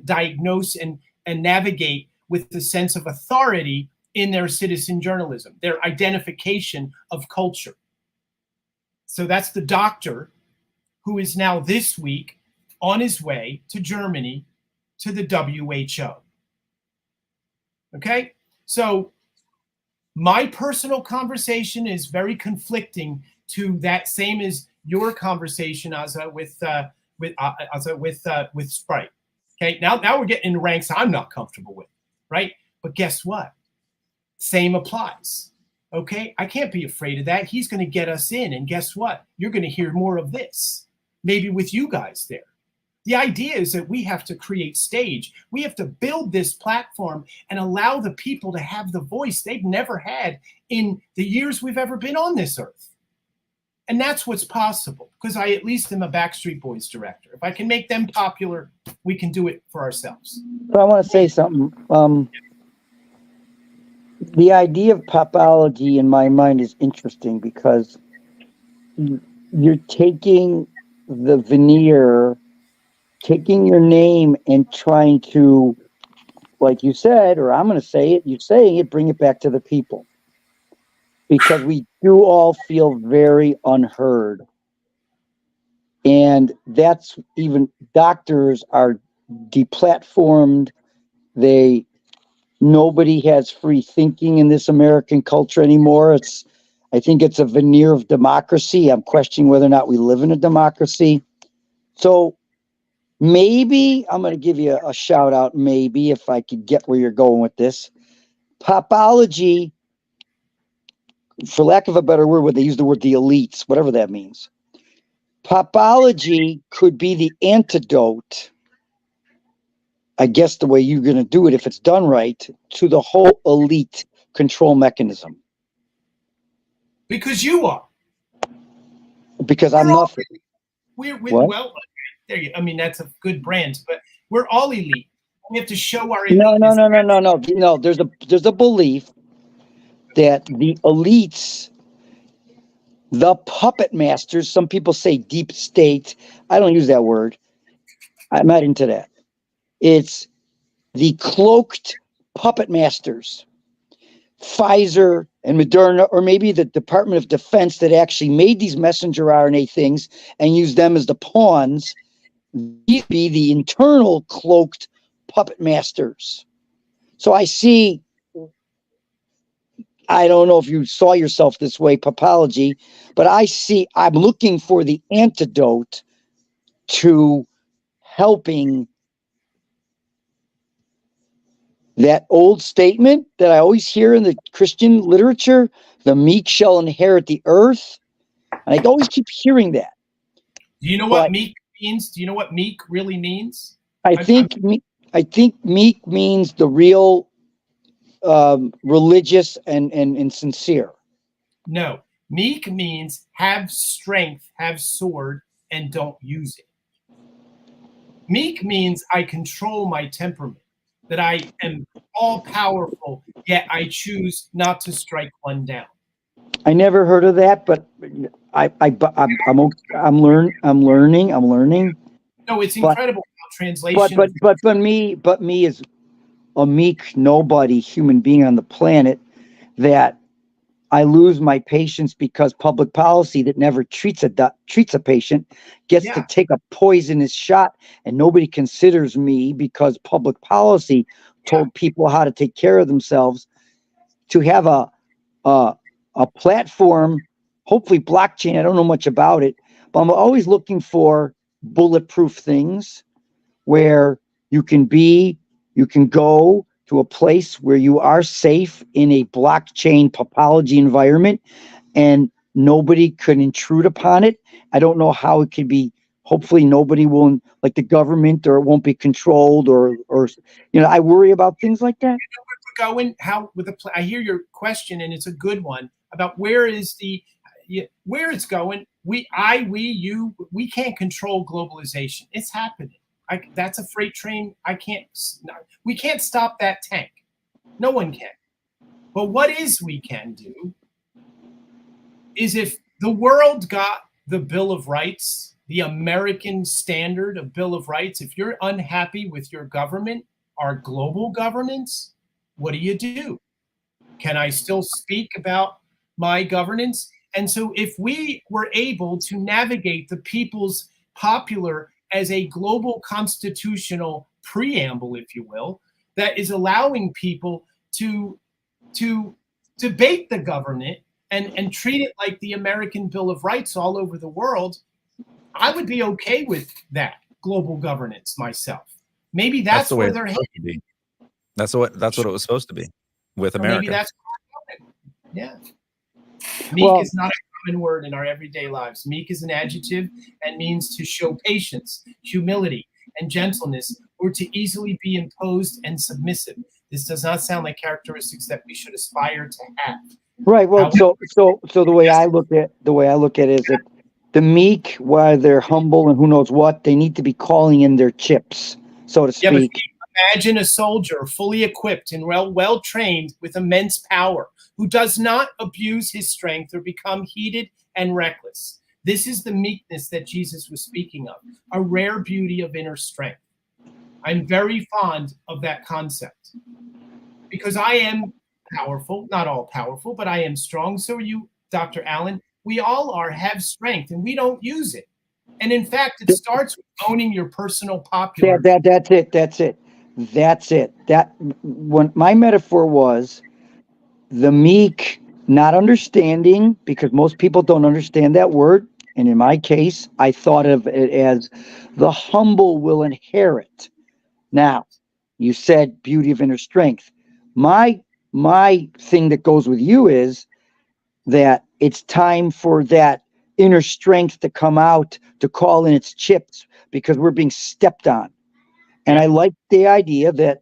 Speaker 3: diagnose and navigate with the sense of authority in their citizen journalism, their identification of culture. So that's the doctor who is now this week on his way to Germany to the WHO. Okay, so my personal conversation is very conflicting to that, same as your conversation, Azza, with Sprite. Okay, now we're getting in ranks I'm not comfortable with, right? But guess what? Same applies. Okay, I can't be afraid of that. He's going to get us in. And guess what? You're going to hear more of this, maybe with you guys there. The idea is that we have to create stage. We have to build this platform and allow the people to have the voice they've never had in the years we've ever been on this earth. And that's what's possible, because I at least am a Backstreet Boys director. If I can make them popular, we can do it for ourselves.
Speaker 1: So I want to say something. The idea of popology in my mind is interesting because you're taking the veneer, taking your name and trying to, like you said, or I'm going to say it, you're saying it, bring it back to the people. Because we do all feel very unheard. And that's even doctors are deplatformed. Nobody has free thinking in this American culture anymore. I think it's a veneer of democracy. I'm questioning whether or not we live in a democracy. So maybe I'm going to give you a shout out, maybe, if I could get where you're going with this. Popology, for lack of a better word, they use the word the elites, whatever that means. Popology could be the antidote, I guess the way you're going to do it, if it's done right, to the whole elite control mechanism.
Speaker 3: Because you are.
Speaker 1: Because I'm nothing.
Speaker 3: Well, there you. I mean, that's a good brand, but we're all elite. We have to show our elite.
Speaker 1: No. There's a belief that the elites, the puppet masters, some people say deep state. I don't use that word. I'm not into that. It's the cloaked puppet masters, Pfizer and Moderna, or maybe the Department of Defense that actually made these messenger RNA things and used them as the pawns. These be the internal cloaked puppet masters. So I see, I don't know if you saw yourself this way, Popology, but I'm looking for the antidote to helping that old statement that I always hear in the Christian literature, the meek shall inherit the earth. And I always keep hearing that.
Speaker 3: Do you know what meek means? Do you know what meek really means?
Speaker 1: I think meek means the real religious and sincere.
Speaker 3: No, meek means have strength, have sword, and don't use it. Meek means I control my temperament, that I am all powerful, yet I choose not to strike one down.
Speaker 1: I never heard of that, but I'm learning.
Speaker 3: No, it's incredible translation.
Speaker 1: But me as a meek nobody human being on the planet, that I lose my patience because public policy that never treats a patient gets to take a poisonous shot, and nobody considers me because public policy told people how to take care of themselves. To have a platform, hopefully blockchain. I don't know much about it, but I'm always looking for bulletproof things where you can go to a place where you are safe in a blockchain Popology environment and nobody can intrude upon it. I don't know how it could be. Hopefully nobody will, like the government, or it won't be controlled, or I worry about things like that.
Speaker 3: You know where we're going? I hear your question, and it's a good one about where it's going. We can't control globalization. It's happening. That's a freight train. We can't stop that tank. No one can. But what we can do is, if the world got the Bill of Rights, the American standard of Bill of Rights, if you're unhappy with your government, our global governance, what do? Can I still speak about my governance? And so if we were able to navigate the People's Popular as a global constitutional preamble, if you will, that is allowing people to debate the government and treat it like the American Bill of Rights all over the world, I would be okay with that global governance myself. Maybe that's where they're headed.
Speaker 9: That's what it was supposed to be with
Speaker 3: Or maybe
Speaker 9: America.
Speaker 3: that's yeah. Meek is not a common word in our everyday lives. Meek is an adjective and means to show patience, humility, and gentleness, or to easily be imposed and submissive. This does not sound like characteristics that we should aspire to have.
Speaker 1: Right. Well, so the way I look at it is that the meek, while they're humble and who knows what, they need to be calling in their chips, so to speak.
Speaker 3: Yeah, but imagine a soldier fully equipped and well trained with immense power who does not abuse his strength or become heated and reckless. This is the meekness that Jesus was speaking of, a rare beauty of inner strength. I'm very fond of that concept because I am powerful, not all powerful, but I am strong. So are you, Dr. Allen. We all have strength and we don't use it. And in fact, it starts with owning your personal popular.
Speaker 1: That's it. That when my metaphor was the meek not understanding, because most people don't understand that word. And in my case, I thought of it as the humble will inherit. Now, you said beauty of inner strength. My thing that goes with you is that it's time for that inner strength to come out, to call in its chips, because we're being stepped on. And I like the idea that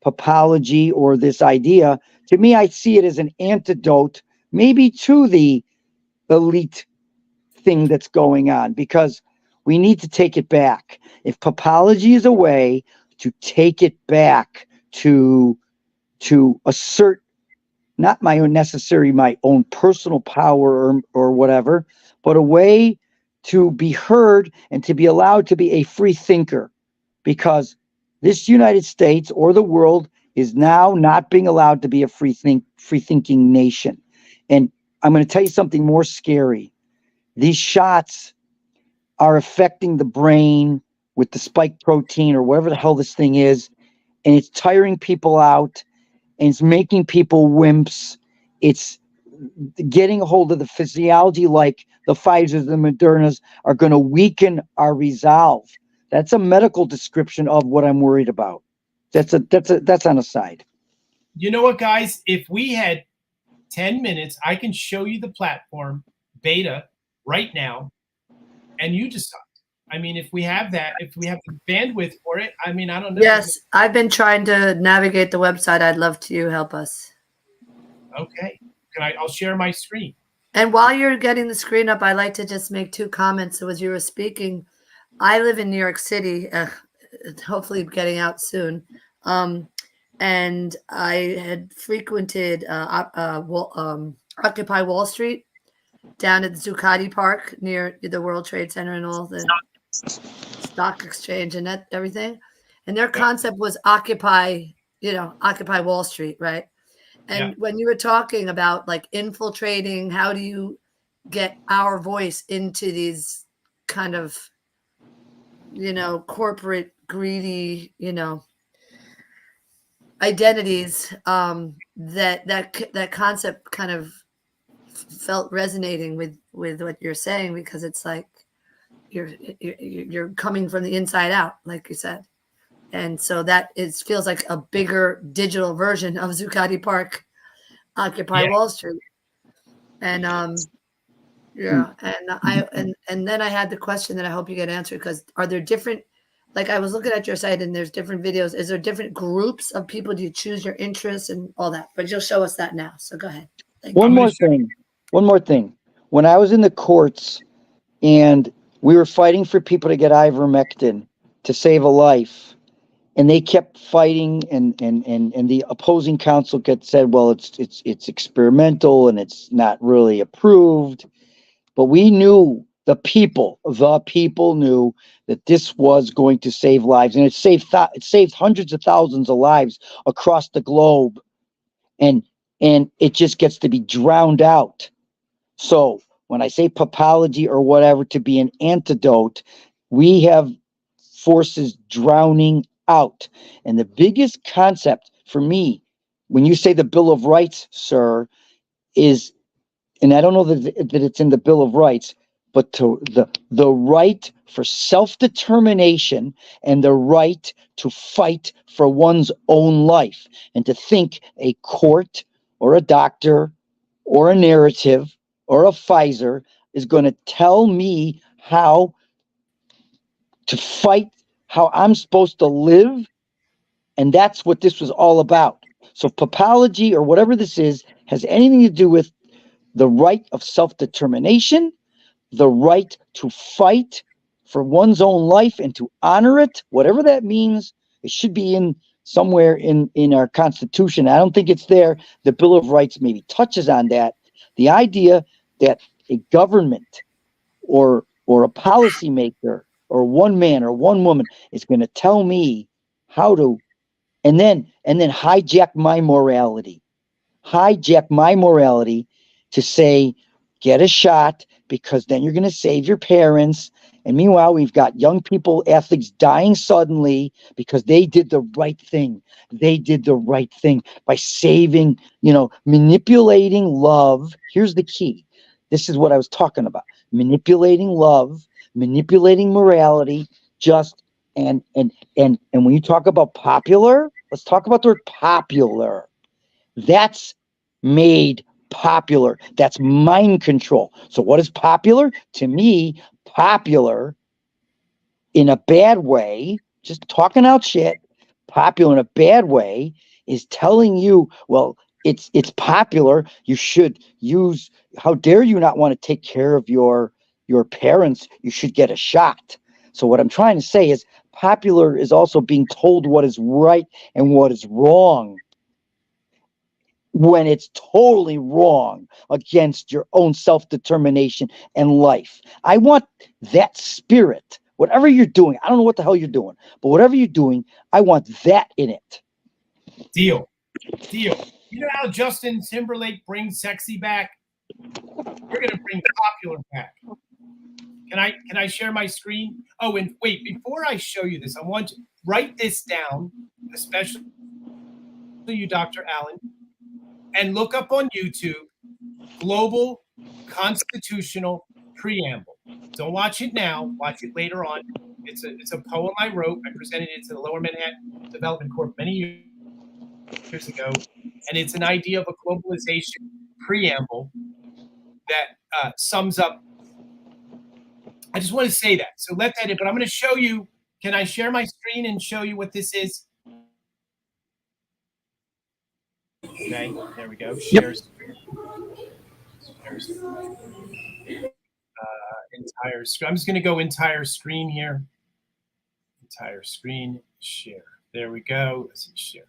Speaker 1: Popology, or this idea, to me, I see it as an antidote maybe to the elite thing that's going on, because we need to take it back. If Popology is a way to take it back, to assert not my own personal power or whatever, but a way to be heard and to be allowed to be a free thinker, because this United States or the world is now not being allowed to be a free thinking nation. And I'm going to tell you something more scary. These shots are affecting the brain with the spike protein or whatever the hell this thing is, and it's tiring people out, and it's making people wimps. It's getting a hold of the physiology, like the Pfizers and the Modernas are going to weaken our resolve. That's a medical description of what I'm worried about. That's on a side.
Speaker 3: You know what, guys? If we had 10 minutes, I can show you the platform beta right now, and you decide. I mean, if we have that, if we have the bandwidth for it, I mean, I don't know.
Speaker 10: Yes, I've been trying to navigate the website. I'd love to help us.
Speaker 3: Okay. I'll share my screen.
Speaker 10: And while you're getting the screen up, I'd like to just make 2 comments. So as you were speaking, I live in New York City, hopefully getting out soon. And I had frequented Occupy Wall Street down at the Zuccotti Park near the World Trade Center and all the stock exchange and everything. And their concept was Occupy Wall Street, right? And when you were talking about like infiltrating, how do you get our voice into these kind of, corporate greedy, identities, that concept kind of felt resonating with what you're saying, because it's like you're coming from the inside out, like you said. And so that feels like a bigger digital version of Zuccotti Park, Occupy Wall Street. And and then I had the question that I hope you get answered, because are there different, like I was looking at your site and there's different videos. Is there different groups of people? Do you choose your interests and all that? But you'll show us that now. So go ahead.
Speaker 1: One more thing. When I was in the courts and we were fighting for people to get ivermectin to save a life, and they kept fighting, and the opposing counsel said, well, it's experimental and it's not really approved. But we knew, the people knew that this was going to save lives, and it saved hundreds of thousands of lives across the globe, and it just gets to be drowned out. So when I say Popology or whatever to be an antidote, we have forces drowning out. And the biggest concept for me, when you say the Bill of Rights, sir, is, and I don't know that it's in the Bill of Rights, but to the right for self-determination and the right to fight for one's own life, and to think a court or a doctor or a narrative or a Pfizer is going to tell me how to fight, how I'm supposed to live. And that's what this was all about. So Popology, or whatever this is, has anything to do with the right of self-determination, the right to fight for one's own life and to honor it, whatever that means. It should be in somewhere in our Constitution. I don't think it's there. The Bill of Rights maybe touches on that. The idea that a government or a policymaker or one man or one woman is going to tell me how to, and then hijack my morality to say, get a shot because then you're going to save your parents. And meanwhile, we've got young people, athletes dying suddenly because they did the right thing. They did the right thing by saving, manipulating love. Here's the key. This is what I was talking about. Manipulating love, manipulating morality, and when you talk about popular, let's talk about the word popular. That's made popular. That's mind control. So what is popular? To me, popular in a bad way, just talking out shit, popular in a bad way is telling you, well, it's popular. You should use, how dare you not want to take care of your parents? You should get a shot. So what I'm trying to say is popular is also being told what is right and what is wrong, when it's totally wrong against your own self-determination and life. I want that spirit. Whatever you're doing, I don't know what the hell you're doing, but whatever you're doing, I want that in it.
Speaker 3: Deal. You know how Justin Timberlake brings sexy back? We're going to bring popular back. Can I share my screen? Oh, and wait, before I show you this, I want to write this down, especially you, Dr. Allen, and look up on YouTube, Global Constitutional Preamble. Don't watch it now. Watch it later on. It's a poem I wrote. I presented it to the Lower Manhattan Development Corp many years ago, and it's an idea of a globalization preamble that sums up. I just want to say that. So let that in. But I'm going to show you. Can I share my screen and show you what this is? Okay, there we go. Share screen. Entire screen. I'm just going to go entire screen here. Entire screen, share. There we go. Let's see, share.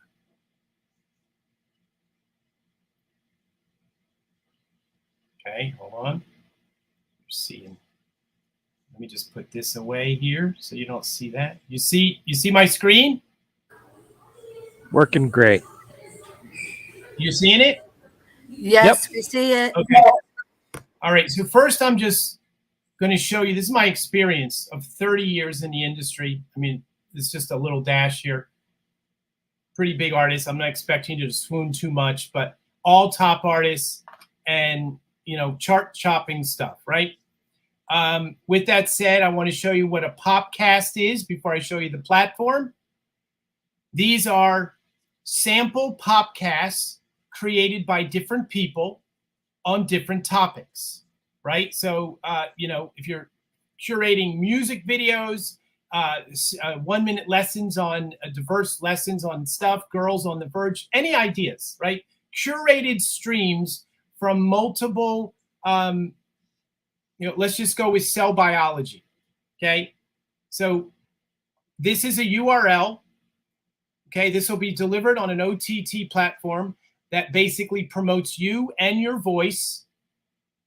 Speaker 3: Okay, hold on. You're seeing. Let me just put this away here so you don't see that. You see my screen?
Speaker 2: Working great.
Speaker 3: You seeing it?
Speaker 11: Yes, we see it.
Speaker 3: Okay. All right. So first, I'm just going to show you. This is my experience of 30 years in the industry. I mean, it's just a little dash here. Pretty big artists. I'm not expecting you to swoon too much, but all top artists and chart chopping stuff, right? With that said, I want to show you what a popcast is before I show you the platform. These are sample popcasts created by different people on different topics, right? So, if you're curating music videos, 1-minute lessons on diverse lessons on stuff, Girls on the Verge, any ideas, right? Curated streams from multiple, let's just go with cell biology, okay? So this is a URL, okay? This will be delivered on an OTT platform that basically promotes you and your voice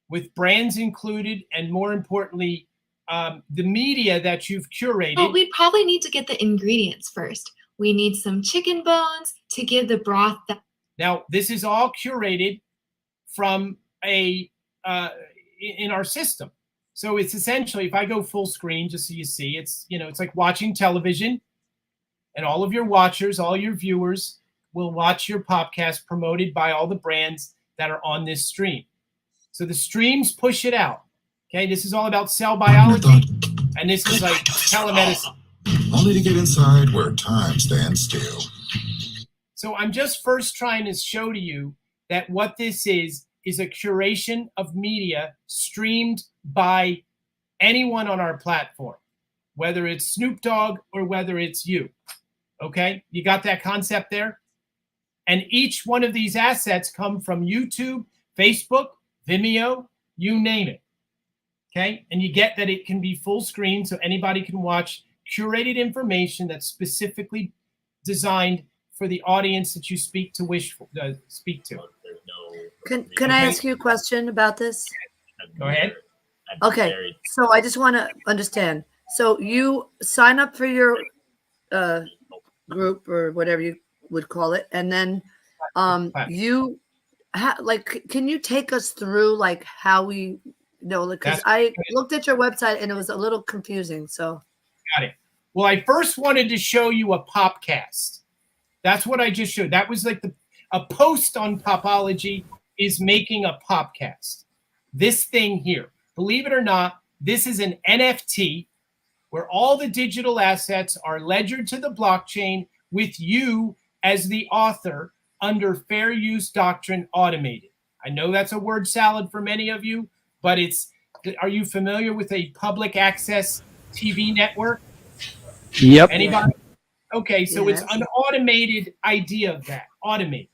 Speaker 3: with brands included, and more importantly, the media that you've curated.
Speaker 12: Well, we probably need to get the ingredients first. We need some chicken bones to give the broth that.
Speaker 3: Now, this is all curated from in our system. So it's essentially, if I go full screen, just so you see, it's like watching television, and all of your watchers, all your viewers will watch your podcast promoted by all the brands that are on this stream. So the streams push it out, Okay, this is all about cell biology, and this is like telemedicine.
Speaker 13: Only to get inside where time stands still.
Speaker 3: So I'm just first trying to show to you that what this is a curation of media streamed by anyone on our platform, whether it's Snoop Dogg or whether it's you. Okay, you got that concept there? And each one of these assets come from YouTube, Facebook, Vimeo, you name it. Okay, and you get that it can be full screen so anybody can watch curated information that's specifically designed for the audience that you speak to.
Speaker 10: Can I ask you a question about this?
Speaker 3: Go ahead.
Speaker 10: Okay, so I just want to understand. So you sign up for your group or whatever you would call it, and then you can you take us through like how we because I looked at your website and it was a little confusing. So
Speaker 3: got it. Well, I first wanted to show you a popcast. That's what I just showed. That was like a post on Popology is making a popcast. This thing here, believe it or not, this is an NFT where all the digital assets are ledgered to the blockchain with you as the author under fair use doctrine automated. I know that's a word salad for many of you, but are you familiar with a public access TV network?
Speaker 2: Yep.
Speaker 3: Anybody? Okay, so it's an automated idea of that, automated.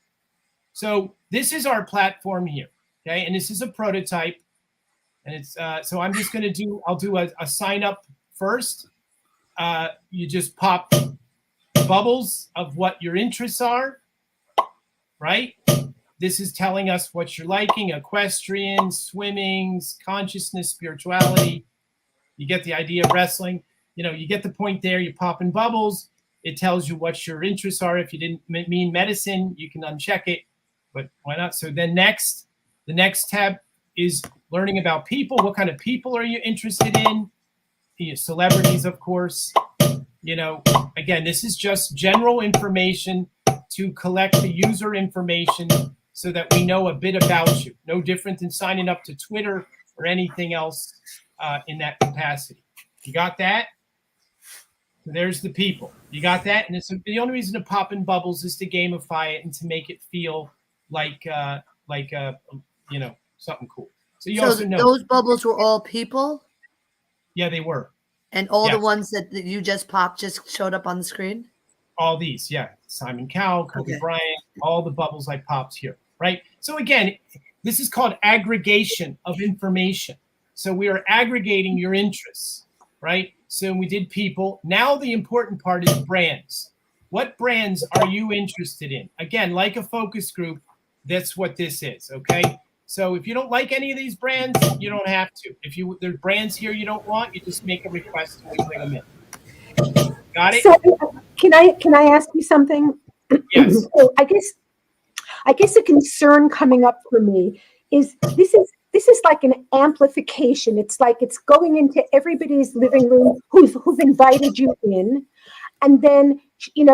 Speaker 3: So this is our platform here, okay? And this is a prototype. And it's, so I'm just gonna I'll do a sign up first. You just pop bubbles of what your interests are, right? This is telling us what you're liking: equestrian, swimming, consciousness, spirituality. You get the idea of wrestling. You get the point there. You're popping bubbles. It tells you what your interests are. If you didn't mean medicine, you can uncheck it, but why not? So then the next tab is learning about people. What kind of people are you interested in? Celebrities, of course. Again, this is just general information to collect the user information so that we know a bit about you. No different than signing up to Twitter or anything else in that capacity. You got that? So there's the people. You got that? And the only reason to pop in bubbles is to gamify it and to make it feel like something cool. So you also know
Speaker 10: those bubbles were all people?
Speaker 3: Yeah, they were.
Speaker 10: And all the ones that you just popped just showed up on the screen?
Speaker 3: All these, yeah. Simon Cowell, Kobe Bryant, all the bubbles I popped here, right? So again, this is called aggregation of information. So we are aggregating your interests, right? So we did people. Now the important part is brands. What brands are you interested in? Again, like a focus group, that's what this is, okay? So if you don't like any of these brands, you don't have to. If there's brands here you don't want, you just make a request and we bring them in. Got it?
Speaker 6: So can I ask you something?
Speaker 3: Yes.
Speaker 6: So I guess a concern coming up for me is this is like an amplification. It's like it's going into everybody's living room who've invited you in, and then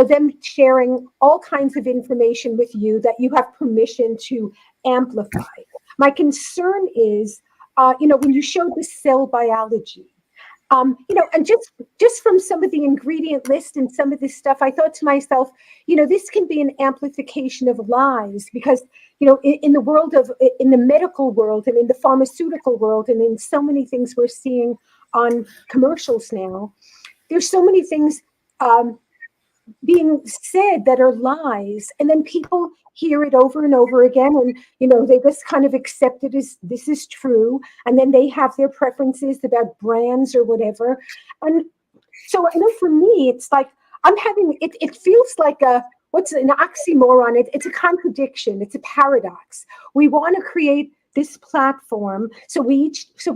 Speaker 6: them sharing all kinds of information with you that you have permission to amplify. My concern is, when you showed the cell biology, and just from some of the ingredient list and some of this stuff, I thought to myself, this can be an amplification of lies because, in the world in the medical world and in the pharmaceutical world and in so many things we're seeing on commercials now, there's so many things being said that are lies, and then people hear it over and over again, and they just kind of accept it as this is true, and then they have their preferences about brands or whatever. And so I know for me it's like I'm having it feels like what's an oxymoron. It's a contradiction, it's a paradox. We want to create this platform so we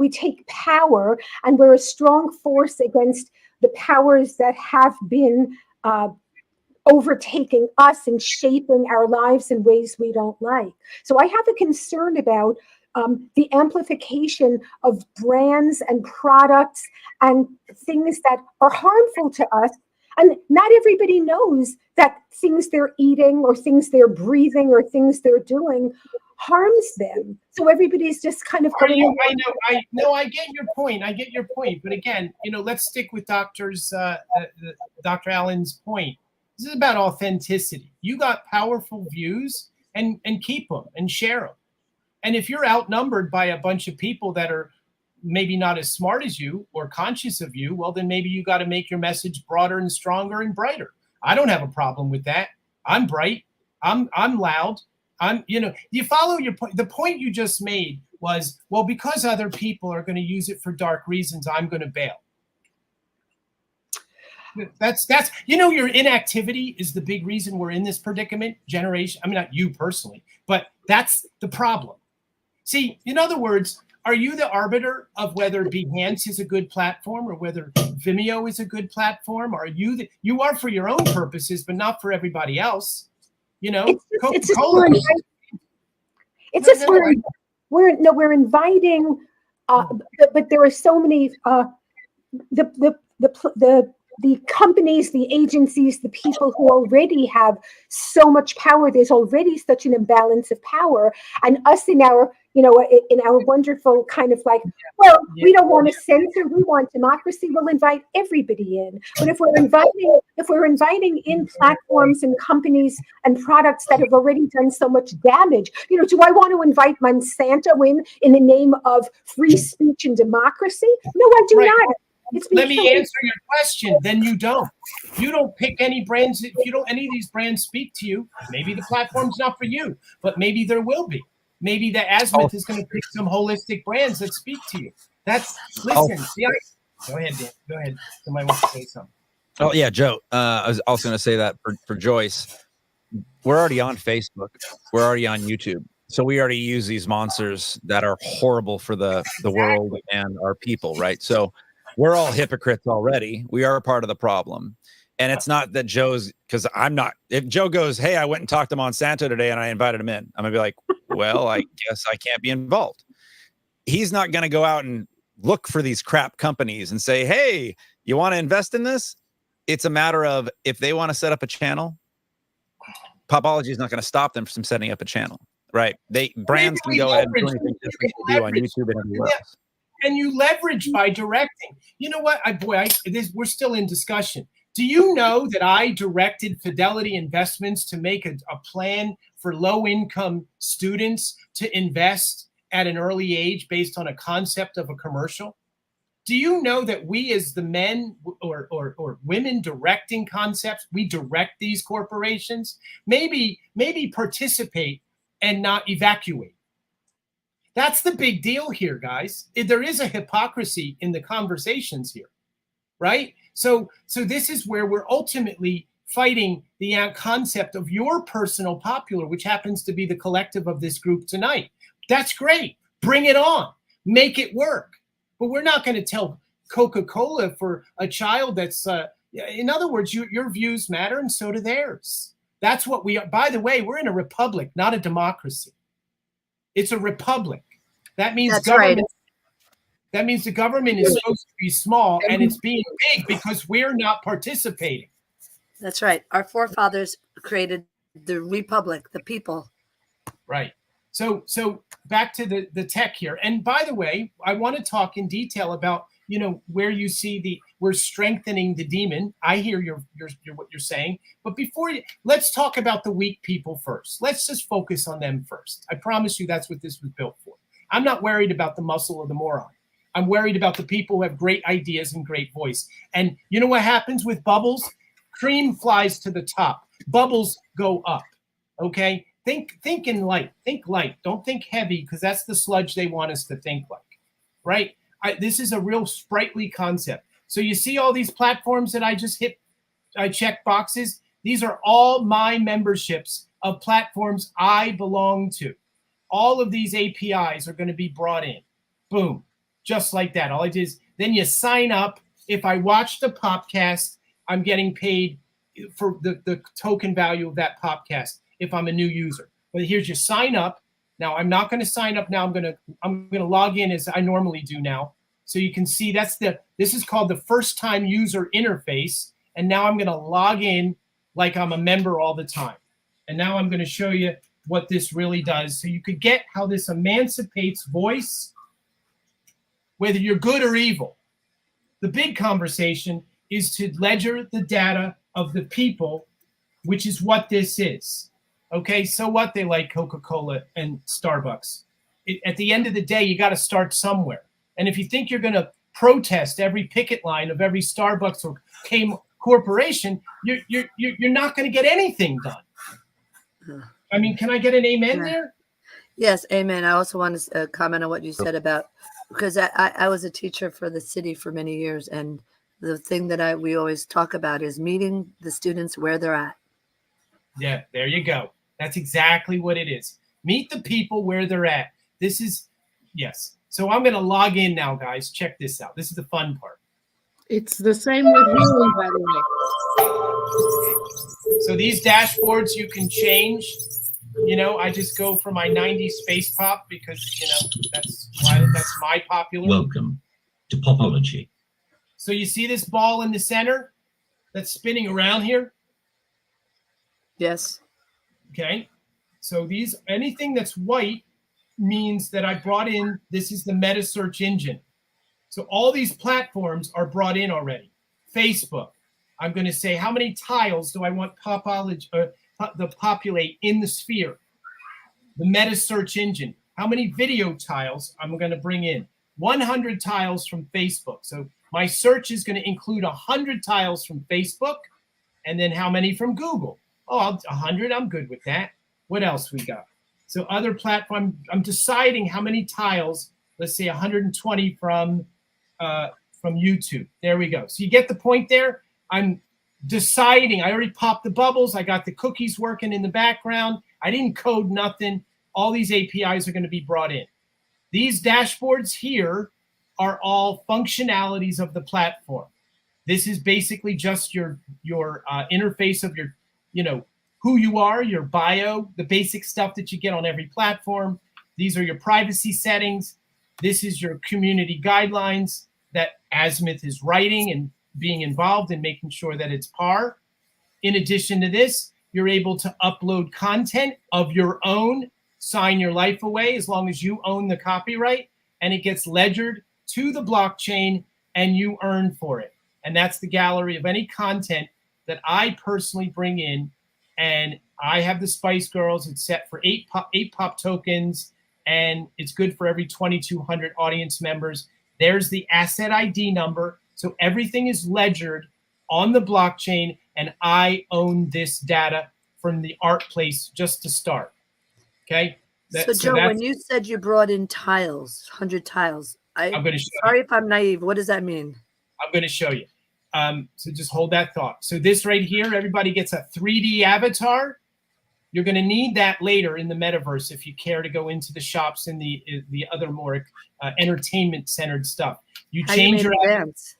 Speaker 6: take power, and we're a strong force against the powers that have been overtaking us and shaping our lives in ways we don't like. So I have a concern about the amplification of brands and products and things that are harmful to us. And not everybody knows that things they're eating or things they're breathing or things they're doing harms them. So everybody's just kind of going.
Speaker 3: I know. I get your point. I get your point. But again, let's stick with Dr. Allen's point. This is about authenticity. You got powerful views, and keep them and share them. And if you're outnumbered by a bunch of people that are maybe not as smart as you or conscious of you, well, then maybe you got to make your message broader and stronger and brighter. I don't have a problem with that. I'm bright. I'm loud. You follow your point. The point you just made was, well, because other people are going to use it for dark reasons, I'm going to bail. That's your inactivity is the big reason we're in this predicament. Generation. I mean, not you personally, but that's the problem. See, in other words, are you the arbiter of whether Behance is a good platform or whether Vimeo is a good platform? Or are you are for your own purposes, but not for everybody else? Coca-Cola.
Speaker 6: We're inviting, but there are so many the companies, the agencies, the people who already have so much power. There's already such an imbalance of power, and us in our wonderful kind of like, well, we don't want to censor, we want democracy. We'll invite everybody in. But if we're inviting in platforms and companies and products that have already done so much damage, do I want to invite Monsanto in the name of free speech and democracy? No, I do not.
Speaker 3: Let me answer your question. Then you don't pick any brands. If any of these brands speak to you, maybe the platform's not for you, but maybe there will be. Maybe the Azimuth is going to pick some holistic brands that speak to you. Listen. Go ahead, Dan. Go ahead. Somebody wants to say something.
Speaker 9: Oh yeah, Joe. I was also going to say that for Joyce, we're already on Facebook. We're already on YouTube. So we already use these monsters that are horrible for the world and our people, right? So we're all hypocrites already. We are a part of the problem. And it's not that because I'm not. If Joe goes, hey, I went and talked to Monsanto today and I invited him in, I'm going to be like, well, I guess I can't be involved. He's not going to go out and look for these crap companies and say, hey, you want to invest in this? It's a matter of if they want to set up a channel, Popology is not going to stop them from setting up a channel, right? Brands can go ahead and do anything different to do on YouTube and everywhere else.
Speaker 3: And you leverage by directing. You know what? We're still in discussion. Do you know that I directed Fidelity Investments to make a plan for low-income students to invest at an early age based on a concept of a commercial? Do you know that we as the men or women directing concepts, we direct these corporations? Maybe participate and not evacuate. That's the big deal here, guys. There is a hypocrisy in the conversations here, right? So this is where we're ultimately fighting the concept of your personal popular, which happens to be the collective of this group tonight. That's great. Bring it on. Make it work. But we're not going to tell Coca-Cola for a child that's, in other words, your views matter and so do theirs. That's what we are. By the way, we're in a republic, not a democracy. It's a republic. That means
Speaker 11: That's
Speaker 3: government.
Speaker 11: right.
Speaker 3: That means the government is supposed to be small and it's being big because we're not participating.
Speaker 11: That's right. Our forefathers created the republic, the people.
Speaker 3: Right. So back to the tech here. And by the way, I want to talk in detail about, where you see we're strengthening the demon. I hear what you're saying. But let's talk about the weak people first. Let's just focus on them first. I promise you that's what this was built for. I'm not worried about the muscle or the moron. I'm worried about the people who have great ideas and great voice. And you know what happens with bubbles? Cream flies to the top. Bubbles go up. Okay? Think in light. Think light. Don't think heavy because that's the sludge they want us to think like. Right? This is a real sprightly concept. So you see all these platforms that I just hit, I check boxes. These are all my memberships of platforms I belong to. All of these APIs are going to be brought in. Boom. Just like that. All I did is then you sign up. If I watch the podcast, I'm getting paid for the token value of that podcast if I'm a new user. But here's your sign up. Now I'm not going to sign up now. I'm going to log in as I normally do now. So you can see this is called the first time user interface. And now I'm going to log in like I'm a member all the time. And now I'm going to show you what this really does. So you could get how this emancipates voice, whether you're good or evil. The big conversation is to ledger the data of the people, which is what this is. Okay, so what? They like Coca-Cola and Starbucks. At the end of the day, you got to start somewhere. And if you think you're going to protest every picket line of every Starbucks or corporation, you're not going to get anything done. I mean, can I get an amen there?
Speaker 11: Yes, amen. I also want to comment on what you said about, because I was a teacher for the city for many years, and the thing that we always talk about is meeting the students where they're at.
Speaker 3: Yeah, there you go. That's exactly what it is. Meet the people where they're at. This is, yes. So I'm going to log in now, guys. Check this out. This is the fun part.
Speaker 14: It's the same with healing, by the way.
Speaker 3: So these dashboards you can change. You know, I just go for my 90s space pop because, you know, that's my popular.
Speaker 15: Welcome to Popology.
Speaker 3: So you see this ball in the center that's spinning around here?
Speaker 11: Yes.
Speaker 3: Okay. So anything that's white means that I brought in, this is the meta search engine. So all these platforms are brought in already. Facebook, I'm going to say, how many tiles do I want Popology to populate in the sphere? The meta search engine, how many video tiles I'm going to bring in? 100 tiles from Facebook. So my search is going to include 100 tiles from Facebook, and then how many from Google? Oh, 100, I'm good with that. What else we got? So other platform, I'm deciding how many tiles, let's say 120 from YouTube. There we go. So you get the point there. I'm deciding, I already popped the bubbles. I got the cookies working in the background. I didn't code nothing. All these APIs are going to be brought in. These dashboards here are all functionalities of the platform. This is basically just your interface of your, you know, who you are, your bio, the basic stuff that you get on every platform. These are your privacy settings. This is your community guidelines that Azimuth is writing and being involved in making sure that it's par. In addition to this, you're able to upload content of your own, sign your life away as long as you own the copyright, and it gets ledgered to the blockchain and you earn for it. And that's the gallery of any content that I personally bring in. And I have the Spice Girls. It's set for 8 pop tokens, and it's good for every 2,200 audience members. There's the asset ID number. So everything is ledgered on the blockchain, and I own this data from the art place just to start. Okay.
Speaker 11: So Joe, when you said you brought in tiles, 100 tiles,
Speaker 3: I'm going to show
Speaker 11: sorry
Speaker 3: you.
Speaker 11: if I'm naive. What does that mean?
Speaker 3: I'm going to show you. So just hold that thought. So this right here, everybody gets a 3D avatar. You're going to need that later in the metaverse if you care to go into the shops and the other more entertainment centered stuff. You change your
Speaker 11: advance.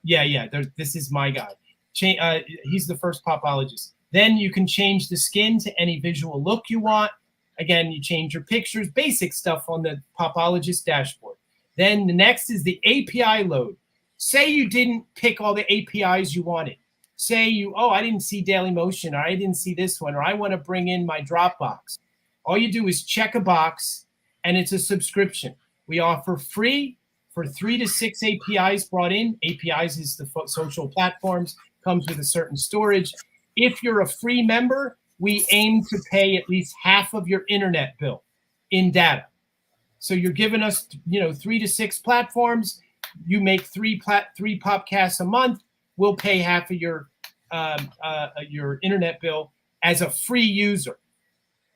Speaker 3: Yeah. This is my guy. He's the first popologist. Then you can change the skin to any visual look you want. Again, you change your pictures, basic stuff on the popologist dashboard. Then the next is the API load. Say you didn't pick all the APIs you wanted. Say I didn't see Dailymotion, or I didn't see this one, or I want to bring in my Dropbox. All you do is check a box, and it's a subscription. We offer free for 3 to 6 APIs brought in. APIs is the social platforms, comes with a certain storage. If you're a free member, we aim to pay at least half of your internet bill in data. So you're giving us, 3 to 6 platforms. You make three podcasts a month. We'll pay half of your internet bill as a free user.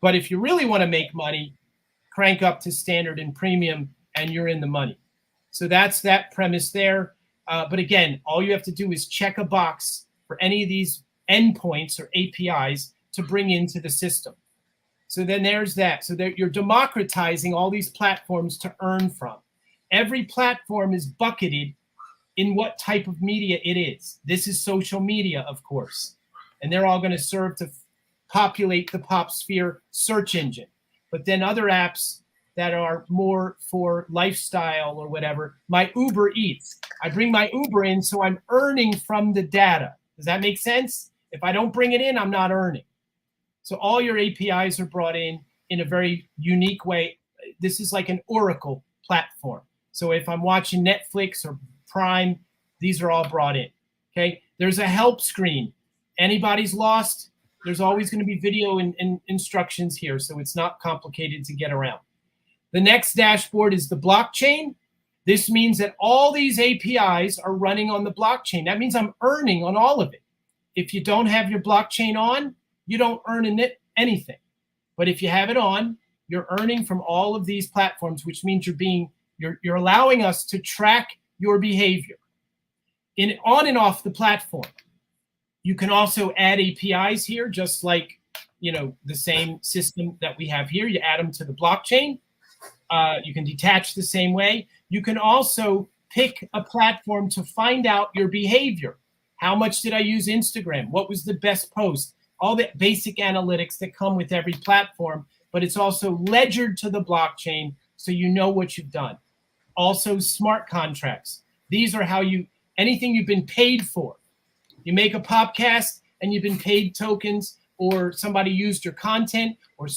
Speaker 3: But if you really want to make money, crank up to standard and premium, and you're in the money. So that's that premise there. But again, all you have to do is check a box for any of these endpoints or APIs to bring into the system. So then there's that. So you're democratizing all these platforms to earn from. Every platform is bucketed in what type of media it is. This is social media, of course. And they're all going to serve to populate the PopSphere search engine. But then other apps that are more for lifestyle or whatever, my Uber Eats. I bring my Uber in, so I'm earning from the data. Does that make sense? If I don't bring it in, I'm not earning. So all your APIs are brought in a very unique way. This is like an Oracle platform. So if I'm watching Netflix or Prime, these are all brought in. Okay. There's a help screen. Anybody's lost, there's always going to be video and instructions here. So it's not complicated to get around. The next dashboard is the blockchain. This means that all these APIs are running on the blockchain. That means I'm earning on all of it. If you don't have your blockchain on, you don't earn anything. But if you have it on, you're earning from all of these platforms, which means you're allowing us to track your behavior on and off the platform. You can also add APIs here, just like the same system that we have here. You add them to the blockchain. You can detach the same way. You can also pick a platform to find out your behavior. How much did I use Instagram? What was the best post? All the basic analytics that come with every platform, but it's also ledgered to the blockchain so you know what you've done. Also, smart contracts. These are how anything you've been paid for. You make a podcast and you've been paid tokens, or somebody used your content, or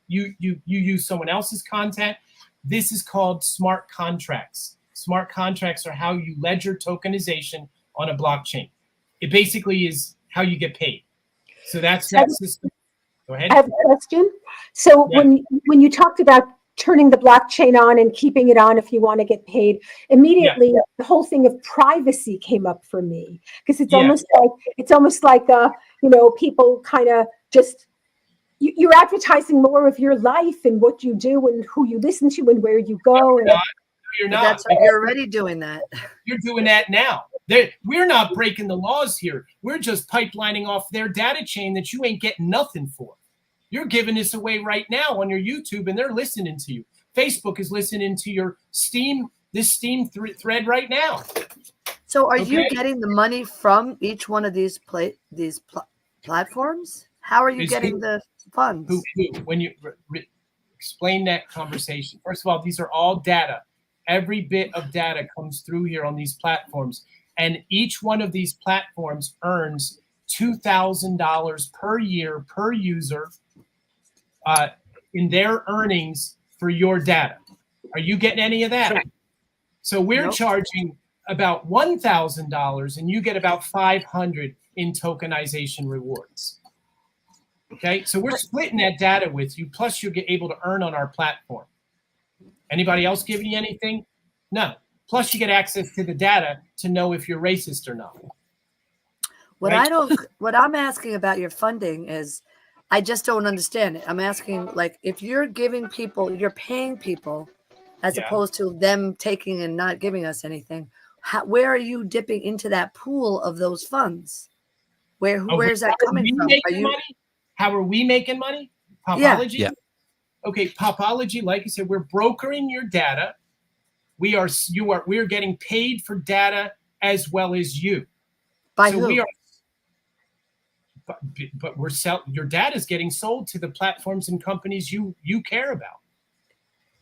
Speaker 3: you use someone else's content. This is called smart contracts. Smart contracts are how you ledger tokenization on a blockchain. It basically is how you get paid. So that's that system. Go ahead.
Speaker 6: I have a question. So
Speaker 3: Yeah.
Speaker 6: when you talked about turning the blockchain on and keeping it on if you want to get paid, immediately the whole thing of privacy came up for me, because it's almost like people kind of just you're advertising more of your life and what you do and who you listen to and where you go.
Speaker 3: You're not.
Speaker 11: That's what you're already doing that.
Speaker 3: You're doing that now. We're not breaking the laws here. We're just pipelining off their data chain that you ain't getting nothing for. You're giving this away right now on your YouTube, and they're listening to you. Facebook is listening to your Steam thread right now.
Speaker 11: So are you getting the money from each one of these platforms? How are you getting the funds?
Speaker 3: When you explain that conversation, first of all, these are all data. Every bit of data comes through here on these platforms, and each one of these platforms earns $2,000 per year per user in their earnings for your data. Are you getting any of that? So we're charging about $1,000, and you get about $500 in tokenization rewards. Okay, so we're splitting that data with you, plus you'll get able to earn on our platform. Anybody else giving you anything? No. Plus you get access to the data to know if you're racist or not.
Speaker 11: What I'm asking about your funding is, I just don't understand it. I'm asking, like, if you're giving people, you're paying people as opposed to them taking and not giving us anything. Where are you dipping into that pool of those funds? Where's that coming from?
Speaker 3: How are we making money? Popology? Yeah. Okay, Popology, like I said, we're brokering your data. We're getting paid for data as well as you.
Speaker 11: By who?
Speaker 3: But your data is getting sold to the platforms and companies you care about.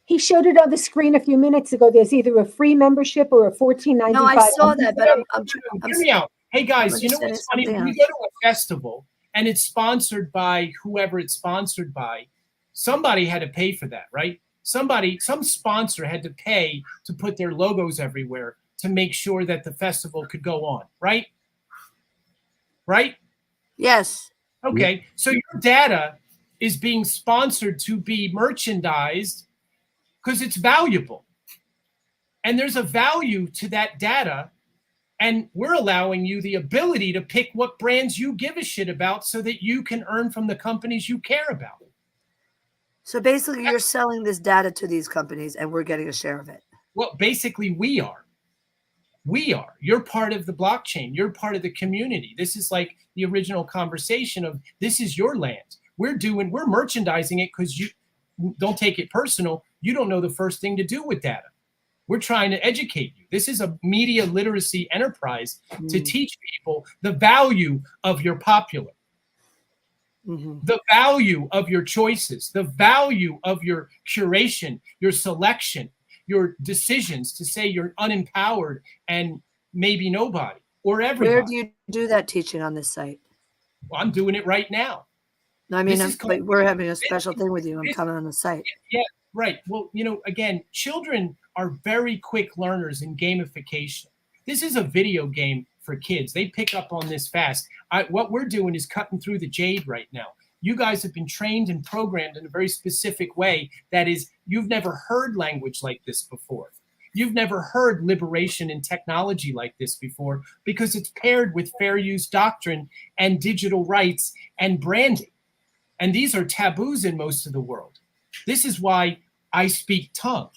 Speaker 6: He showed it on the screen a few minutes ago. There's either a free membership or a $14.95.
Speaker 11: No, I saw that, but
Speaker 3: hear me out. Hey guys, you know what's funny? When you go to a festival and it's sponsored by whoever it's sponsored by, somebody had to pay for that, right? Some sponsor had to pay to put their logos everywhere to make sure that the festival could go on, right? Right?
Speaker 11: Yes.
Speaker 3: Okay, so your data is being sponsored to be merchandised because it's valuable. And there's a value to that data, and we're allowing you the ability to pick what brands you give a shit about so that you can earn from the companies you care about.
Speaker 11: So basically you're selling this data to these companies and we're getting a share of it.
Speaker 3: Well, basically we are. You're part of the blockchain. You're part of the community. This is like the original conversation of this is your land. We're merchandising it because you don't take it personal. You don't know the first thing to do with data. We're trying to educate you. This is a media literacy enterprise to teach people the value of your popular, the value of your choices, the value of your curation, your selection, your decisions to say you're unempowered and maybe nobody. or everybody.
Speaker 11: Where do you do that teaching on this site?
Speaker 3: Well, I'm doing it right now.
Speaker 11: No, I mean, but we're having a special thing with you. I'm coming on the site.
Speaker 3: Yeah, right. Well, again, children are very quick learners in gamification. This is a video game for kids. They pick up on this fast. What we're doing is cutting through the jade right now. You guys have been trained and programmed in a very specific way. That is, you've never heard language like this before. You've never heard liberation in technology like this before because it's paired with fair use doctrine and digital rights and branding. And these are taboos in most of the world. This is why I speak tongue,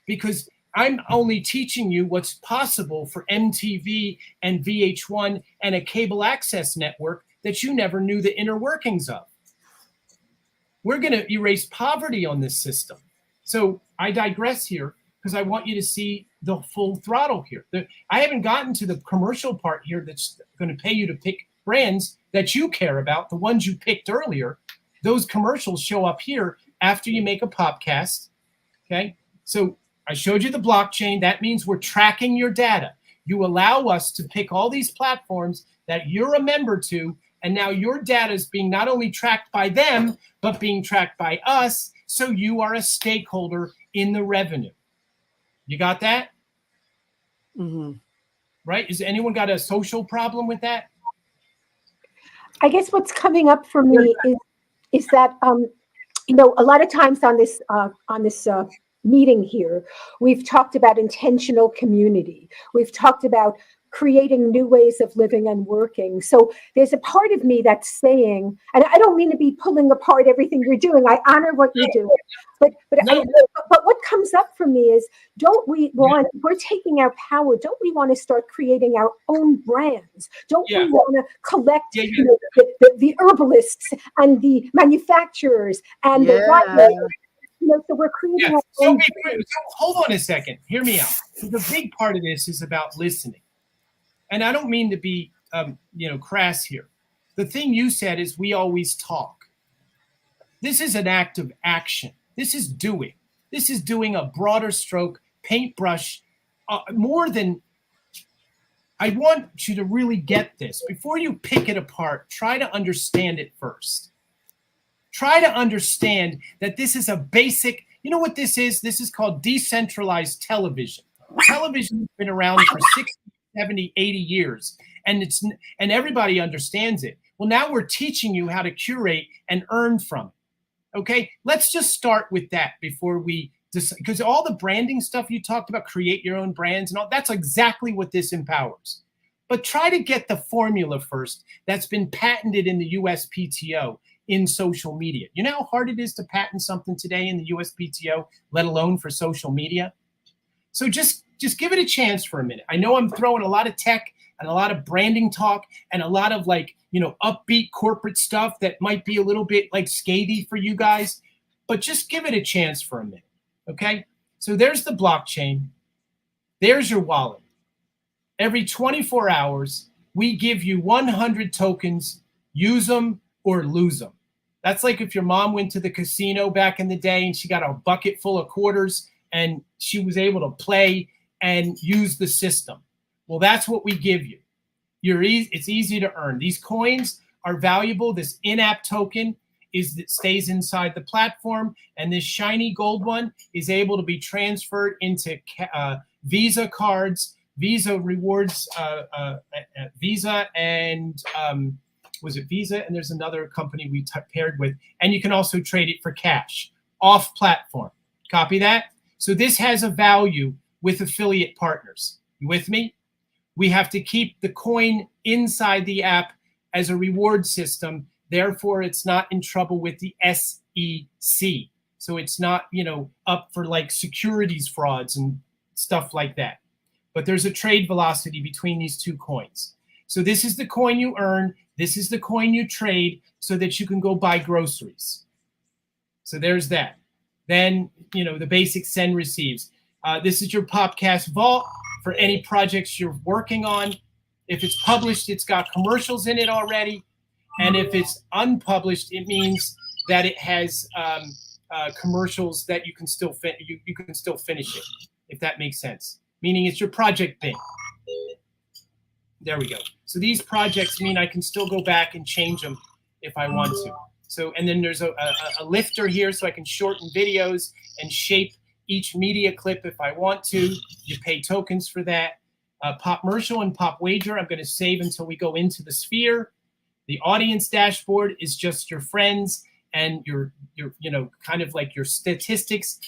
Speaker 3: because I'm only teaching you what's possible for MTV and VH1 and a cable access network that you never knew the inner workings of. We're going to erase poverty on this system. So I digress here because I want you to see the full throttle here. I haven't gotten to the commercial part here that's going to pay you to pick brands that you care about, the ones you picked earlier. Those commercials show up here after you make a podcast, okay? So I showed you the blockchain. That means we're tracking your data. You allow us to pick all these platforms that you're a member to, and now your data is being not only tracked by them, but being tracked by us, so you are a stakeholder in the revenue. You got that?
Speaker 11: Mm-hmm.
Speaker 3: Right? Has anyone got a social problem with that?
Speaker 6: I guess what's coming up for me is that a lot of times on this meeting here, we've talked about intentional community. We've talked about creating new ways of living and working. So there's a part of me that's saying, and I don't mean to be pulling apart everything you're doing. I honor what you're doing, but what comes up for me is, don't we want? We're taking our power. Don't we want to start creating our own brands? Don't we want to collect the herbalists and the manufacturers and the writers? So we're creating our own.
Speaker 3: So hold on a second. Hear me out. The big part of this is about listening. And I don't mean to be, crass here. The thing you said is we always talk. This is an act of action. This is doing. This is doing a broader stroke, paintbrush, more than. I want you to really get this. Before you pick it apart, try to understand it first. Try to understand that this is a basic, you know what this is? This is called decentralized television. Television has been around for 60, 70, 80 years, and everybody understands it. Well, now we're teaching you how to curate and earn from it. Okay, let's just start with that before we decide, because all the branding stuff you talked about, create your own brands and all, that's exactly what this empowers. But try to get the formula first that's been patented in the USPTO in social media. You know how hard it is to patent something today in the USPTO, let alone for social media? So just give it a chance for a minute. I know I'm throwing a lot of tech and a lot of branding talk and a lot of upbeat corporate stuff that might be a little bit scathy for you guys, but just give it a chance for a minute, okay? So there's the blockchain. There's your wallet. Every 24 hours, we give you 100 tokens, use them or lose them. That's like if your mom went to the casino back in the day and she got a bucket full of quarters and she was able to play and use the system. Well, that's what we give you. It's easy to earn. These coins are valuable. This in-app token stays inside the platform, and this shiny gold one is able to be transferred into Visa cards, Visa rewards, Visa, and was it Visa? And there's another company we paired with, and you can also trade it for cash off platform. Copy that? So this has a value with affiliate partners. You with me? We have to keep the coin inside the app as a reward system. Therefore, it's not in trouble with the SEC. So it's not, up for securities frauds and stuff like that. But there's a trade velocity between these two coins. So this is the coin you earn. This is the coin you trade so that you can go buy groceries. So there's that. Then, the basic send receives. This is your Popcast vault for any projects you're working on. If it's published, it's got commercials in it already. And if it's unpublished, it means that it has commercials that you can still you can still finish it, if that makes sense. Meaning it's your project thing. there we go. So these projects mean I can still go back and change them if I want to. So, and then there's a lifter here so I can shorten videos and shape each media clip if I want to. You pay tokens for that. Popmercial and Pop Wager, I'm going to save until we go into the sphere. The audience dashboard is just your friends and your kind of like your statistics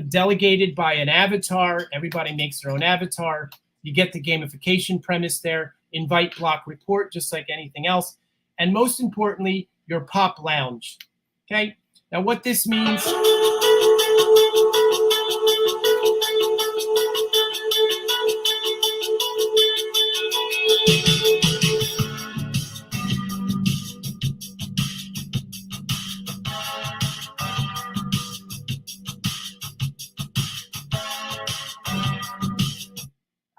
Speaker 3: delegated by an avatar. Everybody makes their own avatar. You get the gamification premise there. Invite, block, report, just like anything else. And most importantly, your Pop Lounge. Okay? Now what this means...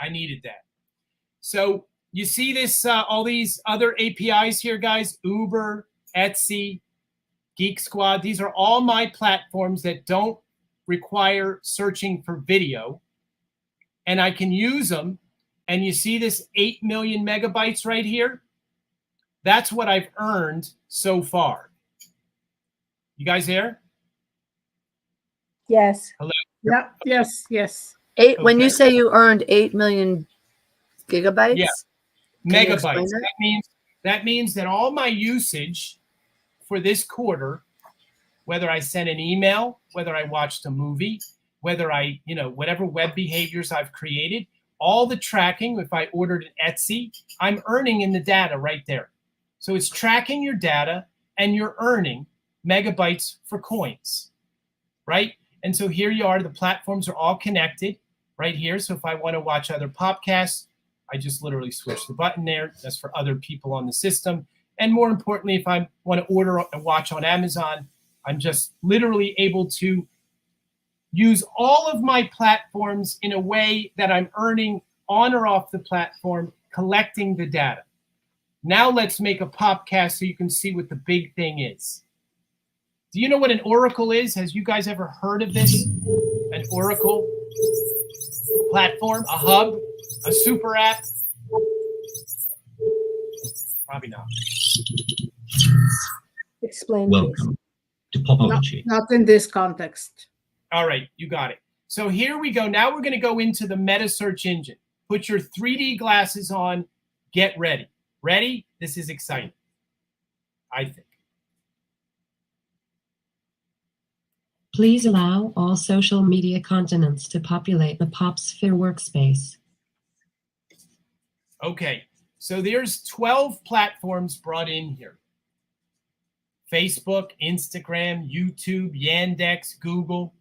Speaker 3: I needed that. So you see this, all these other APIs here, guys, Uber, Etsy, Geek Squad. These are all my platforms that don't require searching for video. And I can use them. And you see this 8 million megabytes right here? That's what I've earned so far. You guys there?
Speaker 6: Yes.
Speaker 3: Hello?
Speaker 14: Yep. Yes. Yes.
Speaker 11: When you say you earned 8 million gigabytes?
Speaker 3: Yeah. Megabytes. That means that all my usage for this quarter, whether I sent an email, whether I watched a movie, whether I, whatever web behaviors I've created, all the tracking, if I ordered an Etsy, I'm earning in the data right there. So it's tracking your data and you're earning megabytes for coins, right? And so here you are, the platforms are all connected right here. So if I want to watch other podcasts, I just literally switch the button there. That's for other people on the system. And more importantly, if I want to order and watch on Amazon, I'm just literally able to use all of my platforms in a way that I'm earning on or off the platform, collecting the data. Now let's make a podcast so you can see what the big thing is. Do you know what an oracle is? Has you guys ever heard of this? An oracle platform, a hub, a super app? Probably not.
Speaker 6: Explain.
Speaker 15: Welcome to Popology.
Speaker 14: Not in this context.
Speaker 3: All right, you got it. So here we go. Now we're going to go into the meta search engine. Put your 3D glasses on. Get ready. Ready? This is exciting, I think.
Speaker 16: Please allow all social media continents to populate the PopSphere workspace.
Speaker 3: Okay, so there's 12 platforms brought in here. Facebook, Instagram, YouTube, Yandex, Google.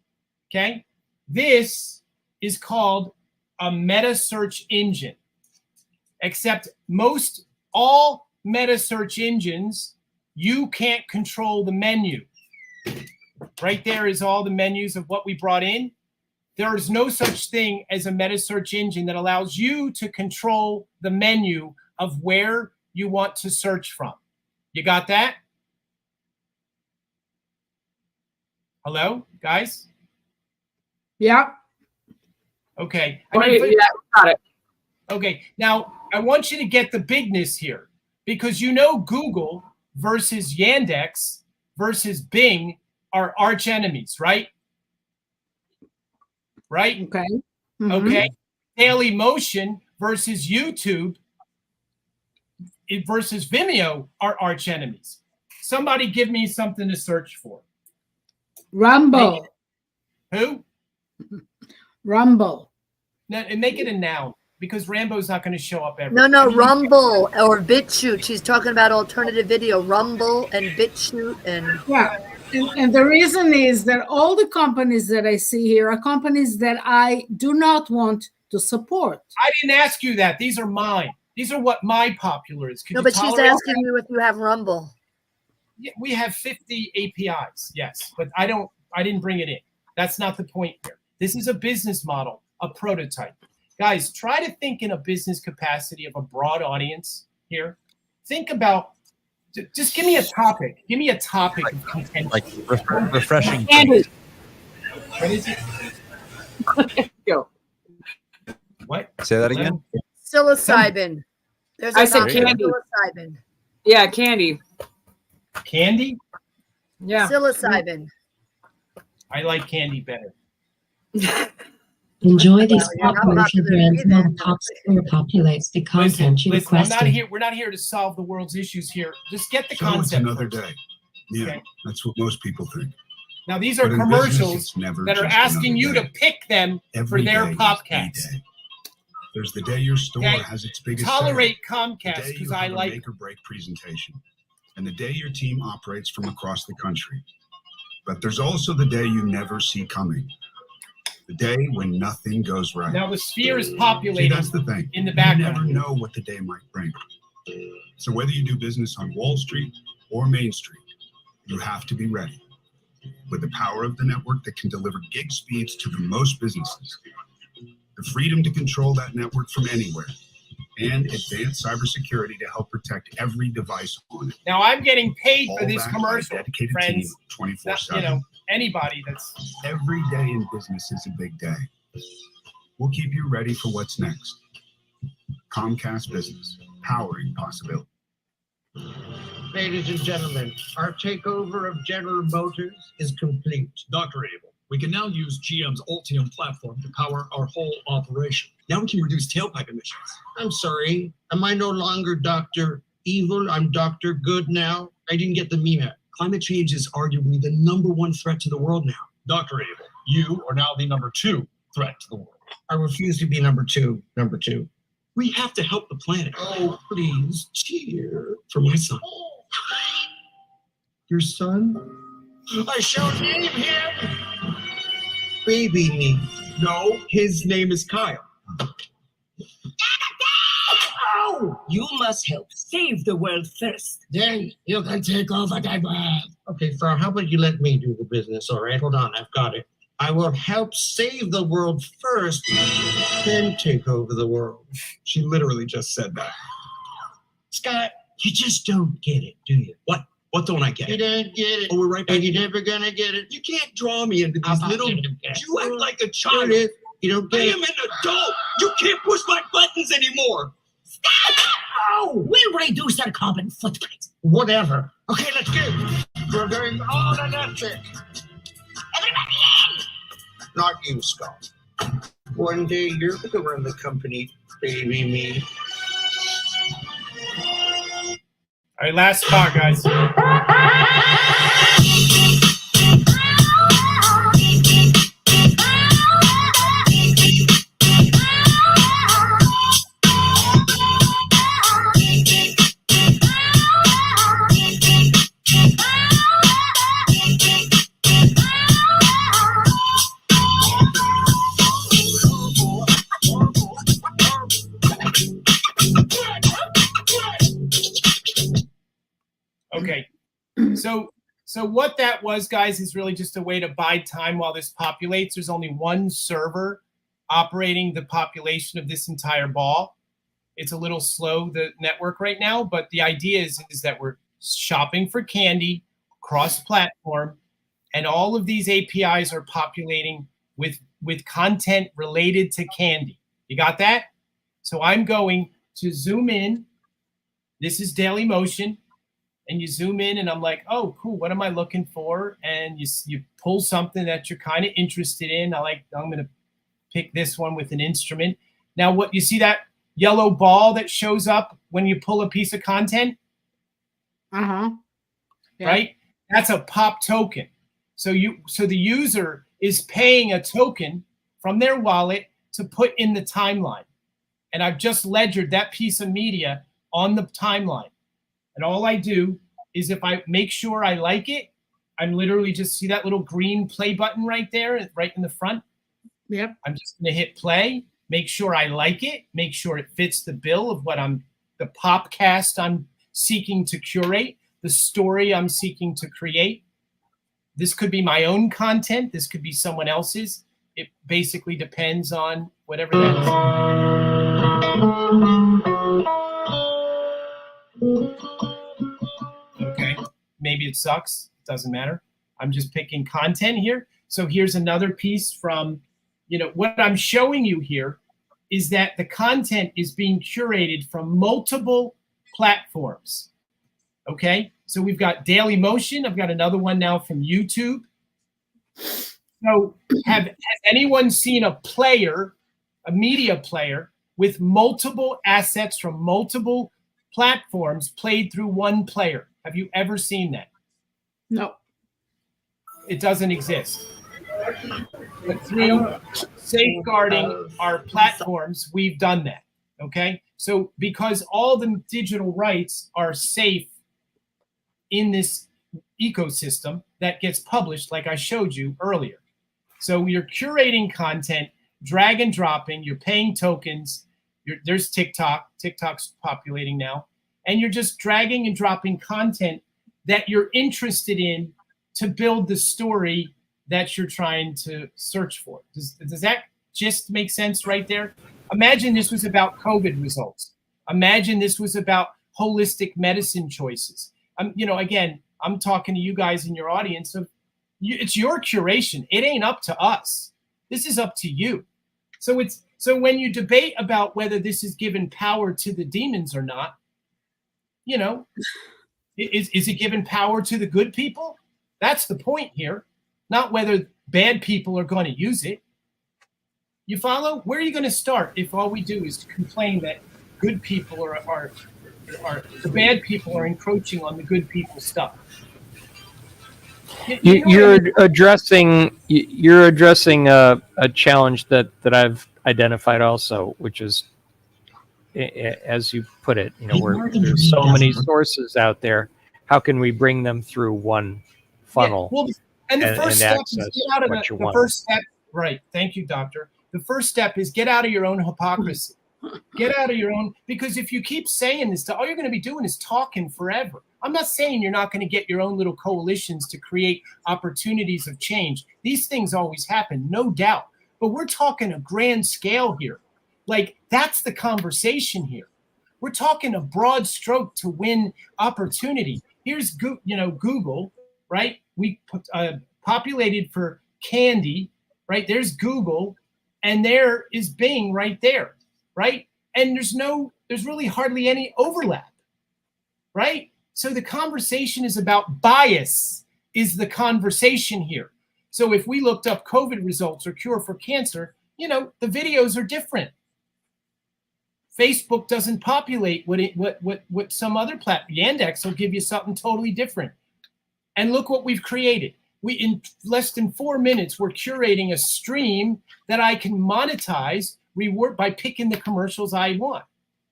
Speaker 3: Okay, this is called a meta search engine, except all meta search engines, you can't control the menu. Right there is all the menus of what we brought in. There is no such thing as a meta search engine that allows you to control the menu of where you want to search from. You got that? Hello, guys?
Speaker 14: Yeah.
Speaker 3: Okay.
Speaker 4: Got it.
Speaker 3: Okay. Now, I want you to get the bigness here because Google versus Yandex versus Bing are arch enemies, right? Right?
Speaker 14: Okay.
Speaker 3: Mm-hmm. Okay. Daily Motion versus YouTube versus Vimeo are arch enemies. Somebody give me something to search for.
Speaker 14: Rumble.
Speaker 3: Who?
Speaker 14: Rumble.
Speaker 3: Now, and make it a noun because Rambo's not going to show up everywhere.
Speaker 11: No, Rumble or BitChute. She's talking about alternative video. Rumble and BitChute and
Speaker 14: yeah. And the reason is that all the companies that I see here are companies that I do not want to support.
Speaker 3: I didn't ask you that. These are mine. These are what my popular is.
Speaker 11: No, but she's asking you if you have Rumble.
Speaker 3: Yeah, we have 50 APIs, yes, but I didn't bring it in. That's not the point here. This is a business model, a prototype. Guys, try to think in a business capacity of a broad audience here. Think about, just give me a topic. Give me a topic of contention.
Speaker 9: Like refreshing.
Speaker 3: Andy. What is it?
Speaker 4: Go.
Speaker 3: What?
Speaker 9: Say that again.
Speaker 11: Psilocybin. There's
Speaker 4: I
Speaker 11: a
Speaker 4: said
Speaker 11: knock.
Speaker 4: candy.
Speaker 11: Psilocybin.
Speaker 4: Yeah, candy.
Speaker 3: Candy?
Speaker 4: Yeah.
Speaker 11: Psilocybin.
Speaker 3: I like candy better.
Speaker 16: Enjoy these
Speaker 11: Well, you're not
Speaker 16: population
Speaker 11: popular
Speaker 16: brands
Speaker 11: either.
Speaker 16: while the pop sphere populates the content you
Speaker 3: I'm
Speaker 16: requested.
Speaker 3: not here to solve the world's issues here. Just get the
Speaker 13: So it's
Speaker 3: concept.
Speaker 13: another
Speaker 3: first.
Speaker 13: day. Yeah,
Speaker 3: Okay.
Speaker 13: that's what most people think.
Speaker 3: Now these are
Speaker 13: But in
Speaker 3: commercials
Speaker 13: business, it's never
Speaker 3: that are
Speaker 13: just
Speaker 3: asking
Speaker 13: another
Speaker 3: you
Speaker 13: day.
Speaker 3: to pick them for
Speaker 13: Every
Speaker 3: their
Speaker 13: day is
Speaker 3: podcast.
Speaker 13: a day. There's the day your store
Speaker 3: Okay.
Speaker 13: has its biggest
Speaker 3: Tolerate
Speaker 13: sale, the
Speaker 3: Comcast
Speaker 13: day
Speaker 3: because
Speaker 13: you
Speaker 3: I
Speaker 13: have a
Speaker 3: like
Speaker 13: make or break presentation, and the day your team operates from across the country. But there's also the day you never see coming. The day when nothing goes right.
Speaker 3: Now the sphere is
Speaker 13: See,
Speaker 3: populating
Speaker 13: that's the thing.
Speaker 3: in the background.
Speaker 13: You never know what the day might bring. So whether you do business on Wall Street or Main Street, you have to be ready. With the power of the network that can deliver gig speeds to the most businesses, the freedom to control that network from anywhere, and advanced cybersecurity to help protect every device on it.
Speaker 3: Now I'm getting paid for
Speaker 13: All
Speaker 3: this
Speaker 13: backed by a
Speaker 3: commercial,
Speaker 13: dedicated
Speaker 3: friends.
Speaker 13: team 24/7.
Speaker 3: You know, anybody that's
Speaker 13: Every day in business is a big day. We'll keep you ready for what's next. Comcast Business, powering possibility.
Speaker 17: Ladies and gentlemen, our takeover of General Motors is complete.
Speaker 18: Dr. Abel, we can now use GM's Ultium platform to power our whole operation. Now we can reduce tailpipe emissions.
Speaker 17: I'm sorry, am I no longer Dr. Evil? I'm Dr. Good now? I didn't get the meme.
Speaker 18: Climate change is arguably the #1 threat to the world now. Dr. Abel, you are now the #2 threat to the world.
Speaker 17: I refuse to be number two.
Speaker 18: We have to help the planet.
Speaker 17: Oh, please, cheer.
Speaker 18: For my son.
Speaker 17: Your son? I shall name him Baby Me.
Speaker 18: No, his name is Kyle.
Speaker 17: Oh!
Speaker 19: You must help save the world first.
Speaker 17: Then you can take over the world. Okay, Frau, how about you let me do the business, all right? Hold on, I've got it. I will help save the world first, then take over the world.
Speaker 18: She literally just said that.
Speaker 17: Scott, you just don't get it, do you?
Speaker 18: What? What don't I get?
Speaker 17: You don't get it.
Speaker 18: Oh, we're right back.
Speaker 17: And you're never gonna get it.
Speaker 18: You can't draw me into these little... You act like a child.
Speaker 17: There it is. You don't
Speaker 18: I
Speaker 17: get
Speaker 18: am
Speaker 17: it.
Speaker 18: an adult. You can't push my buttons anymore.
Speaker 19: Oh, we'll reduce our carbon footprint.
Speaker 17: Whatever. Okay, let's go. We're going all or nothing.
Speaker 19: Everybody in!
Speaker 17: Not you, Scott. One day you're gonna run the company, baby me.
Speaker 3: all right. Last spot, guys. Okay. So what that was, guys, is really just a way to buy time while this populates. There's only one server operating the population of this entire ball. It's a little slow, the network right now, but the idea is that we're shopping for candy cross-platform, and all of these APIs are populating with content related to candy. You got that? So I'm going to zoom in. This is Daily Motion. And you zoom in and I'm like, oh, cool. What am I looking for? And you pull something that you're kind of interested in. I'm going to pick this one with an instrument. Now, what you see that yellow ball that shows up when you pull a piece of content?
Speaker 14: Yeah.
Speaker 3: Right? That's a pop token. So the user is paying a token from their wallet to put in the timeline. And I've just ledgered that piece of media on the timeline. And all I do is if I make sure I like it, I'm literally just see that little green play button right there, right in the front.
Speaker 14: Yep.
Speaker 3: I'm just going to hit play, make sure I like it, make sure it fits the bill of what the popcast I'm seeking to curate, the story I'm seeking to create. This could be my own content. This could be someone else's. It basically depends on whatever that is. Okay, maybe it sucks. It doesn't matter. I'm just picking content here. So here's another piece from, what I'm showing you here is that the content is being curated from multiple platforms. Okay, so we've got Daily Motion. I've got another one now from YouTube. So has anyone seen a player, a media player, with multiple assets from multiple platforms played through one player? Have you ever seen that?
Speaker 14: No.
Speaker 3: It doesn't exist. But through safeguarding our platforms, we've done that. Okay, so because all the digital rights are safe in this ecosystem that gets published, like I showed you earlier. So you're curating content, drag and dropping, you're paying tokens, there's TikTok's populating now, and you're just dragging and dropping content that you're interested in to build the story that you're trying to search for. Does that just make sense right there? Imagine this was about COVID results. Imagine this was about holistic medicine choices. Again, I'm talking to you guys in your audience. So it's your curation. It ain't up to us. This is up to you. So when you debate about whether this is given power to the demons or not, is it given power to the good people? That's the point here, not whether bad people are going to use it. You follow? Where are you going to start if all we do is complain that good people are the bad people are encroaching on the good people's stuff?
Speaker 2: You're addressing a challenge that I've identified also, which is, as you put it, there's so many sources out there. How can we bring them through one funnel?
Speaker 3: Yeah, well, and the first step is get out of the first step. Right. Thank you, doctor. The first step is get out of your own hypocrisy. Get out of your own, because if you keep saying this, all you're going to be doing is talking forever. I'm not saying you're not going to get your own little coalitions to create opportunities of change. These things always happen, no doubt. But we're talking a grand scale here. Like, that's the conversation here. We're talking a broad stroke to win opportunity. Here's Google, right? We populated for candy, right? There's Google, and there is Bing right there. Right? And there's really hardly any overlap, right? So the conversation is about bias is the conversation here. So if we looked up COVID results or cure for cancer, the videos are different. Facebook doesn't populate what some other platform. Yandex will give you something totally different. And look what we've created. In less than 4 minutes, we're curating a stream that I can monetize, reward by picking the commercials I want.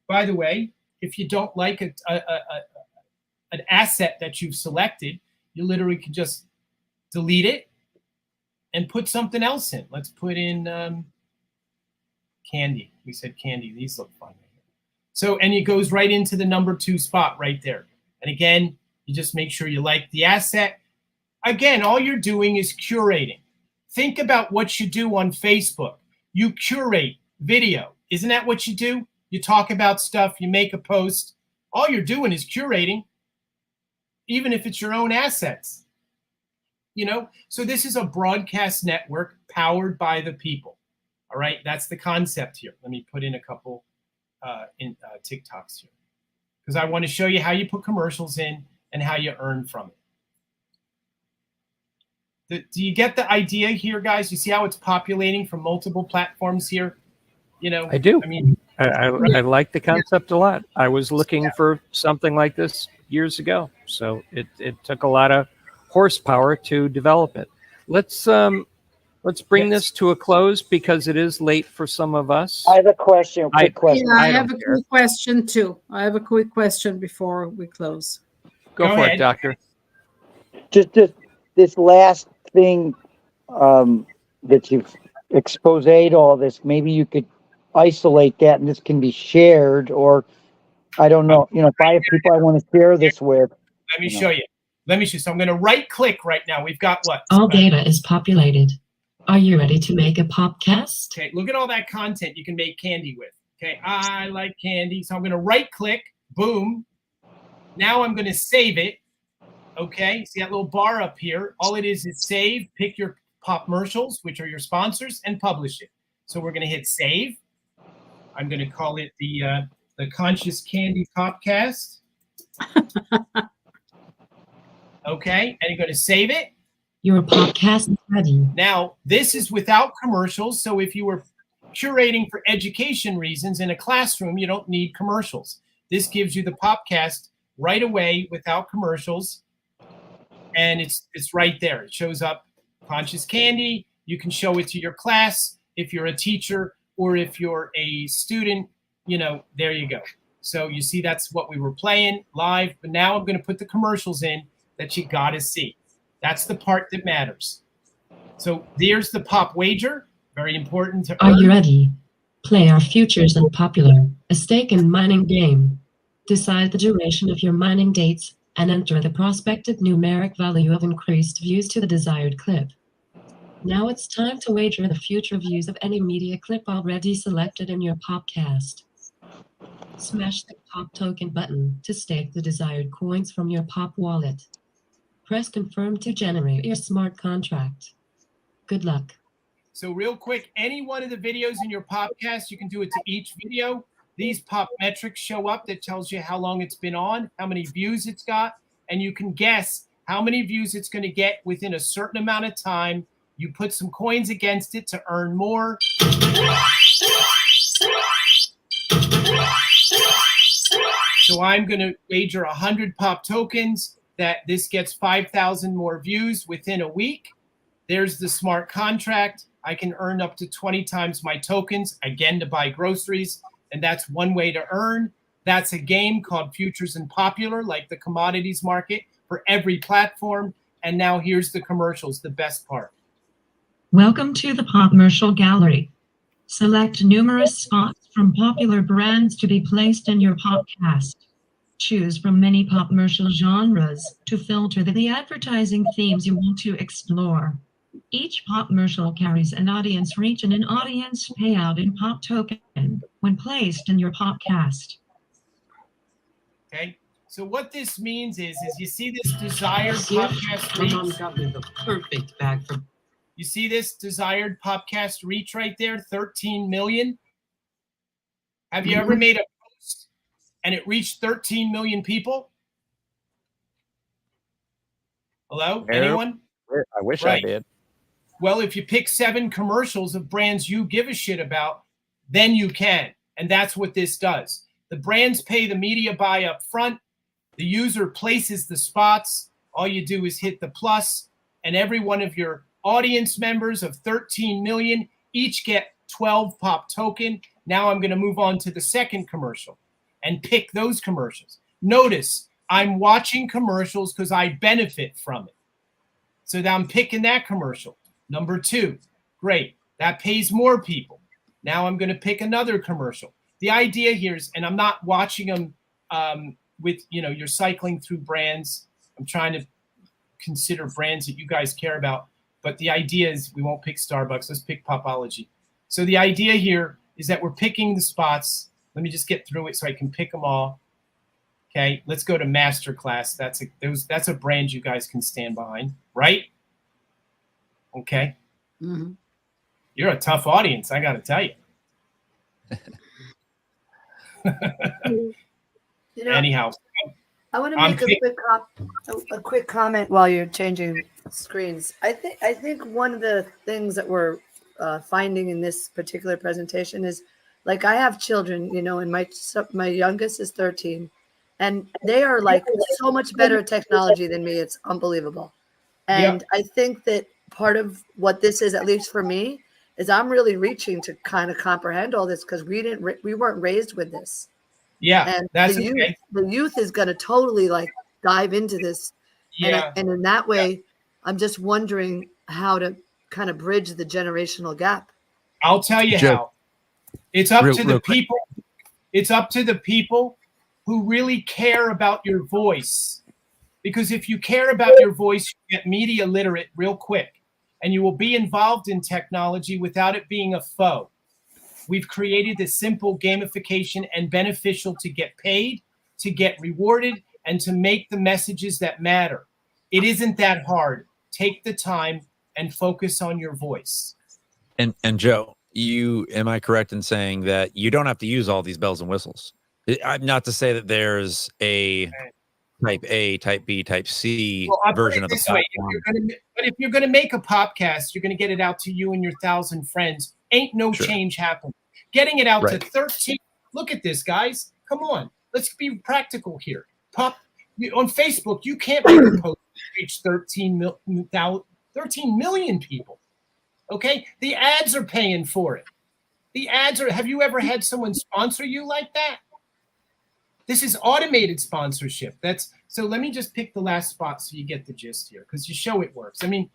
Speaker 3: By the way, if you don't like an asset that you've selected, you literally can just delete it and put something else in. Let's put in candy. We said candy. These look fun. So, and it goes right into the number 2 spot right there. And again, you just make sure you like the asset. Again, all you're doing is curating. Think about what you do on Facebook. You curate video. Isn't that what you do? You talk about stuff, you make a post. All you're doing is curating, even if it's your own assets. So this is a broadcast network powered by the people. All right, that's the concept here. Let me put in a couple TikToks here, because I want to show you how you put commercials in and how you earn from it. Do you get the idea here, guys? You see how it's populating from multiple platforms here?
Speaker 2: I do. I like the concept a lot. I was looking for something like this years ago, so it took a lot of horsepower to develop it. Let's bring this to a close because it is late for some of us.
Speaker 1: I have a question. Quick question.
Speaker 14: Yeah, I have a quick question too. I have a quick question before we close.
Speaker 2: Go for it, doctor.
Speaker 1: Just this last thing that you've exposed all this. Maybe you could isolate that and this can be shared, or I don't know, if I have people I want to share this with.
Speaker 3: Let me show you. So I'm going to right click right now. We've got what?
Speaker 16: All data is populated. Are you ready to make a podcast?
Speaker 3: Okay, look at all that content you can make candy with. Okay, I like candy. So I'm going to right click, boom. Now I'm going to save it. Okay, see that little bar up here? All it is save, pick your pop commercials, which are your sponsors, and publish it. So we're going to hit save. I'm going to call it the Conscious Candy Popcast. Okay, and you're going to save it.
Speaker 16: Your podcast is ready.
Speaker 3: Now, this is without commercials, so if you were curating for education reasons in a classroom, you don't need commercials. This gives you the podcast right away without commercials, and it's right there. It shows up, Conscious Candy. You can show it to your class if you're a teacher or if you're a student. There you go. So you see that's what we were playing live, but now I'm going to put the commercials in that you got to see. That's the part that matters. So there's the pop wager. Very important to
Speaker 16: Are
Speaker 3: earn.
Speaker 16: you ready? Play our futures and popular, a stake and mining game. Decide the duration of your mining dates and enter the prospective numeric value of increased views to the desired clip. Now it's time to wager the future views of any media clip already selected in your podcast. Smash the pop token button to stake the desired coins from your pop wallet. Press confirm to generate your smart contract. Good luck.
Speaker 3: So real quick, any one of the videos in your podcast, you can do it to each video. These pop metrics show up that tells you how long it's been on, how many views it's got, and you can guess how many views it's going to get within a certain amount of time. You put some coins against it to earn more. So I'm going to wager 100 pop tokens that this gets 5,000 more views within a week. There's the smart contract. I can earn up to 20 times my tokens, again, to buy groceries. And that's one way to earn. That's a game called Futures and Popular, like the commodities market, for every platform. And now here's the commercials, the best part.
Speaker 20: Welcome to the Popmercial Gallery. Select numerous spots from popular brands to be placed in your podcast. Choose from many popmercial genres to filter the advertising themes you want to explore. Each popmercial carries an audience reach and an audience payout in pop token when placed in your podcast.
Speaker 3: Okay, so what this means is you see this desired podcast reach.
Speaker 17: My mom got me the perfect bag for.
Speaker 3: You see this desired podcast reach right there, 13 million. Have you ever made a post and it reached 13 million people? Hello?
Speaker 21: No.
Speaker 3: Anyone?
Speaker 21: I wish
Speaker 3: Right.
Speaker 21: I did.
Speaker 3: Well, if you pick 7 commercials of brands you give a shit about, then you can. And that's what this does. The brands pay the media buy up front. The user places the spots. All you do is hit the plus, and every one of your audience members of 13 million each get 12 pop token. Now I'm going to move on to the second commercial and pick those commercials. Notice I'm watching commercials because I benefit from it. So now I'm picking that commercial. Number 2, great. That pays more people. Now I'm going to pick another commercial. The idea here is, and I'm not watching them with, you're cycling through brands. I'm trying to consider brands that you guys care about. But the idea is we won't pick Starbucks. Let's pick Popology. So the idea here is that we're picking the spots. Let me just get through it so I can pick them all. Okay, let's go to Masterclass. That's a brand you guys can stand behind, right? Okay.
Speaker 11: Mm-hmm.
Speaker 3: You're a tough audience, I got to tell you. Anyhow,
Speaker 11: I want to make a quick comment while you're changing screens. I think one of the things that we're finding in this particular presentation is, like, I have children, and my youngest is 13, and they are like so much better at technology than me. It's unbelievable. And I think that part of what this is, at least for me, is I'm really reaching to kind of comprehend all this because we weren't raised with this.
Speaker 3: Yeah,
Speaker 11: and
Speaker 3: that's
Speaker 11: the youth is going to totally like dive into this.
Speaker 3: Yeah.
Speaker 11: And in that way, I'm just wondering how to kind of bridge the generational gap.
Speaker 3: I'll tell you how. It's up to the people. It's up to the people who really care about your voice. Because if you care about your voice, you get media literate real quick. And you will be involved in technology without it being a foe. We've created this simple gamification and beneficial to get paid, to get rewarded, and to make the messages that matter. It isn't that hard. Take the time and focus on your voice.
Speaker 9: And Joe, am I correct in saying that you don't have to use all these bells and whistles? I'm not to say that there's a type A, type B, type C
Speaker 3: Well, I'll
Speaker 9: version
Speaker 3: put
Speaker 9: of
Speaker 3: it
Speaker 9: the
Speaker 3: this way:
Speaker 9: platform.
Speaker 3: if you're gonna make a podcast, you're gonna get it out to you and your 1,000 friends. Ain't no change happening. Getting it out to 13. Look at this, guys. Come on, let's be practical here. On Facebook, you can't make a post to reach 13 million people. Okay, the ads are paying for it. The ads are. Have you ever had someone sponsor you like that? This is automated sponsorship. So let me just pick the last spot so you get the gist here, because you show it works. I mean,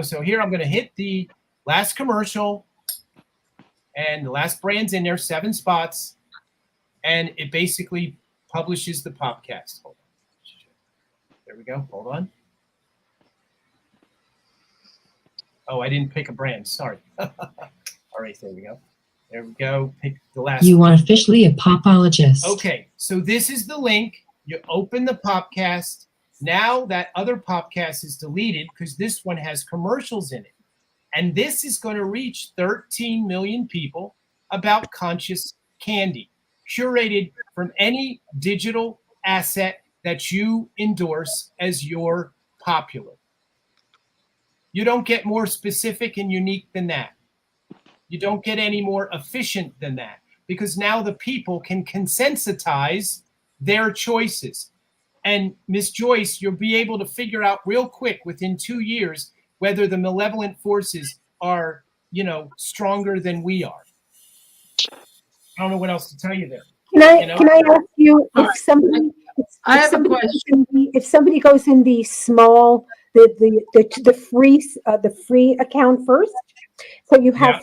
Speaker 3: so here I'm going to hit the last commercial, and the last brand's in there, 7 spots, and it basically publishes the podcast. Hold on. There we go. Hold on. Oh, I didn't pick a brand. Sorry. All right, there we go. There we go. Pick the last.
Speaker 16: You are officially a popologist.
Speaker 3: Okay, so this is the link. You open the podcast. Now that other podcast is deleted because this one has commercials in it. And this is going to reach 13 million people about conscious candy, curated from any digital asset that you endorse as your popular. You don't get more specific and unique than that. You don't get any more efficient than that, because now the people can consensitize their choices. And Miss Joyce, you'll be able to figure out real quick within 2 years whether the malevolent forces are, stronger than we are. I don't know what else to tell you there.
Speaker 6: Can I ask you if somebody goes in the small the free account first? So you have. Yeah.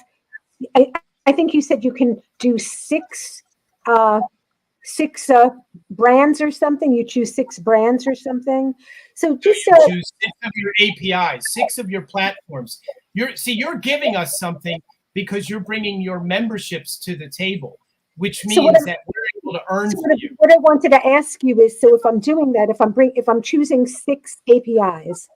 Speaker 6: I think you said you can do 6 brands or something. You choose 6 brands or something. So just
Speaker 3: choose 6 of your APIs, 6 of your platforms. You're giving us something because you're bringing your memberships to the table, which means that we're able to earn for you.
Speaker 6: What I wanted to ask you is, so if I'm doing that, if I'm choosing 6 APIs,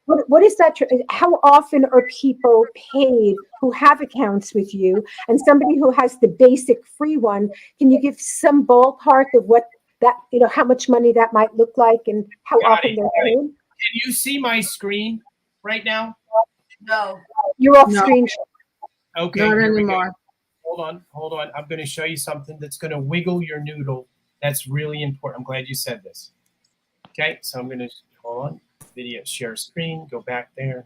Speaker 6: what is that? How often are people paid who have accounts with you? And somebody who has the basic free one, can you give some ballpark of what that, how much money that might look like and how often they're paid?
Speaker 3: Can you see my screen right now?
Speaker 10: No.
Speaker 6: You're off screen.
Speaker 3: Okay.
Speaker 14: Not anymore.
Speaker 3: Hold on. I'm going to show you something that's going to wiggle your noodle. That's really important. I'm glad you said this. Okay. So I'm going to, hold on. Video, share screen, go back there.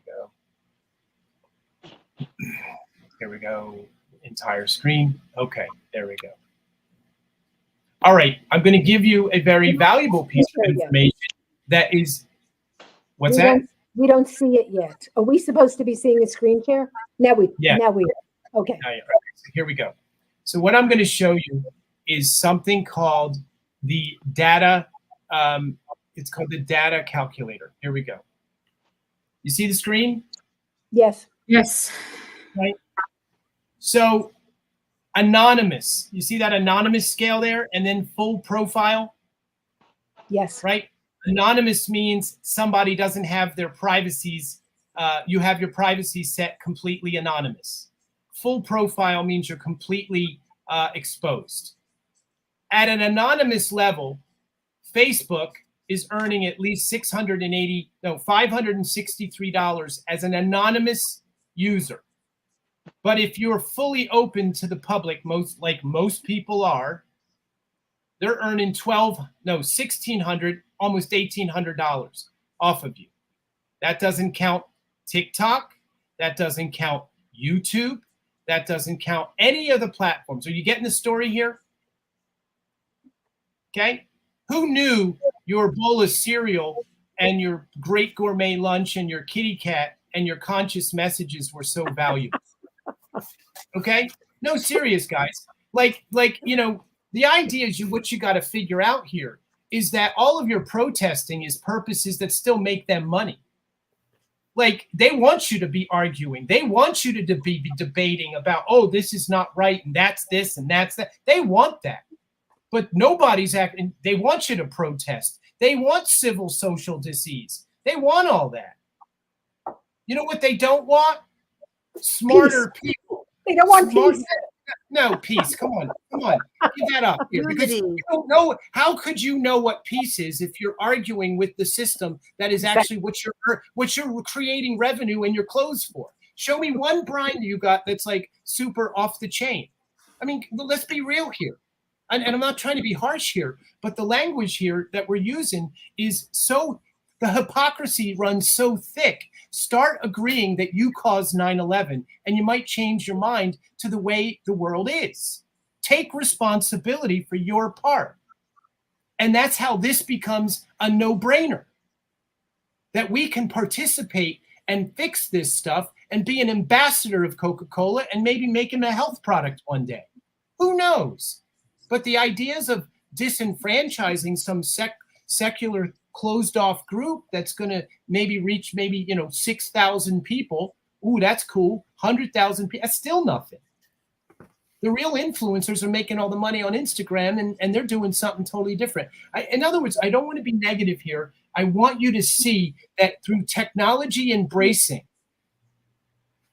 Speaker 3: Go. Here we go. Entire screen. Okay, there we go. All right, I'm going to give you a very valuable piece of information that is, what's that?
Speaker 6: We don't see it yet. Are we supposed to be seeing a screen share? Now we okay.
Speaker 3: So here we go. So what I'm going to show you is something called the data. It's called the data calculator. Here we go. You see the screen?
Speaker 6: Yes.
Speaker 14: Yes.
Speaker 3: Right. So anonymous. You see that anonymous scale there, and then full profile?
Speaker 6: Yes.
Speaker 3: Right. Anonymous means somebody doesn't have their privacies. You have your privacy set completely anonymous. Full profile means you're completely exposed. At an anonymous level, Facebook is earning at least $563 as an anonymous user. But if you're fully open to the public, most people are, they're earning $1,600, almost $1,800 off of you. That doesn't count TikTok. That doesn't count YouTube. That doesn't count any of the platforms. Are you getting the story here? Okay. Who knew your bowl of cereal and your great gourmet lunch and your kitty cat and your conscious messages were so valuable? Okay? No, serious, guys. The idea is what you got to figure out here is that all of your protesting is purposes that still make them money. Like, they want you to be arguing. They want you to be debating about, oh, this is not right, and that's this, and that's that. They want that. But nobody's acting. They want you to protest. They want civil social disease. They want all that. You know what they don't want? smarter people.
Speaker 6: They don't want peace.
Speaker 3: No, peace. Come on. Give that up here, because you don't know. How could you know what peace is if you're arguing with the system that is actually what you're creating revenue in your clothes for? Show me one brand you got that's like super off the chain. I mean, let's be real here. And I'm not trying to be harsh here, but the language here that we're using is so, the hypocrisy runs so thick. Start agreeing that you caused 9/11, and you might change your mind to the way the world is. Take responsibility for your part. And that's how this becomes a no-brainer. That we can participate and fix this stuff and be an ambassador of Coca-Cola and maybe make him a health product one day. Who knows? But the ideas of disenfranchising some secular closed off group that's going to maybe reach 6,000 people. Ooh, that's cool. 100,000 people. That's still nothing. The real influencers are making all the money on Instagram, and they're doing something totally different. In other words, I don't want to be negative here. I want you to see that through technology embracing,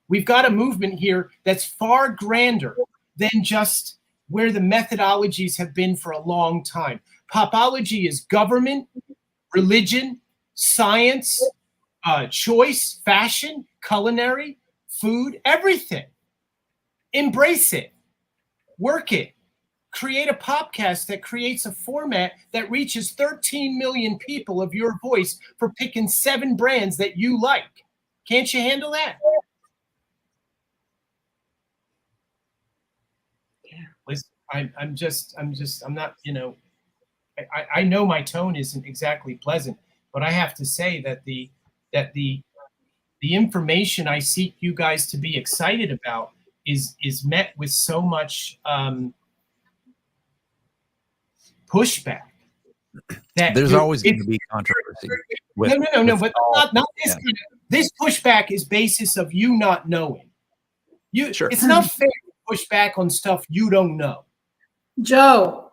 Speaker 3: we've got a movement here that's far grander than just where the methodologies have been for a long time. Popology is government, religion, science, choice, fashion, culinary, food, everything. Embrace it. Work it. Create a podcast that creates a format that reaches 13 million people of your voice for picking 7 brands that you like. Can't you handle that? Yeah. Listen, I'm not, I know my tone isn't exactly pleasant, but I have to say that the information I seek you guys to be excited about is met with so much pushback. That
Speaker 9: there's always going to be controversy.
Speaker 3: No, but not this. Yeah. This pushback is basis of you not knowing. Sure. It's not fair to push back on stuff you don't know.
Speaker 14: Joe,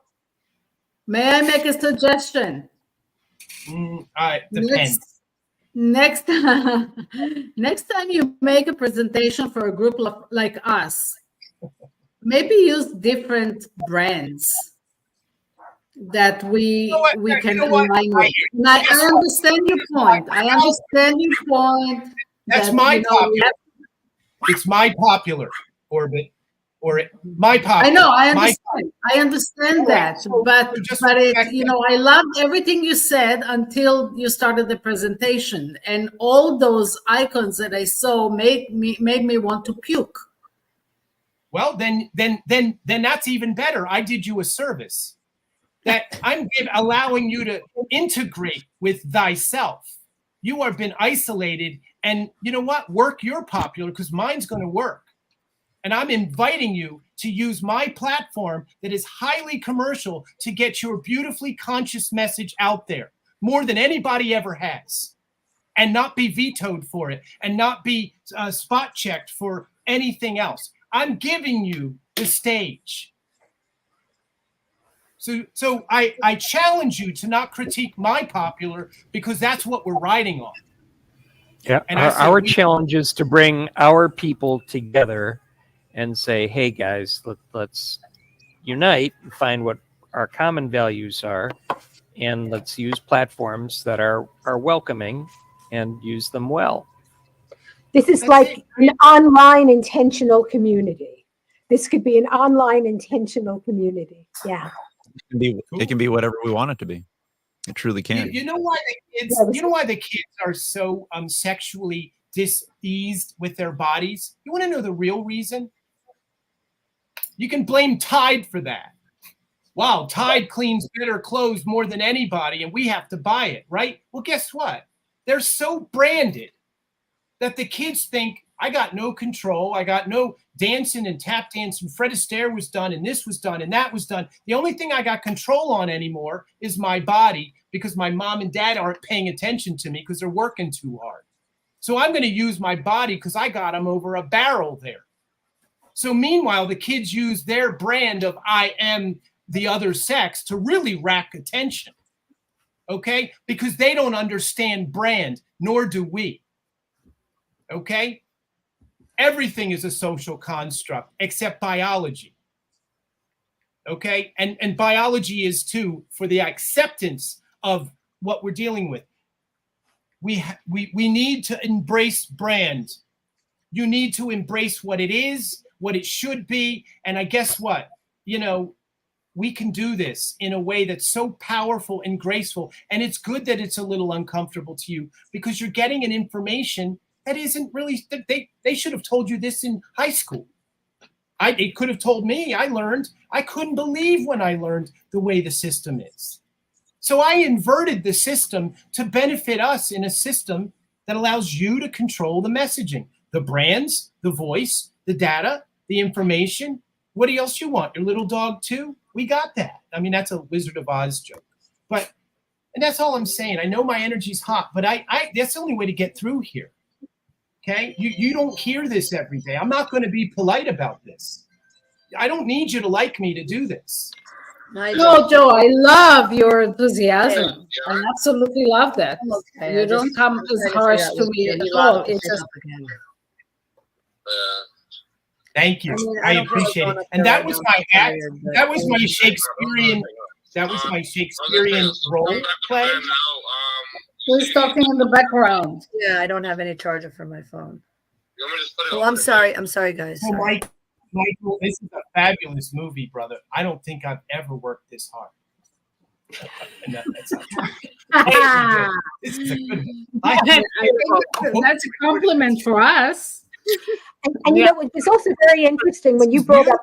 Speaker 14: may I make a suggestion?
Speaker 3: Depends.
Speaker 14: Next time you make a presentation for a group like us, maybe use different brands that we can align with. I understand your point.
Speaker 3: That's my popular. It's my popular orbit. My popular.
Speaker 14: I know. I understand that, but I loved everything you said until you started the presentation, and all those icons that I saw made me want to puke.
Speaker 3: Well, then that's even better. I did you a service. That I'm allowing you to integrate with thyself. You have been isolated, and you know what? Work your popular, because mine's going to work. And I'm inviting you to use my platform that is highly commercial to get your beautifully conscious message out there more than anybody ever has, and not be vetoed for it, and not be spot checked for anything else. I'm giving you the stage. So I challenge you to not critique my popular, because that's what we're riding on.
Speaker 2: Yeah, and our challenge is to bring our people together and say, hey guys, let's unite and find what our common values are, and let's use platforms that are welcoming and use them well.
Speaker 6: This is like an online intentional community. This could be an online intentional community. Yeah.
Speaker 9: It can be whatever we want it to be. It truly can.
Speaker 3: You know why the kids are so sexually diseased with their bodies? You want to know the real reason? You can blame Tide for that. Wow, Tide cleans better clothes more than anybody, and we have to buy it, right? Well, guess what? They're so branded that the kids think, I got no control. I got no dancing and tap dancing. Fred Astaire was done, and this was done, and that was done. The only thing I got control on anymore is my body, because my mom and dad aren't paying attention to me because they're working too hard. So I'm going to use my body because I got them over a barrel there. So meanwhile, the kids use their brand of I am the other sex to really rack attention. Okay? Because they don't understand brand, nor do we. Okay? Everything is a social construct except biology. Okay, and biology is too, for the acceptance of what we're dealing with. We need to embrace brand. You need to embrace what it is, what it should be, and I guess what, you know, we can do this in a way that's so powerful and graceful, and it's good that it's a little uncomfortable to you because you're getting an information that isn't really. They should have told you this in high school. It could have told me. I learned. I couldn't believe when I learned the way the system is. So I inverted the system to benefit us in a system that allows you to control the messaging, the brands, the voice, the data, the information. What else you want? Your little dog too? We got that. I mean, that's a Wizard of Oz joke. And that's all I'm saying. I know my energy's hot, but that's the only way to get through here. Okay, you don't hear this every day. I'm not going to be polite about this. I don't need you to like me to do this.
Speaker 14: No, Joe, I love your enthusiasm. I absolutely love that.
Speaker 11: Okay,
Speaker 14: You don't come as harsh to me at all. It's just
Speaker 3: thank you. I appreciate it. And that was my act. That was my Shakespearean. That was my Shakespearean role play.
Speaker 14: Who's talking in the background?
Speaker 11: Yeah, I don't have any charger for my phone. Oh, I'm sorry. I'm sorry, guys.
Speaker 3: Oh, Michael, this is a fabulous movie, brother. I don't think I've ever worked this hard. This is a good one.
Speaker 14: I think that's a compliment for us.
Speaker 6: And you know, it was also very interesting when you brought up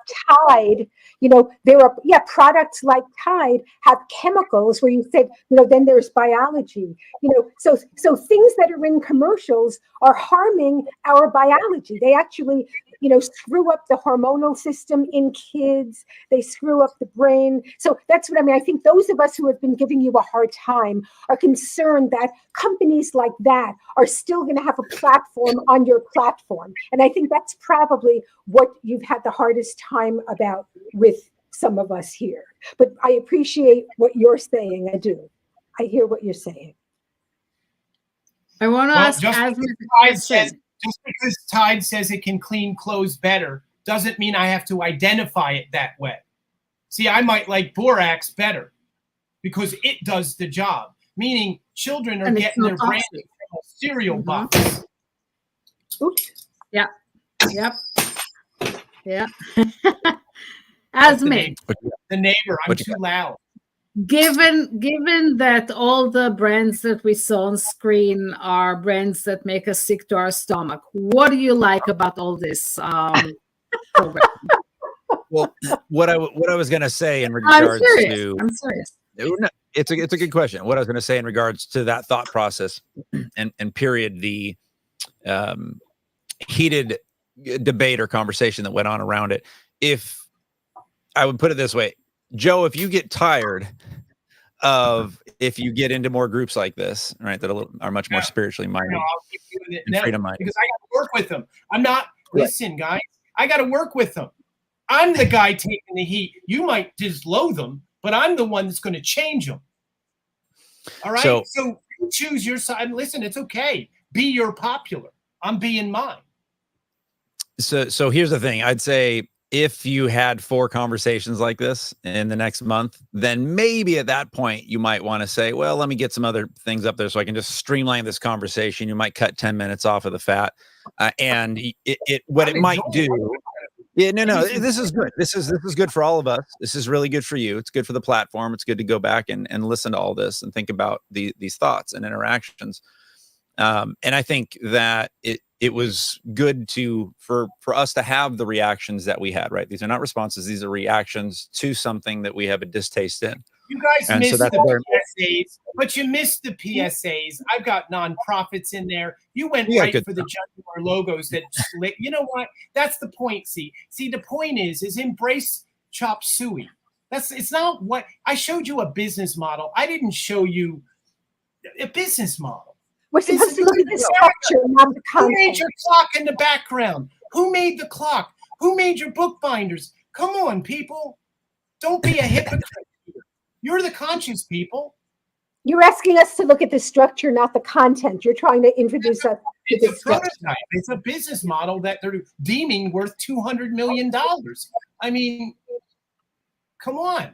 Speaker 6: Tide. You know, there are products like Tide have chemicals where you said, you know, then there's biology. You know, so things that are in commercials are harming our biology. They actually, you know, screw up the hormonal system in kids. They screw up the brain. So that's what I mean. I think those of us who have been giving you a hard time are concerned that companies like that are still going to have a platform on your platform. And I think that's probably what you've had the hardest time about with some of us here. But I appreciate what you're saying. I do. I hear what you're saying.
Speaker 14: I want to ask
Speaker 3: just because Tide says it can clean clothes better doesn't mean I have to identify it that way. See, I might like borax better because it does the job, meaning children are getting their brain from a cereal box.
Speaker 14: Oops. Yeah. Yep. Yeah. Asmi.
Speaker 3: The neighbor, I'm too loud.
Speaker 14: Given that all the brands that we saw on screen are brands that make us sick to our stomach, what do you like about all this program?
Speaker 9: Well, what I was going to say in regards to,
Speaker 14: I'm serious.
Speaker 9: It's a good question. What I was going to say in regards to that thought process and period, the heated debate or conversation that went on around it. If I would put it this way, Joe, if you get tired if you get into more groups like this, right, that are much more spiritually minded and freedom minded,
Speaker 3: because I got to work with them. I'm not. Listen, guys, I got to work with them. I'm the guy taking the heat. You might just loathe them, but I'm the one that's going to change them. All right. So you choose your side. Listen, it's okay. Be your popular. I'm being mine.
Speaker 9: So here's the thing. I'd say if you had 4 conversations like this in the next month, then maybe at that point you might want to say, well, let me get some other things up there so I can just streamline this conversation. You might cut 10 minutes off of the fat. And what it might do. Yeah, no, this is good. This is good for all of us. This is really good for you. It's good for the platform. It's good to go back and listen to all this and think about these thoughts and interactions. And I think that it was good for us to have the reactions that we had, right? These are not responses. These are reactions to something that we have a distaste in.
Speaker 3: You guys missed the PSAs, but you missed the PSAs. I've got nonprofits in there. You went right for the Jaguar logos that split. You know what? That's the point. See, the point is embrace chop suey. It's not what I showed you a business model. I didn't show you a business model.
Speaker 6: We're supposed to look at the structure, not the content.
Speaker 3: Who made your clock in the background? Who made the clock? Who made your bookbinders? Come on, people. Don't be a hypocrite. You're the conscious people.
Speaker 6: You're asking us to look at the structure, not the content. You're trying to introduce us
Speaker 3: It's a prototype. It's a business model that they're deeming worth $200 million. I mean, come on.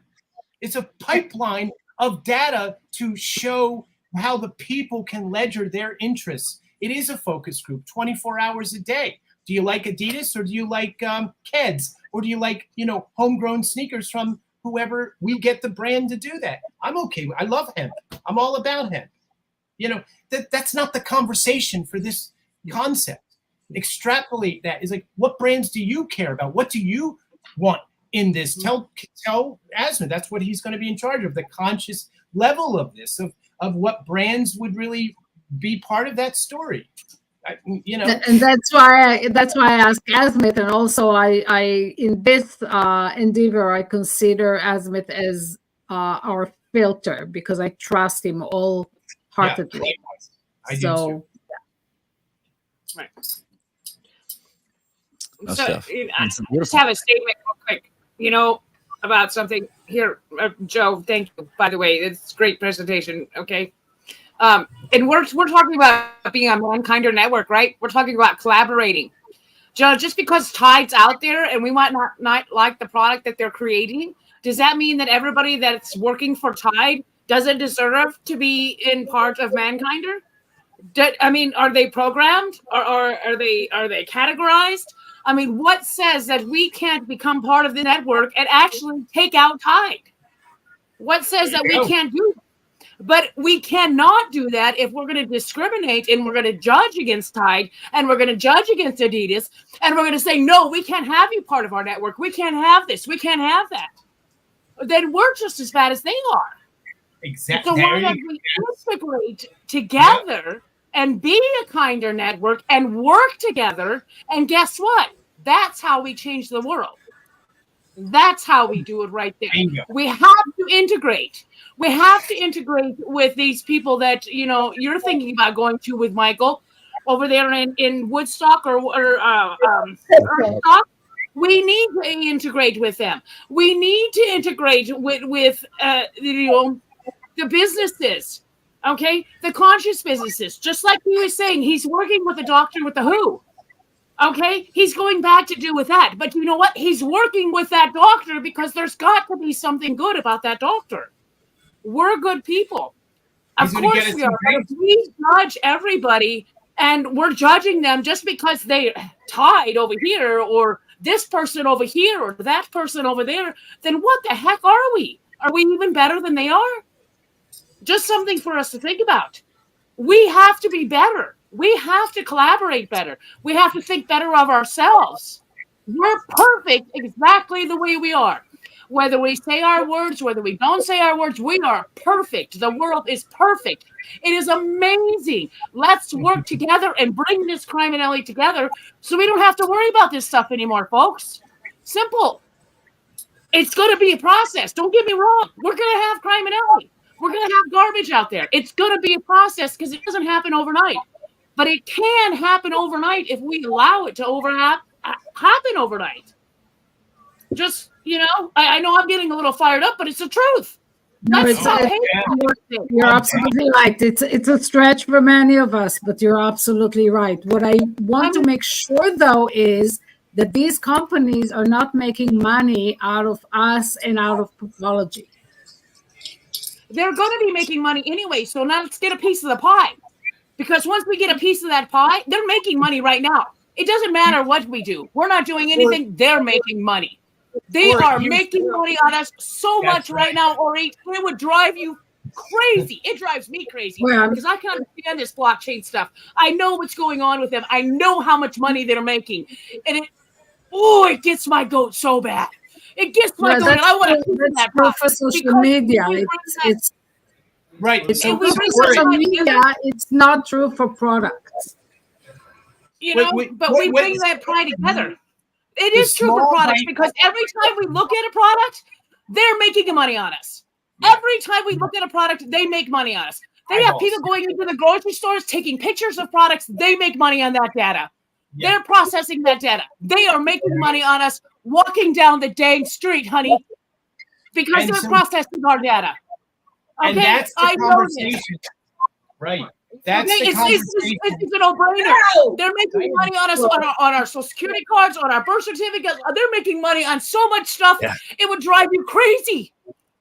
Speaker 3: It's a pipeline of data to show how the people can ledger their interests. It is a focus group 24 hours a day. Do you like Adidas, or do you like Keds, or do you like, homegrown sneakers from whoever? We get the brand to do that. I'm okay. I love hemp. I'm all about hemp. That's not the conversation for this concept. Extrapolate that. Is like, what brands do you care about? What do you want in this? Tell Asmith that's what he's going to be in charge of, the conscious level of this, of what brands would really be part of that story.
Speaker 14: And that's why I asked Asmith, and also I in this endeavor I consider Asmith as our filter, because I trust him wholeheartedly.
Speaker 3: Yeah, I do too.
Speaker 4: Right.
Speaker 9: No
Speaker 4: So
Speaker 9: stuff.
Speaker 4: I
Speaker 9: It's
Speaker 4: just
Speaker 9: beautiful.
Speaker 4: have a statement real quick, about something here. Joe, thank you, by the way. It's a great presentation, okay? And we're talking about being a Mankinder network, right? We're talking about collaborating. Joe, just because Tide's out there and we might not like the product that they're creating, does that mean that everybody that's working for Tide doesn't deserve to be in part of Mankinder? Are they programmed, or are they categorized? I mean, what says that we can't become part of the network and actually take out Tide? What says that we can't do that? But we cannot do that if we're going to discriminate and we're going to judge against Tide and we're going to judge against Adidas and we're going to say, no, we can't have you part of our network. We can't have this. We can't have that. Then we're just as bad as they are.
Speaker 3: Exactly.
Speaker 4: So why don't we integrate together and be a kinder network and work together? And guess what? That's how we change the world. That's how we do it right there.
Speaker 3: Bingo.
Speaker 4: We have to integrate. We have to integrate with these people that, you're thinking about going to with Michael over there in Woodstock or Woodstock. We need to integrate with them. We need to integrate with the businesses, okay? The conscious businesses. Just like he was saying, he's working with a doctor with the WHO. Okay, he's going back to do with that. But you know what? He's working with that doctor because there's got to be something good about that doctor. We're good people. Of course we are. But if we judge everybody and we're judging them just because they Tied over here, or this person over here, or that person over there, then what the heck are we? Are we even better than they are? Just something for us to think about. We have to be better. We have to collaborate better. We have to think better of ourselves. We're perfect exactly the way we are. Whether we say our words, whether we don't say our words, we are perfect. The world is perfect. It is amazing. Let's work together and bring this crime and LA together so we don't have to worry about this stuff anymore, folks. Simple. It's going to be a process. Don't get me wrong. We're going to have crime and LA. We're going to have garbage out there. It's going to be a process because it doesn't happen overnight. But it can happen overnight if we allow it to happen overnight. Just, I know I'm getting a little fired up, but it's the truth. You're
Speaker 14: absolutely right. It's a stretch for many of us, but you're absolutely right. What I want to make sure, though, is that these companies are not making money out of us and out of Popology.
Speaker 4: They're going to be making money anyway, so now let's get a piece of the pie. Because once we get a piece of that pie, they're making money right now. It doesn't matter what we do. We're not doing anything. They're making money. They are making money on us so much right now, Ori. It would drive you crazy. It drives me crazy because I can understand this blockchain stuff. I know what's going on with them. I know how much money they're making. And it gets my goat so bad. It gets my goat. And I want to keep that
Speaker 14: for social media. It's
Speaker 3: right.
Speaker 14: It's true for social media. It's not true for products.
Speaker 4: But we bring that pride together. It is true for products because every time we look at a product, they're making money on us. Every time we look at a product, they make money on us. They have people going into the grocery stores, taking pictures of products. They make money on that data. They're processing that data. They are making money on us walking down the dang street, honey, because they're processing our data. Okay,
Speaker 3: and that's the conversation. Right. That's
Speaker 4: okay,
Speaker 3: the
Speaker 4: it's a no-brainer.
Speaker 10: No!
Speaker 4: They're making money on us on our Social Security cards, on our birth certificates. They're making money on so much stuff.
Speaker 9: Yeah.
Speaker 4: It would drive you crazy.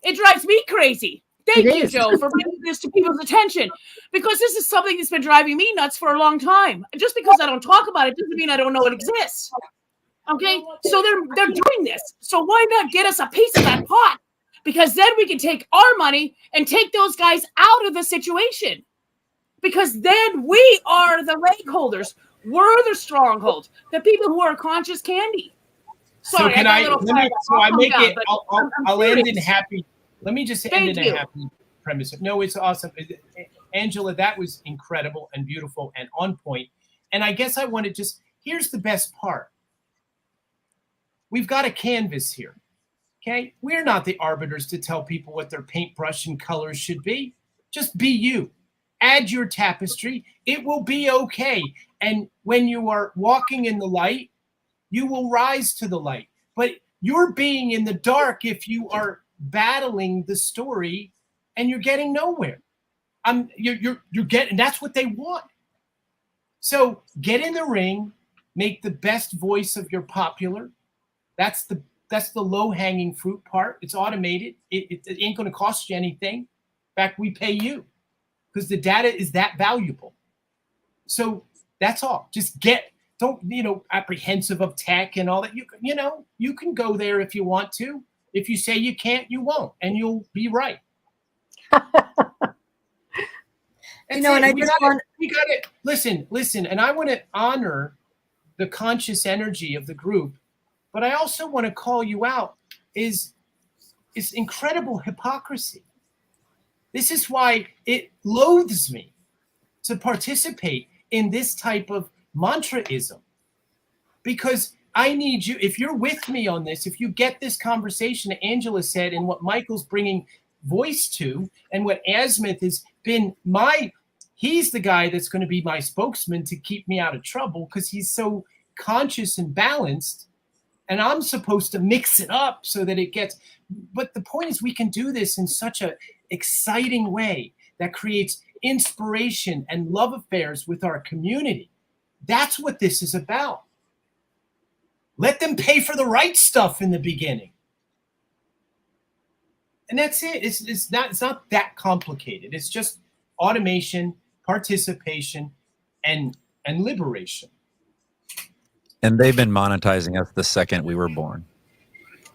Speaker 4: It drives me crazy. Thank
Speaker 14: It
Speaker 4: you,
Speaker 14: is.
Speaker 4: Joe, for bringing this to people's attention, because this is something that's been driving me nuts for a long time. Just because I don't talk about it doesn't mean I don't know it exists. Okay, so they're doing this. So why not get us a piece of that pot? Because then we can take our money and take those guys out of the situation. Because then we are the leg holders. We're the stronghold. The people who are conscious candy. Sorry,
Speaker 3: so can
Speaker 4: I got a little fired up.
Speaker 3: so I make
Speaker 4: down,
Speaker 3: it.
Speaker 4: but
Speaker 3: I'll
Speaker 4: I'm
Speaker 3: end in
Speaker 4: serious.
Speaker 3: happy. Let me just end
Speaker 4: Thank
Speaker 3: in
Speaker 4: you.
Speaker 3: a happy premise. No, it's awesome, Angela. That was incredible and beautiful and on point. And I guess I want to just. Here's the best part. We've got a canvas here. Okay, we're not the arbiters to tell people what their paintbrush and colors should be. Just be you. Add your tapestry. It will be okay. And when you are walking in the light, you will rise to the light. But you're being in the dark if you are battling the story and you're getting nowhere. You're getting, that's what they want. So get in the ring, make the best voice of your popular. That's the low-hanging fruit part. It's automated. It ain't going to cost you anything. In fact, we pay you because the data is that valuable. So that's all. Just don't apprehensive of tech and all that. You can go there if you want to. If you say you can't, you won't, and you'll be right.
Speaker 10: And I just want.
Speaker 3: We got it. Listen, and I want to honor the conscious energy of the group. But I also want to call you out is incredible hypocrisy. This is why it loathes me to participate in this type of mantraism. Because I need you, if you're with me on this, if you get this conversation that Angela said and what Michael's bringing voice to, and what Asmith has been he's the guy that's going to be my spokesman to keep me out of trouble because he's so conscious and balanced. And I'm supposed to mix it up so that it gets, but the point is we can do this in such an exciting way that creates inspiration and love affairs with our community. That's what this is about. Let them pay for the right stuff in the beginning. And that's it. It's not that complicated. It's just automation, participation, and liberation.
Speaker 9: And they've been monetizing us the second we were born.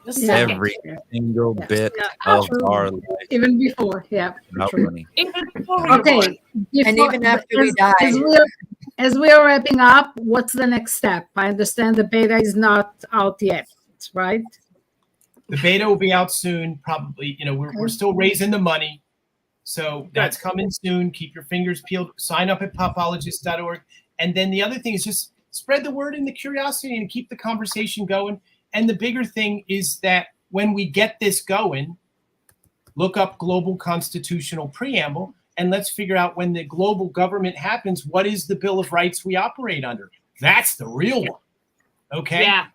Speaker 9: Every single bit of our life.
Speaker 14: Even before, yeah.
Speaker 9: Money.
Speaker 14: Okay.
Speaker 10: And even after we die.
Speaker 14: As we are wrapping up, what's the next step? I understand the beta is not out yet, right?
Speaker 3: The beta will be out soon, probably. We're still raising the money. So that's coming soon. Keep your fingers peeled. Sign up at popologist.org. And then the other thing is just spread the word and the curiosity and keep the conversation going. And the bigger thing is that when we get this going, look up Global Constitutional Preamble and let's figure out when the global government happens, what is the Bill of Rights we operate under? That's the real one. Okay.
Speaker 4: Yeah.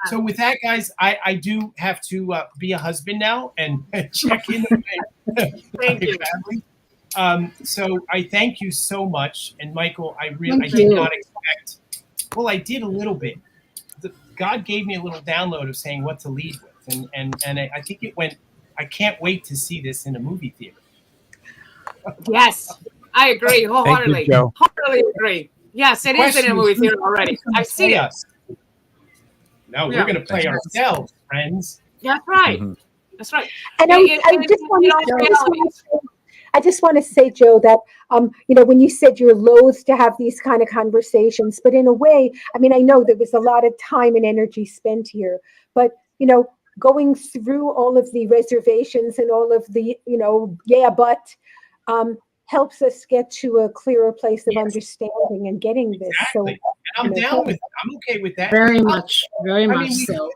Speaker 3: So with that, guys, I do have to be a husband now and check in.
Speaker 4: Thank you.
Speaker 3: So I thank you so much. And Michael, I
Speaker 14: Thank
Speaker 3: did
Speaker 14: you.
Speaker 3: not expect. Well, I did a little bit. God gave me a little download of saying what to lead with, and I think it went. I can't wait to see this in a movie theater.
Speaker 4: Yes, I agree wholeheartedly.
Speaker 2: Thank you, Joe.
Speaker 4: Wholeheartedly agree. Yes, it is in a movie theater already. I see it.
Speaker 3: No, we're going to play ourselves, friends.
Speaker 4: That's right.
Speaker 9: Mm-hmm.
Speaker 4: That's right.
Speaker 6: And I just want to say, Joe, that when you said you're loath to have these kind of conversations, but in a way, I know there was a lot of time and energy spent here, but going through all of the reservations and all of the helps us get to a clearer place of understanding and getting this.
Speaker 3: Exactly. So, and I'm down with it. I'm okay with that.
Speaker 14: Very much so.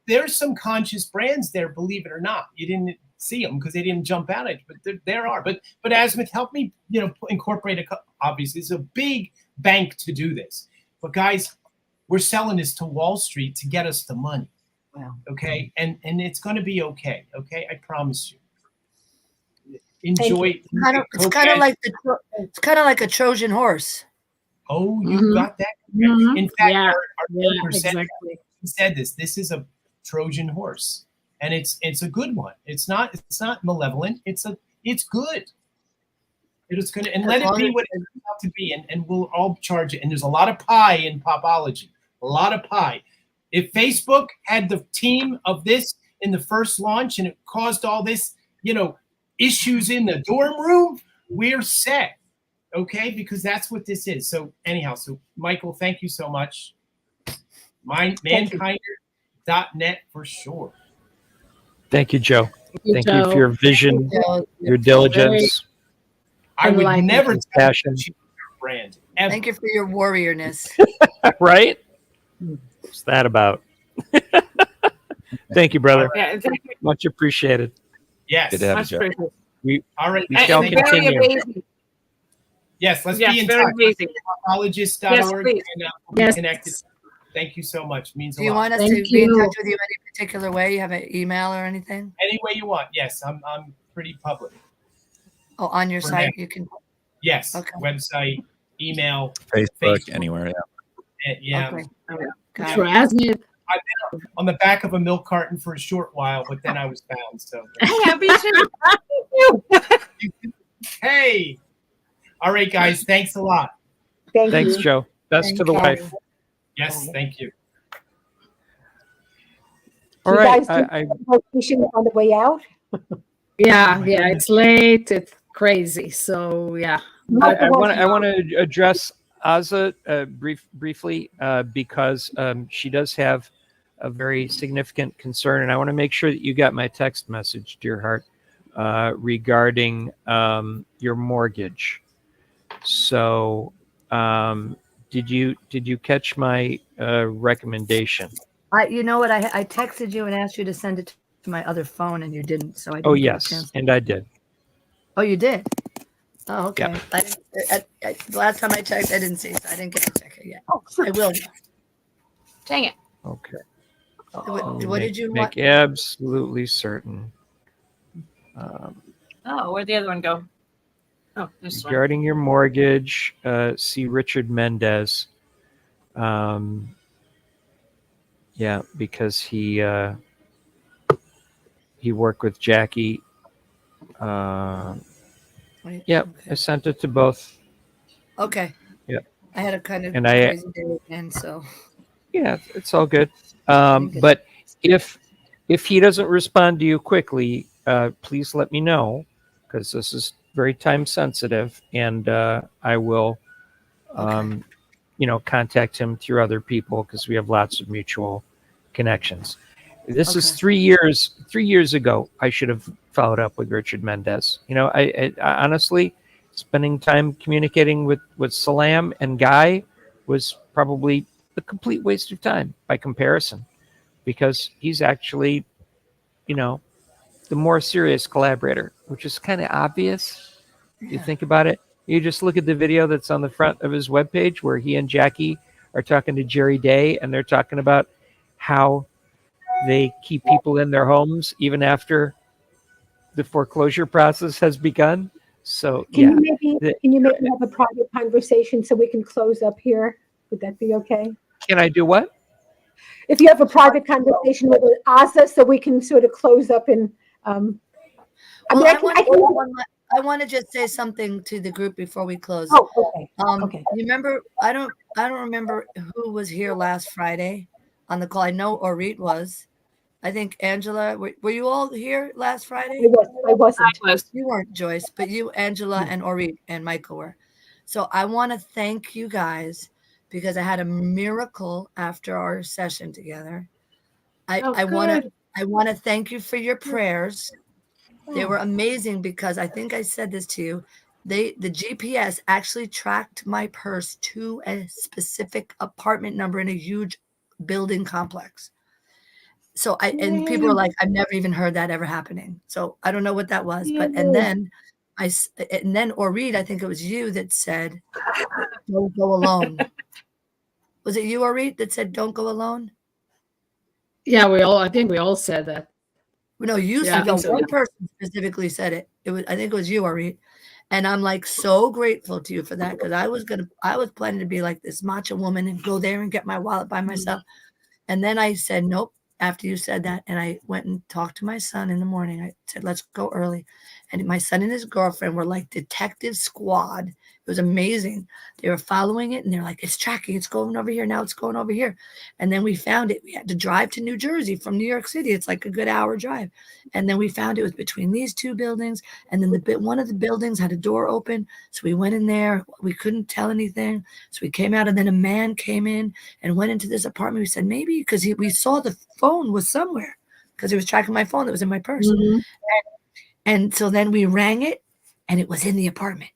Speaker 3: There's some conscious brands there, believe it or not. You didn't see them because they didn't jump out at you, but there are. But Asmith, help me, incorporate obviously it's a big bank to do this. But guys, we're selling this to Wall Street to get us the money. Wow. Okay, and it's going to be okay. Okay, I promise you. enjoy.
Speaker 11: It's kind of like a Trojan horse.
Speaker 3: Oh, you got that. In fact,
Speaker 14: Yeah.
Speaker 3: our
Speaker 14: Yeah,
Speaker 3: presenter
Speaker 14: exactly.
Speaker 3: said this. This is a Trojan horse, and it's a good one. It's not malevolent. It's good. It's going to, and let it be what it turns out to be, and we'll all charge it. And there's a lot of pie in Popology, a lot of pie. If Facebook had the team of this in the first launch and it caused all this, issues in the dorm room, we're set, okay? Because that's what this is. So anyhow, Michael, thank you so much. Mankinder.net for sure.
Speaker 2: Thank you, Joe. Thank you for
Speaker 14: Joe.
Speaker 2: your vision, your diligence.
Speaker 3: I would never
Speaker 2: passion.
Speaker 3: Brand. Ever.
Speaker 11: Thank you for your warriorness.
Speaker 2: Right? What's that about? Thank you, brother.
Speaker 4: Yeah, exactly.
Speaker 2: Much appreciated.
Speaker 3: Yes.
Speaker 9: Good to have you, Joe.
Speaker 3: All right.
Speaker 2: We shall continue.
Speaker 4: Amazing.
Speaker 3: Yes, let's
Speaker 4: Yes,
Speaker 3: be in
Speaker 4: very
Speaker 3: touch.
Speaker 4: amazing.
Speaker 3: Popologist.org,
Speaker 4: Yes,
Speaker 3: and we'll be connected. Thank you so much. It means
Speaker 11: Do
Speaker 3: a
Speaker 11: you
Speaker 3: lot.
Speaker 11: want us to be in touch with you any particular way? You have an email or anything?
Speaker 3: Any way you want. Yes, I'm pretty public.
Speaker 11: Oh, on your
Speaker 3: For
Speaker 11: site
Speaker 3: now.
Speaker 11: you can.
Speaker 3: Yes.
Speaker 11: Okay.
Speaker 3: Website, email,
Speaker 9: Facebook, anywhere.
Speaker 3: Yeah.
Speaker 11: Okay.
Speaker 3: Yeah.
Speaker 14: For asking it.
Speaker 3: I've been on the back of a milk carton for a short while, but then I was found. So.
Speaker 4: Yeah, me too.
Speaker 3: Hey. All right, guys. Thanks a lot.
Speaker 2: Thanks, Joe. Best to the wife.
Speaker 3: Yes, thank you.
Speaker 2: All
Speaker 6: You
Speaker 2: right.
Speaker 6: guys do vacation on the way out?
Speaker 14: Yeah, it's late. It's crazy. So yeah.
Speaker 2: I want to address Aza briefly because she does have a very significant concern, and I want to make sure that you got my text message, dear heart, regarding your mortgage. So, did you catch my recommendation?
Speaker 11: You know what? I texted you and asked you to send it to my other phone, and you didn't. So I didn't.
Speaker 2: Oh
Speaker 11: get a
Speaker 2: yes,
Speaker 11: chance.
Speaker 2: and I did.
Speaker 11: Oh, you did. Oh, okay.
Speaker 2: Yeah.
Speaker 11: The last time I checked, I didn't see, so I didn't get to check it yet. I will.
Speaker 4: Dang it.
Speaker 2: Okay.
Speaker 11: What did you
Speaker 2: make
Speaker 11: want?
Speaker 2: absolutely certain?
Speaker 4: Where'd the other one go? Oh, this one.
Speaker 2: Regarding your mortgage, see Richard Mendez. Yeah, because he worked with Jackie. Yeah, I sent it to both.
Speaker 11: Okay.
Speaker 2: Yeah.
Speaker 11: I had a kind of
Speaker 2: And
Speaker 11: crazy day again, so.
Speaker 2: Yeah, it's all good. But if he doesn't respond to you quickly, please let me know, because this is very time sensitive, and I will, contact him through other people because we have lots of mutual connections. This is 3 years. 3 years ago, I should have followed up with Richard Mendez. I honestly, spending time communicating with Salam and Guy was probably a complete waste of time by comparison, because he's actually, the more serious collaborator, which is kind of obvious. You think about it. You just look at the video that's on the front of his webpage where he and Jackie are talking to Jerry Day, and they're talking about how they keep people in their homes even after the foreclosure process has begun. So
Speaker 6: Can you maybe have a private conversation so we can close up here? Would that be okay?
Speaker 2: Can I do what?
Speaker 6: If you have a private conversation with Asa, so we can sort of close up and.
Speaker 11: I want to just say something to the group before we close.
Speaker 6: Oh, okay. Okay.
Speaker 11: You remember? I don't remember who was here last Friday on the call. I know Orit was. I think Angela. Were you all here last Friday?
Speaker 6: I wasn't.
Speaker 11: You weren't, Joyce, but you, Angela, and Orit and Michael were. So I want to thank you guys because I had a miracle after our session together. I want to thank you for your prayers. They were amazing because I think I said this to you. The GPS actually tracked my purse to a specific apartment number in a huge building complex. So and people were like, I've never even heard that ever happening. So I don't know what that was, but and then Orit, I think it was you that said, don't go alone. Was it you, Orit, that said, don't go alone?
Speaker 14: Yeah, I think we all said that.
Speaker 11: No, you
Speaker 4: Yeah, I
Speaker 11: said, no,
Speaker 4: think so.
Speaker 11: one person specifically said it. I think it was you, Ari. And I'm like so grateful to you for that, because I was planning to be like this macho woman and go there and get my wallet by myself. And then I said, nope, after you said that. And I went and talked to my son in the morning. I said, let's go early. And my son and his girlfriend were like detective squad. It was amazing. They were following it and they're like, it's tracking, it's going over here. Now it's going over here. And then we found it. We had to drive to New Jersey from New York City. It's like a good hour drive. And then we found it was between these two buildings. And then one of the buildings had a door open. So we went in there. We couldn't tell anything. So we came out, and then a man came in and went into this apartment. We said, maybe, because we saw the phone was somewhere, because he was tracking my phone that was in my purse. And so then we rang it, and it was in the apartment.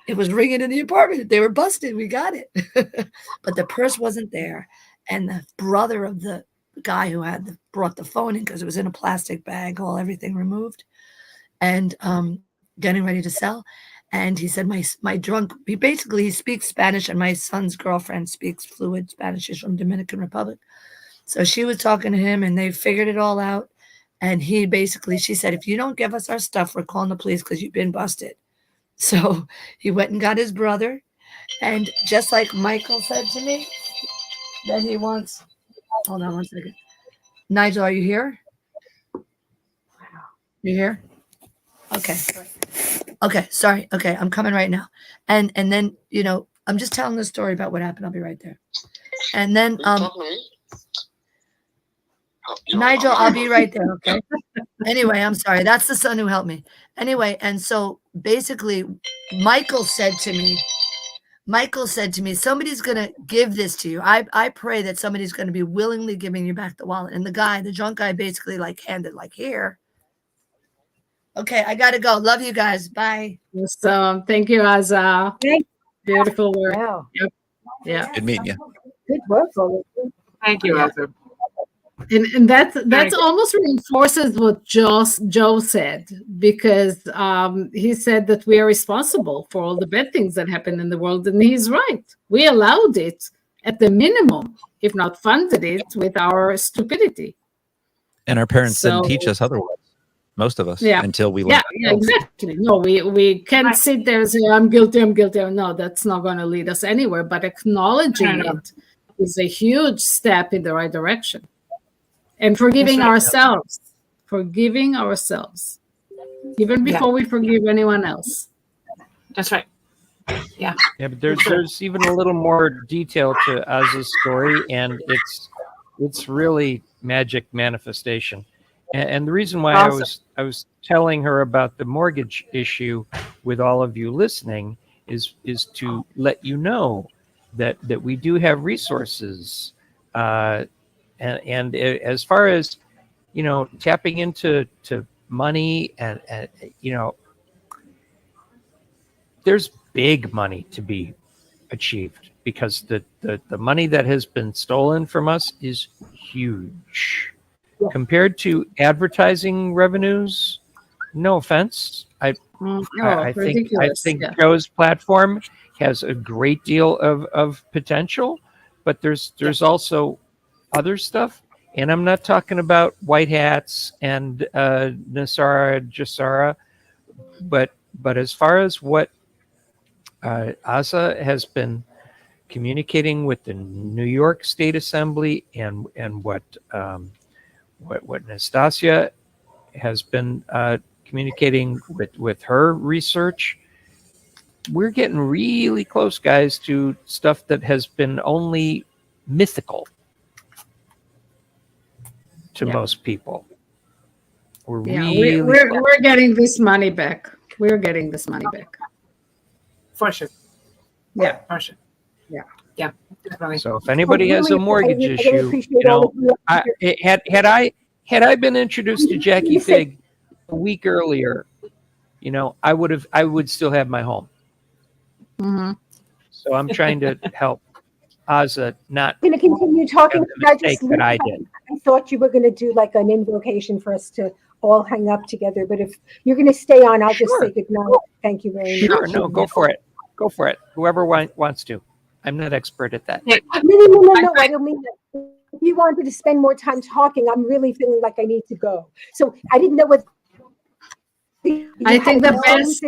Speaker 11: It was ringing in the apartment. They were busted. We got it. But the purse wasn't there. And the brother of the guy who brought the phone in, because it was in a plastic bag, everything removed, and getting ready to sell. And he said, my drunk, he speaks Spanish, and my son's girlfriend speaks fluent Spanish. She's from Dominican Republic. So she was talking to him, and they figured it all out. And she said, if you don't give us our stuff, we're calling the police, because you've been busted. So he went and got his brother. And just like Michael said to me that he wants, hold on one second. Nigel, are you here? You here? Okay. Okay. Sorry. Okay. I'm coming right now. And then, I'm just telling the story about what happened. I'll be right there. And then, Nigel, I'll be right there. Okay. Anyway, I'm sorry. That's the son who helped me. Anyway. And so basically Michael said to me, somebody's going to give this to you. I pray that somebody's going to be willingly giving you back the wallet. And the drunk guy basically handed here. Okay, I got to go. Love you guys. Bye.
Speaker 14: So thank you, Aza. Beautiful work.
Speaker 6: Wow.
Speaker 14: Yep. Yeah.
Speaker 9: Good meeting you.
Speaker 6: Good work, Lola.
Speaker 4: Thank you, Aza.
Speaker 14: And that's almost reinforces what Joe said, because he said that we are responsible for all the bad things that happen in the world, and he's right. We allowed it at the minimum, if not funded it, with our stupidity.
Speaker 9: And our parents didn't teach us otherwise. Most of us, until we learned.
Speaker 14: Yeah, exactly. No, we can't sit there and say, I'm guilty. No, that's not going to lead us anywhere. But acknowledging it is a huge step in the right direction. And forgiving ourselves, even before we forgive anyone else.
Speaker 4: That's right. Yeah.
Speaker 2: Yeah, but there's even a little more detail to Aza's story, and it's really magic manifestation. And the reason why I was telling her about the mortgage issue with all of you listening is to let you know that we do have resources. And as far as, tapping into money and there's big money to be achieved, because the money that has been stolen from us is huge. Compared to advertising revenues, no offense, I think Joe's platform has a great deal of potential, but there's also other stuff, and I'm not talking about white hats and Nasara Jasara, but as far as what Aza has been communicating with the New York State Assembly and what Nastasia has been communicating with her research, we're getting really close, guys, to stuff that has been only mythical to most people.
Speaker 14: We're getting this money back. We're getting this money back.
Speaker 4: For sure.
Speaker 14: Yeah.
Speaker 4: For sure.
Speaker 14: Yeah.
Speaker 4: Yeah. Definitely.
Speaker 2: So if anybody has a mortgage issue, had I been introduced to Jackie Fig a week earlier, I would still have my home.
Speaker 14: Mm-hmm.
Speaker 2: So I'm trying to help Aza not
Speaker 6: going to continue talking.
Speaker 2: I did.
Speaker 6: I thought you were going to do like an invocation for us to all hang up together, but if you're going to stay on, I'll just say good night. Thank you very much.
Speaker 2: Sure, no, go for it. Go for it. Whoever wants to. I'm not expert at that.
Speaker 6: No. I don't mean that. if you wanted to spend more time talking, I'm really feeling like I need to go. So I didn't know what
Speaker 14: I think the best.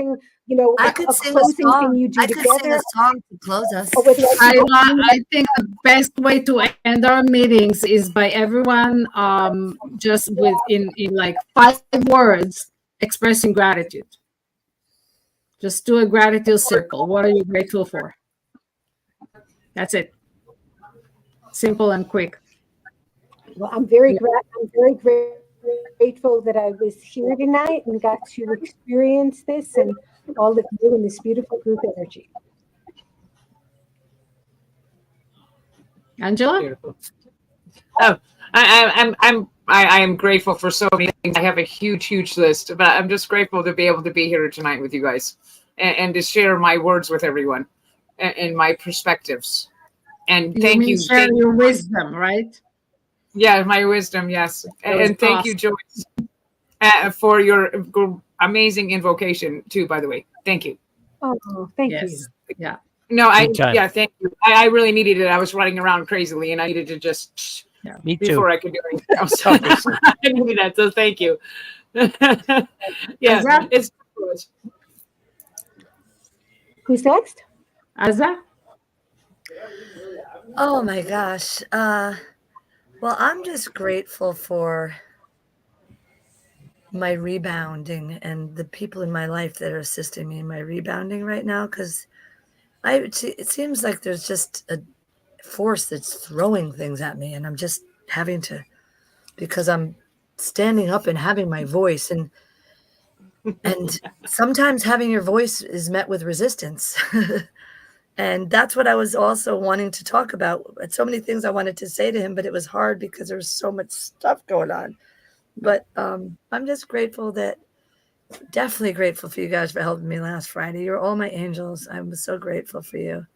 Speaker 10: I could
Speaker 6: a
Speaker 10: sing a
Speaker 6: closing
Speaker 10: song.
Speaker 6: thing you do
Speaker 10: I could sing
Speaker 6: together.
Speaker 10: a song to close us.
Speaker 6: Or whether
Speaker 14: I think the best way to end our meetings is by everyone just in like 5 words expressing gratitude. Just do a gratitude circle. What are you grateful for? That's it. Simple and quick.
Speaker 6: Well, I'm very grateful that I was here tonight and got to experience this and all of you in this beautiful group energy.
Speaker 14: Angela?
Speaker 4: Oh, I am grateful for so many things. I have a huge list, but I'm just grateful to be able to be here tonight with you guys and to share my words with everyone and my perspectives. And thank you.
Speaker 14: Share your wisdom, right?
Speaker 4: Yeah, my wisdom, yes. And thank you, Joyce, for your amazing invocation too, by the way. Thank you.
Speaker 6: Oh, thank you.
Speaker 14: Yeah.
Speaker 4: No,
Speaker 2: Anytime.
Speaker 4: thank you. I really needed it. I was running around crazily and I needed to just
Speaker 2: Me too.
Speaker 4: before I could do anything else. So I needed that. So thank you. Yeah, it's
Speaker 6: Who's next?
Speaker 14: Azza?
Speaker 10: Oh my gosh. Well, I'm just grateful for my rebounding and the people in my life that are assisting me in my rebounding right now, because it seems like there's just a force that's throwing things at me, and I'm just having to, because I'm standing up and having my voice, and sometimes having your voice is met with resistance. And that's what I was also wanting to talk about. So many things I wanted to say to him, but it was hard because there was so much stuff going on. But I'm just grateful definitely grateful for you guys for helping me last Friday. You're all my angels. I'm so grateful for you.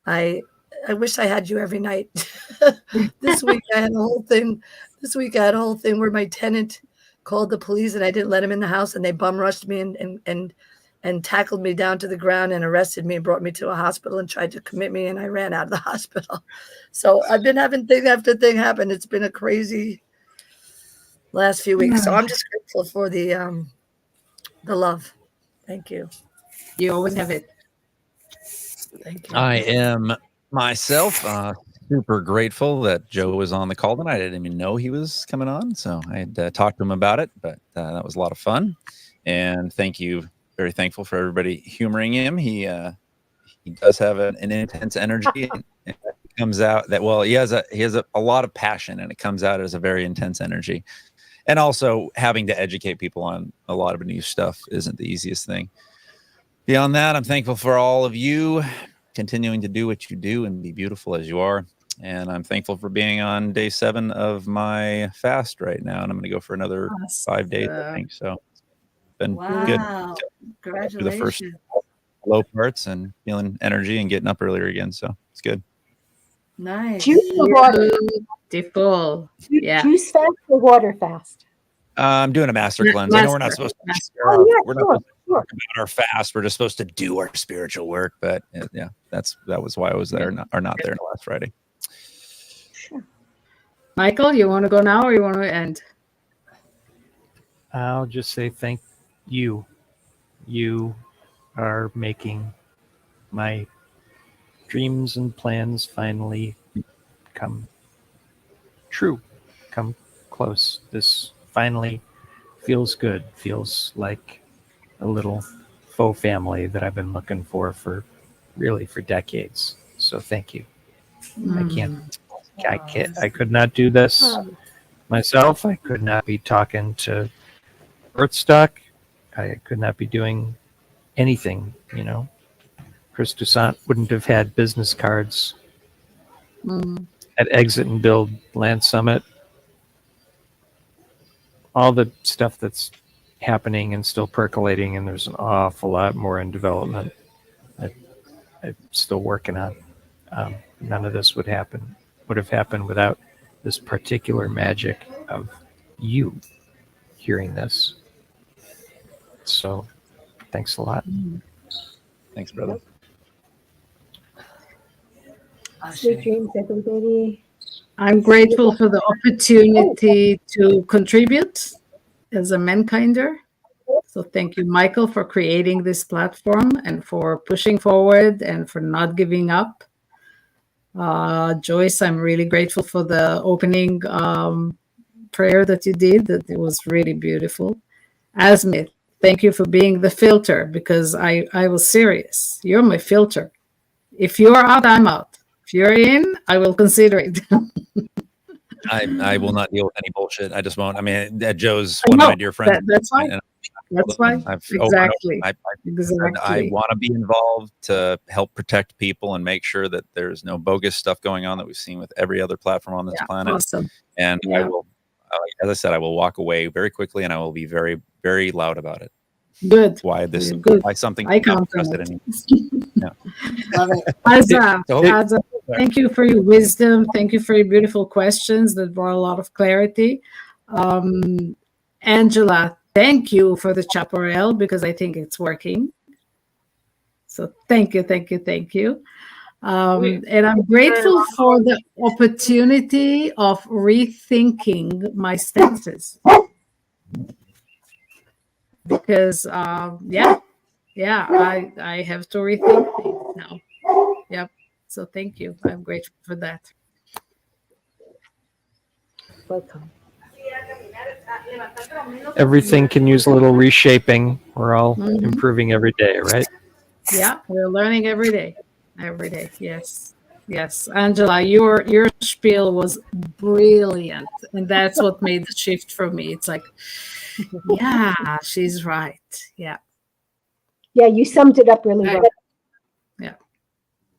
Speaker 10: I wish I had you every night. This week I had a whole thing. Where my tenant called the police and I didn't let him in the house, and they bum rushed me and tackled me down to the ground and arrested me and brought me to a hospital and tried to commit me, and I ran out of the hospital. So I've been having thing after thing happen. It's been a crazy last few weeks. So I'm just grateful for the love. Thank you.
Speaker 14: You always have it.
Speaker 10: Thank you.
Speaker 9: I am myself super grateful that Joe was on the call tonight. I didn't even know he was coming on, so I had talked to him about it, but that was a lot of fun. And thank you. Very thankful for everybody humoring him. He does have an intense energy, and it comes out that, well, he has a lot of passion, and it comes out as a very intense energy. And also having to educate people on a lot of new stuff isn't the easiest thing. Beyond that, I'm thankful for all of you continuing to do what you do and be beautiful as you are. And I'm thankful for being on day 7 of my fast right now. And I'm going to go for another 5 days, I think. So it's been good.
Speaker 10: Congratulations.
Speaker 9: The first low parts and feeling energy and getting up earlier again. So it's good.
Speaker 10: Nice.
Speaker 6: Juice or water?
Speaker 14: Beautiful. Yeah.
Speaker 6: Juice fast or water fast?
Speaker 9: I'm doing a master cleanse. I know we're not supposed to share
Speaker 6: Oh, yeah,
Speaker 9: we're not supposed to talk about our fast. We're just supposed to do our spiritual work. But yeah, that was why I was there, not there last Friday.
Speaker 14: Sure. Michael, you want to go now or you want to end?
Speaker 2: I'll just say thank you. You are making my dreams and plans finally come true, come close. This finally feels good, feels like a little faux family that I've been looking for decades. So thank you. I could not do this myself. I could not be talking to Earthstock. I could not be doing anything, Chris Toussaint wouldn't have had business cards at Exit and Build Land Summit. All the stuff that's happening and still percolating, and there's an awful lot more in development that I'm still working on. None of this would have happened without this particular magic of you hearing this. So thanks a lot.
Speaker 9: Thanks, brother.
Speaker 6: Sweet dreams, everybody.
Speaker 14: I'm grateful for the opportunity to contribute as a mankinder. So thank you, Michael, for creating this platform and for pushing forward and for not giving up. Joyce, I'm really grateful for the opening prayer that you did. That it was really beautiful. Asmith, thank you for being the filter, because I was serious. You're my filter. If you're out, I'm out. If you're in, I will consider it.
Speaker 9: I will not deal with any bullshit. I just won't. I mean, Joe's
Speaker 14: I
Speaker 9: one of
Speaker 14: know.
Speaker 9: my dear friends.
Speaker 14: That's why.
Speaker 9: and
Speaker 14: That's why. Exactly.
Speaker 9: I want to be involved to help protect people and make sure that there's no bogus stuff going on that we've seen with every other platform on this planet.
Speaker 14: Awesome.
Speaker 9: And I will, as I said, I will walk away very quickly, and I will be very, very loud about it.
Speaker 14: Good.
Speaker 9: Why this?
Speaker 14: Good.
Speaker 9: Why something
Speaker 14: I
Speaker 9: not
Speaker 14: count on
Speaker 9: trusted
Speaker 14: it.
Speaker 9: anymore? Yeah.
Speaker 14: Love it. Azza, thank you for your wisdom. Thank you for your beautiful questions that brought a lot of clarity. Angela, thank you for the chaparral, because I think it's working. So thank you, thank you, thank you. And I'm grateful for the opportunity of rethinking my stances. Because, I have to rethink things now. Yep. So thank you. I'm grateful for that.
Speaker 6: Welcome.
Speaker 2: Everything can use a little reshaping. We're all improving every day, right?
Speaker 14: Yeah, we're learning every day. Every day. Yes. Yes. Angela, your spiel was brilliant. And that's what made the shift for me. It's like, yeah, she's right. Yeah.
Speaker 6: Yeah, you summed it up really well.
Speaker 14: Yeah.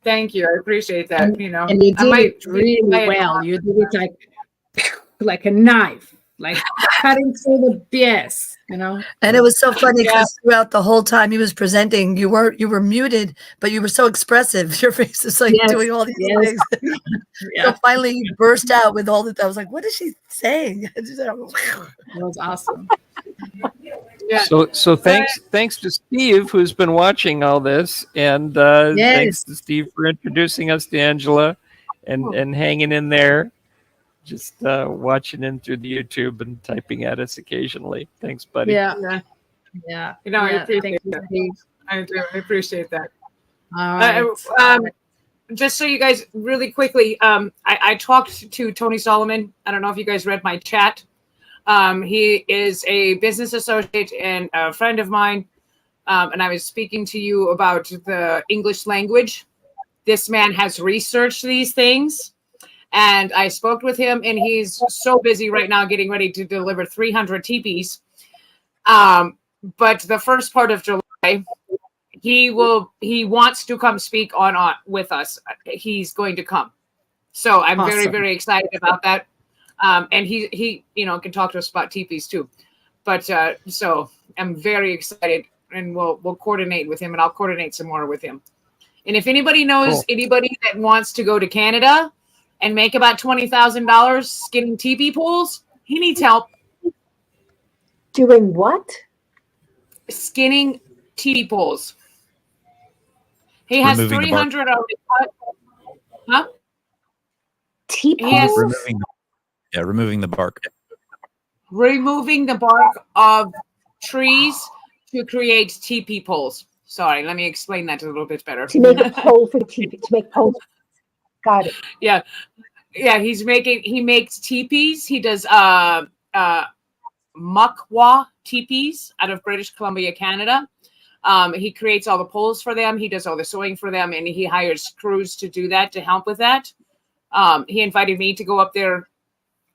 Speaker 4: Thank you. I appreciate that.
Speaker 14: And you did it really well. You did it like a knife, like cutting through the BS,
Speaker 11: And it was so funny because throughout the whole time he was presenting, you were muted, but you were so expressive. Your face is like doing all these things. So finally you burst out with all that. I was like, what is she saying?
Speaker 14: It was awesome.
Speaker 2: Yeah. So thanks to Steve, who's been watching all this, and thanks to Steve for introducing us to Angela and hanging in there, just watching in through the YouTube and typing at us occasionally. Thanks, buddy.
Speaker 14: Yeah.
Speaker 4: I appreciate that. I do. I appreciate that.
Speaker 14: All right.
Speaker 4: Just so you guys really quickly, I talked to Tony Solomon. I don't know if you guys read my chat. He is a business associate and a friend of mine. And I was speaking to you about the English language. This man has researched these things. And I spoke with him, and he's so busy right now getting ready to deliver 300 teepees. But the first part of July, he wants to come speak on with us. He's going to come. So I'm very, very excited about that. And he can talk to us about teepees too. But so I'm very excited, and we'll coordinate with him, and I'll coordinate some more with him. And if anybody knows anybody that wants to go to Canada and make about $20,000 skinning teepee pools, he needs help.
Speaker 6: Doing what?
Speaker 4: Skinning teepee pools. He has 300 already cut. Huh?
Speaker 6: Teepees?
Speaker 9: Removing the bark.
Speaker 4: Removing the bark of trees to create teepee poles. Sorry, let me explain that a little bit better.
Speaker 6: To make a pole for the teepee. To make poles. Got it.
Speaker 4: Yeah. He makes teepees. He does Muckwa teepees out of British Columbia, Canada. He creates all the poles for them. He does all the sewing for them, and he hires crews to do that, to help with that. He invited me to go up there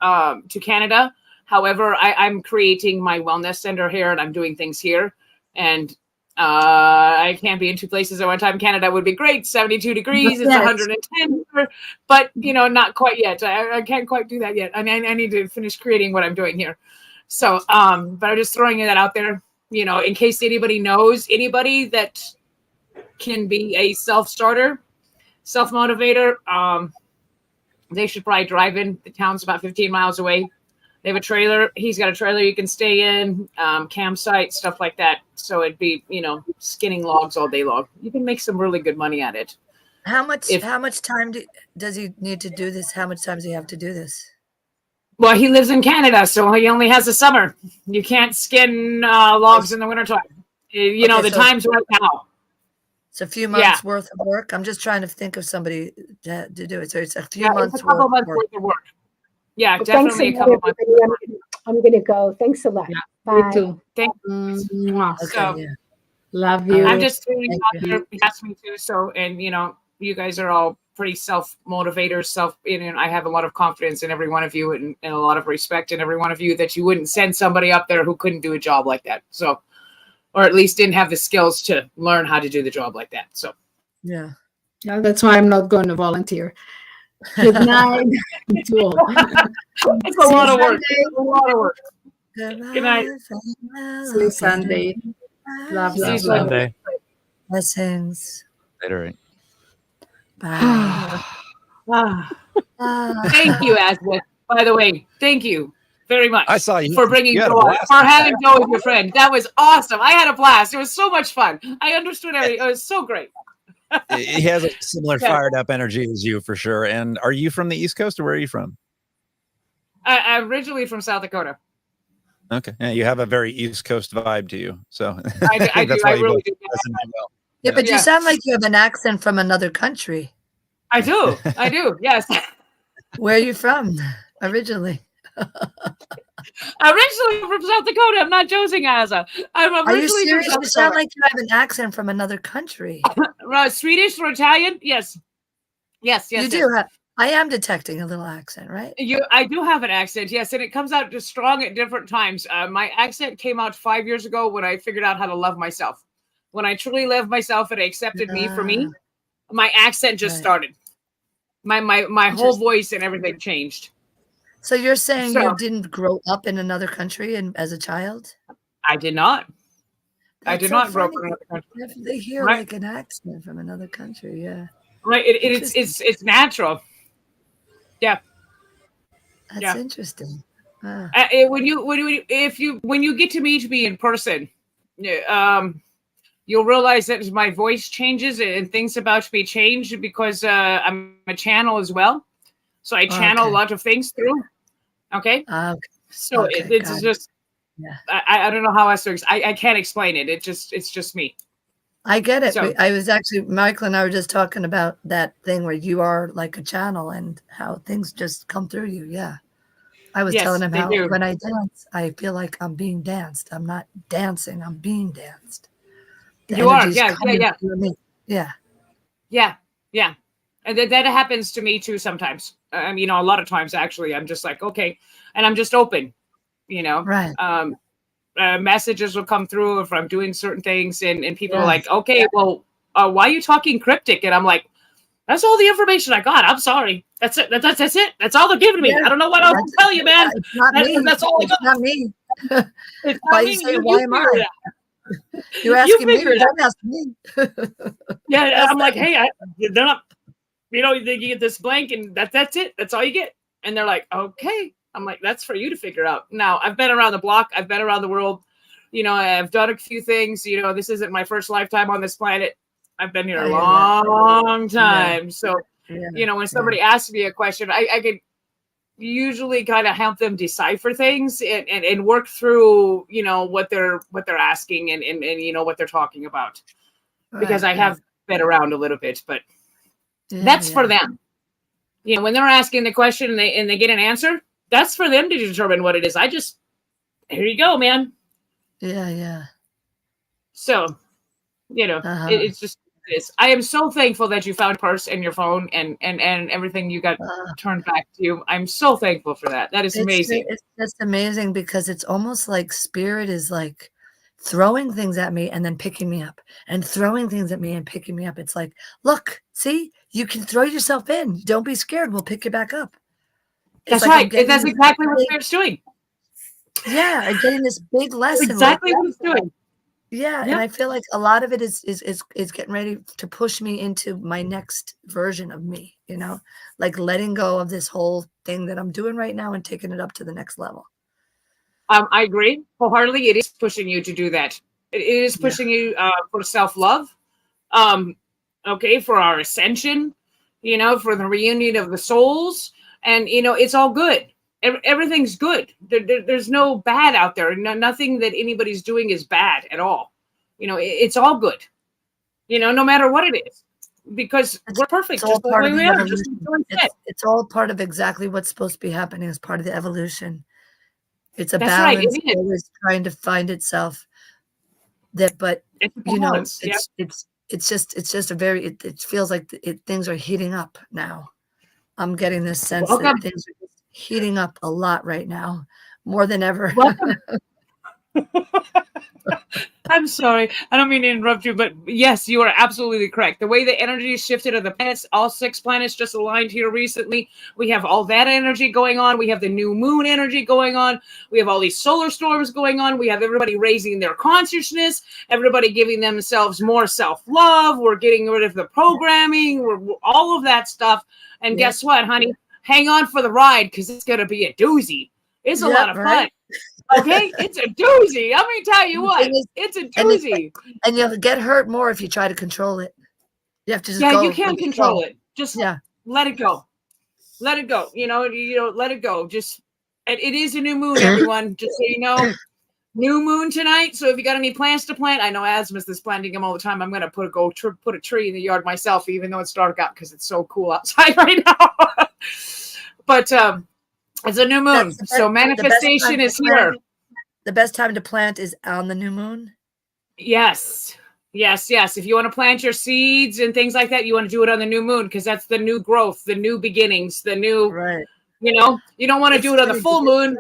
Speaker 4: to Canada. However, I'm creating my wellness center here, and I'm doing things here. And I can't be in two places at one time. Canada would be great. 72 degrees. It's 110. But, not quite yet. I can't quite do that yet. I mean, I need to finish creating what I'm doing here. So, but I'm just throwing that out there, in case anybody knows anybody that can be a self-starter, self-motivator. They should probably drive in. The town's about 15 miles away. They have a trailer. He's got a trailer you can stay in, campsite, stuff like that. So it'd be, skinning logs all day long. You can make some really good money at it.
Speaker 11: How much time does he need to do this? How much time does he have to do this?
Speaker 4: Well, he lives in Canada, so he only has the summer. You can't skin logs in the wintertime. You know, the time's right now.
Speaker 11: It's a few months worth of work. I'm just trying to think of somebody to do it. So it's a few months,
Speaker 4: it's a couple months worth of work. Yeah,
Speaker 6: Well,
Speaker 4: definitely
Speaker 6: thanks
Speaker 4: a couple months.
Speaker 6: I'm going to go. Thanks a lot.
Speaker 14: Yeah,
Speaker 6: Bye.
Speaker 14: me too.
Speaker 4: Thank
Speaker 14: you.
Speaker 11: Okay,
Speaker 4: So,
Speaker 11: yeah.
Speaker 14: Love you.
Speaker 4: I'm just throwing
Speaker 11: Thank
Speaker 4: out there. He asked me to. So, and you know, you guys are all pretty self-motivators. And I have a lot of confidence in every one of you, and a lot of respect in every one of you that you wouldn't send somebody up there who couldn't do a job like that. So, or at least didn't have the skills to learn how to do the job like that. So,
Speaker 11: yeah.
Speaker 14: Yeah, that's why I'm not going to volunteer. Good night.
Speaker 4: It's a lot of work. It's a lot of work. Good night.
Speaker 14: See you Sunday. Love,
Speaker 4: See you
Speaker 14: love,
Speaker 2: Sunday.
Speaker 11: Blessings.
Speaker 9: Later.
Speaker 11: Bye.
Speaker 4: Thank you, Asma. By the way, thank you very much.
Speaker 9: I saw you
Speaker 4: for bringing
Speaker 9: you had a
Speaker 4: Joe,
Speaker 9: blast
Speaker 4: for
Speaker 9: with
Speaker 4: having
Speaker 9: that.
Speaker 4: Joe as your friend. That was awesome. I had a blast. It was so much fun. I understood everything. It was so great.
Speaker 9: He has a similar
Speaker 4: Yeah.
Speaker 9: fired up energy as you for sure. And are you from the East Coast or where are you from?
Speaker 4: I'm originally from South Dakota.
Speaker 9: Okay. Yeah, you have a very East Coast vibe to you. So
Speaker 4: I do.
Speaker 9: that's
Speaker 4: I
Speaker 9: why you
Speaker 4: really
Speaker 9: both
Speaker 4: do.
Speaker 9: resonate well.
Speaker 11: Yeah, but you sound like you have an accent from another country.
Speaker 4: I do. I do. Yes.
Speaker 11: Where are you from originally?
Speaker 4: Originally from South Dakota. I'm not joking, Asa. I'm
Speaker 11: Are you
Speaker 4: originally from
Speaker 11: serious?
Speaker 4: South
Speaker 11: You sound
Speaker 4: Dakota.
Speaker 11: like you have an accent from another country.
Speaker 4: Swedish or Italian? Yes. Yes. Yes.
Speaker 11: You do have. I am detecting a little accent, right?
Speaker 4: I do have an accent, yes, and it comes out just strong at different times. My accent came out 5 years ago when I figured out how to love myself. When I truly loved myself and I accepted me for me, my accent just started. My whole voice and everything changed.
Speaker 11: So you're saying you didn't grow up in another country and as a child?
Speaker 4: I did not. I
Speaker 11: That's
Speaker 4: did
Speaker 11: so
Speaker 4: not grow up
Speaker 11: funny.
Speaker 4: in another country.
Speaker 11: You definitely hear
Speaker 4: Right.
Speaker 11: like an accent from another country, yeah.
Speaker 4: Right. It's natural. Yeah.
Speaker 11: That's interesting. Ah.
Speaker 4: When you get to meet me in person, you'll realize that my voice changes and things about me change because I'm a channel as well. So I channel a lot of things through. Okay. So it's just, I don't know how else to I can't explain it. It's just me.
Speaker 11: I get it.
Speaker 4: So-
Speaker 11: I was actually, Michael and I were just talking about that thing where you are like a channel and how things just come through you. Yeah. I was
Speaker 4: Yes,
Speaker 11: telling him
Speaker 4: they
Speaker 11: how
Speaker 4: do.
Speaker 11: when I dance, I feel like I'm being danced. I'm not dancing. I'm being danced. The
Speaker 4: You are.
Speaker 11: energy's
Speaker 4: Yeah.
Speaker 11: coming
Speaker 4: Yeah.
Speaker 11: through me. Yeah.
Speaker 4: Yeah. Yeah. And that happens to me too sometimes. A lot of times actually, I'm just like, okay. And I'm just open,
Speaker 11: Right.
Speaker 4: Messages will come through if I'm doing certain things and people are
Speaker 11: Yes.
Speaker 4: like, okay, well, why are you talking cryptic? And I'm like, that's all the information I got. I'm sorry. That's it. That's it. That's all they're giving me.
Speaker 11: Yeah.
Speaker 4: I don't know what else to tell you, man.
Speaker 11: It's not me.
Speaker 4: That's all I
Speaker 11: It's
Speaker 4: got.
Speaker 11: not me.
Speaker 4: It's
Speaker 11: Why
Speaker 4: not
Speaker 11: you
Speaker 4: me.
Speaker 11: say,
Speaker 4: You
Speaker 11: why am
Speaker 4: figure
Speaker 11: I?
Speaker 4: it out.
Speaker 11: You're
Speaker 4: You
Speaker 11: asking me.
Speaker 4: figure it out.
Speaker 11: Don't ask me.
Speaker 4: Yeah, I'm like, hey, they're not, you get this blank and that's it. That's all you get. And they're like, okay. I'm like, that's for you to figure out. Now, I've been around the block. I've been around the world. I've done a few things. This isn't my first lifetime on this planet. I've been here a long time. So, when somebody asks me a question, I could usually kind of help them decipher things and work through, what they're asking and what they're talking about. Because I have been around a little bit, but that's for them. When they're asking the question and they get an answer, that's for them to determine what it is. Here you go, man.
Speaker 11: Yeah, yeah.
Speaker 4: So, it's just this. I am so thankful that you found purse and your phone and everything you got turned back to you. I'm so thankful for that. That is amazing.
Speaker 11: It's just amazing because it's almost like spirit is like throwing things at me and then picking me up and throwing things at me and picking me up. It's like, look, see, you can throw yourself in. Don't be scared. We'll pick you back up.
Speaker 4: That's right. That's exactly what Spirit's doing.
Speaker 11: Yeah, I'm getting this big lesson.
Speaker 4: Exactly what it's doing.
Speaker 11: Yeah, and I feel like a lot of it is getting ready to push me into my next version of me, like letting go of this whole thing that I'm doing right now and taking it up to the next level.
Speaker 4: I agree wholeheartedly. It is pushing you to do that. It is pushing you for self-love. okay, for our ascension, for the reunion of the souls. And, it's all good. Everything's good. There's no bad out there. Nothing that anybody's doing is bad at all. It's all good, no matter what it is, because we're perfect
Speaker 11: It's all
Speaker 4: just the
Speaker 11: part
Speaker 4: way
Speaker 11: of
Speaker 4: we
Speaker 11: the
Speaker 4: are.
Speaker 11: evolution. It's all part of exactly what's supposed to be happening as part of the evolution. It's a
Speaker 4: That's right,
Speaker 11: balance,
Speaker 4: it is.
Speaker 11: always trying to find itself. But
Speaker 4: it's
Speaker 11: just a very. It feels like things are heating up now. I'm getting this sense that things are just heating up a lot right now, more than ever.
Speaker 4: I'm sorry. I don't mean to interrupt you, but yes, you are absolutely correct. The way the energy shifted of the planets, all 6 planets just aligned here recently. We have all that energy going on. We have the new moon energy going on. We have all these solar storms going on. We have everybody raising their consciousness, everybody giving themselves more self-love. We're getting rid of the programming, we're all of that stuff. And guess what, honey? Hang on for the ride, because it's going to be a doozy. It's a lot of fun. Okay, it's a doozy. Let me tell you what, it's a doozy.
Speaker 11: And you'll get hurt more if you try to control it. You have to just go.
Speaker 4: Yeah, you can't control it. Just let it go. Let it go. Let it go. Just, it is a new moon, everyone. Just so you know, new moon tonight. So if you got any plants to plant, I know Asmus is planting them all the time. I'm gonna put a tree in the yard myself, even though it's dark out, because it's so cool outside right now. But it's a new moon, so manifestation is here.
Speaker 11: The best time to plant is on the new moon?
Speaker 4: Yes. If you want to plant your seeds and things like that, you want to do it on the new moon, because that's the new growth, the new beginnings, the new, you don't want to do it on the full moon,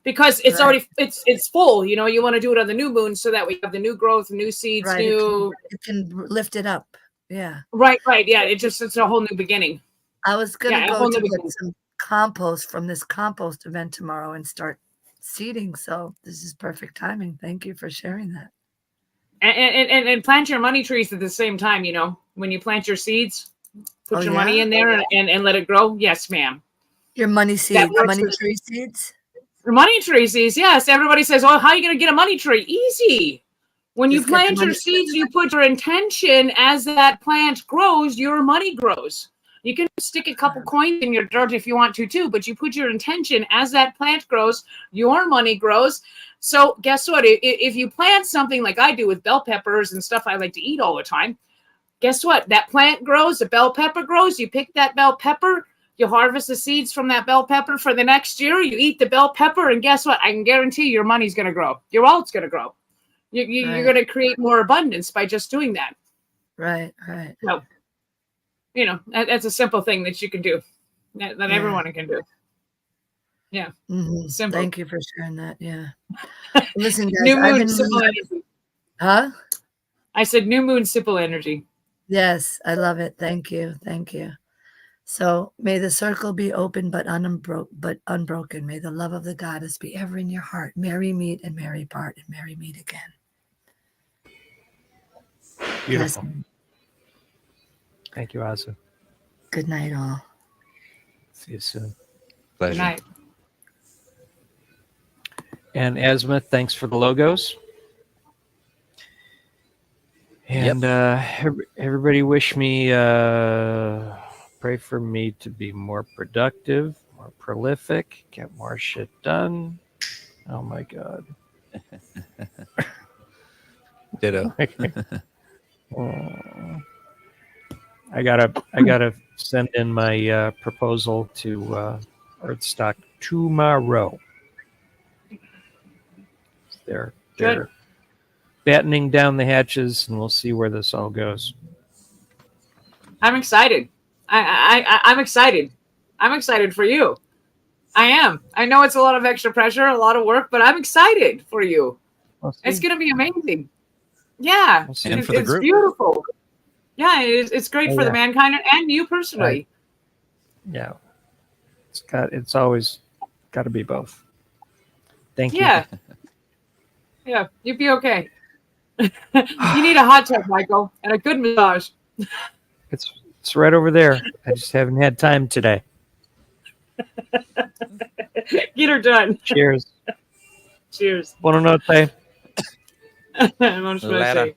Speaker 4: because it's already, it's full, you want to do it on the new moon so that we have the new growth, new seeds,
Speaker 11: it can lift it up. Yeah.
Speaker 4: Right. Yeah. It's a whole new beginning.
Speaker 11: I was going to go to get some compost from this compost event tomorrow and start seeding. So this is perfect timing. Thank you for sharing that.
Speaker 4: And plant your money trees at the same time. When you plant your seeds, put your money in there and let it grow. Yes, ma'am.
Speaker 11: Your money seeds, money tree seeds.
Speaker 4: Money tree seeds. Yes. Everybody says, "Oh, how are you going to get a money tree?" Easy. When you plant your seeds, you put your intention. As that plant grows, your money grows. You can stick a couple coins in your dirt if you want to too, but you put your intention. As that plant grows, your money grows. So guess what? If you plant something like I do with bell peppers and stuff I like to eat all the time, guess what? That plant grows, the bell pepper grows. You pick that bell pepper, you harvest the seeds from that bell pepper for the next year. You eat the bell pepper, and guess what? I can guarantee your money's going to grow. Your wallet's going to grow. You're going to create more abundance by just doing that.
Speaker 11: Right.
Speaker 4: So, that's a simple thing that you can do, that everyone can do. Yeah. Simple.
Speaker 11: Thank you for sharing that. Yeah. Listen, guys,
Speaker 4: new moon, simple energy.
Speaker 11: Huh?
Speaker 4: I said new moon, simple energy.
Speaker 11: Yes, I love it. Thank you. So may the circle be open but unbroken. May the love of the goddess be ever in your heart. Merry meet and merry part, and merry meet again.
Speaker 2: Beautiful. Yes. Thank you, Azu.
Speaker 11: Good night, all.
Speaker 2: See you soon.
Speaker 9: Pleasure.
Speaker 4: Good night.
Speaker 2: And Asma, thanks for the logos. And everybody wish me, pray for me to be more productive, more prolific, get more shit done. Oh my God.
Speaker 9: Ditto.
Speaker 2: I gotta send in my proposal to Earthstock tomorrow. They're battening down the hatches, and we'll see where this all goes.
Speaker 4: I'm excited. I'm excited. I'm excited for you. I am. I know it's a lot of extra pressure, a lot of work, but I'm excited for you. It's going to be amazing. Yeah.
Speaker 9: And for the group.
Speaker 4: It's beautiful. Yeah, it's great for the mankind and you personally.
Speaker 2: Yeah. It's always got to be both. Thank you.
Speaker 4: Yeah, you'd be okay. You need a hot tub, Michael, and a good massage.
Speaker 2: It's right over there. I just haven't had time today.
Speaker 4: Get her done.
Speaker 2: Cheers.
Speaker 4: Cheers.
Speaker 2: Buonanotte.
Speaker 4: Buonanotte.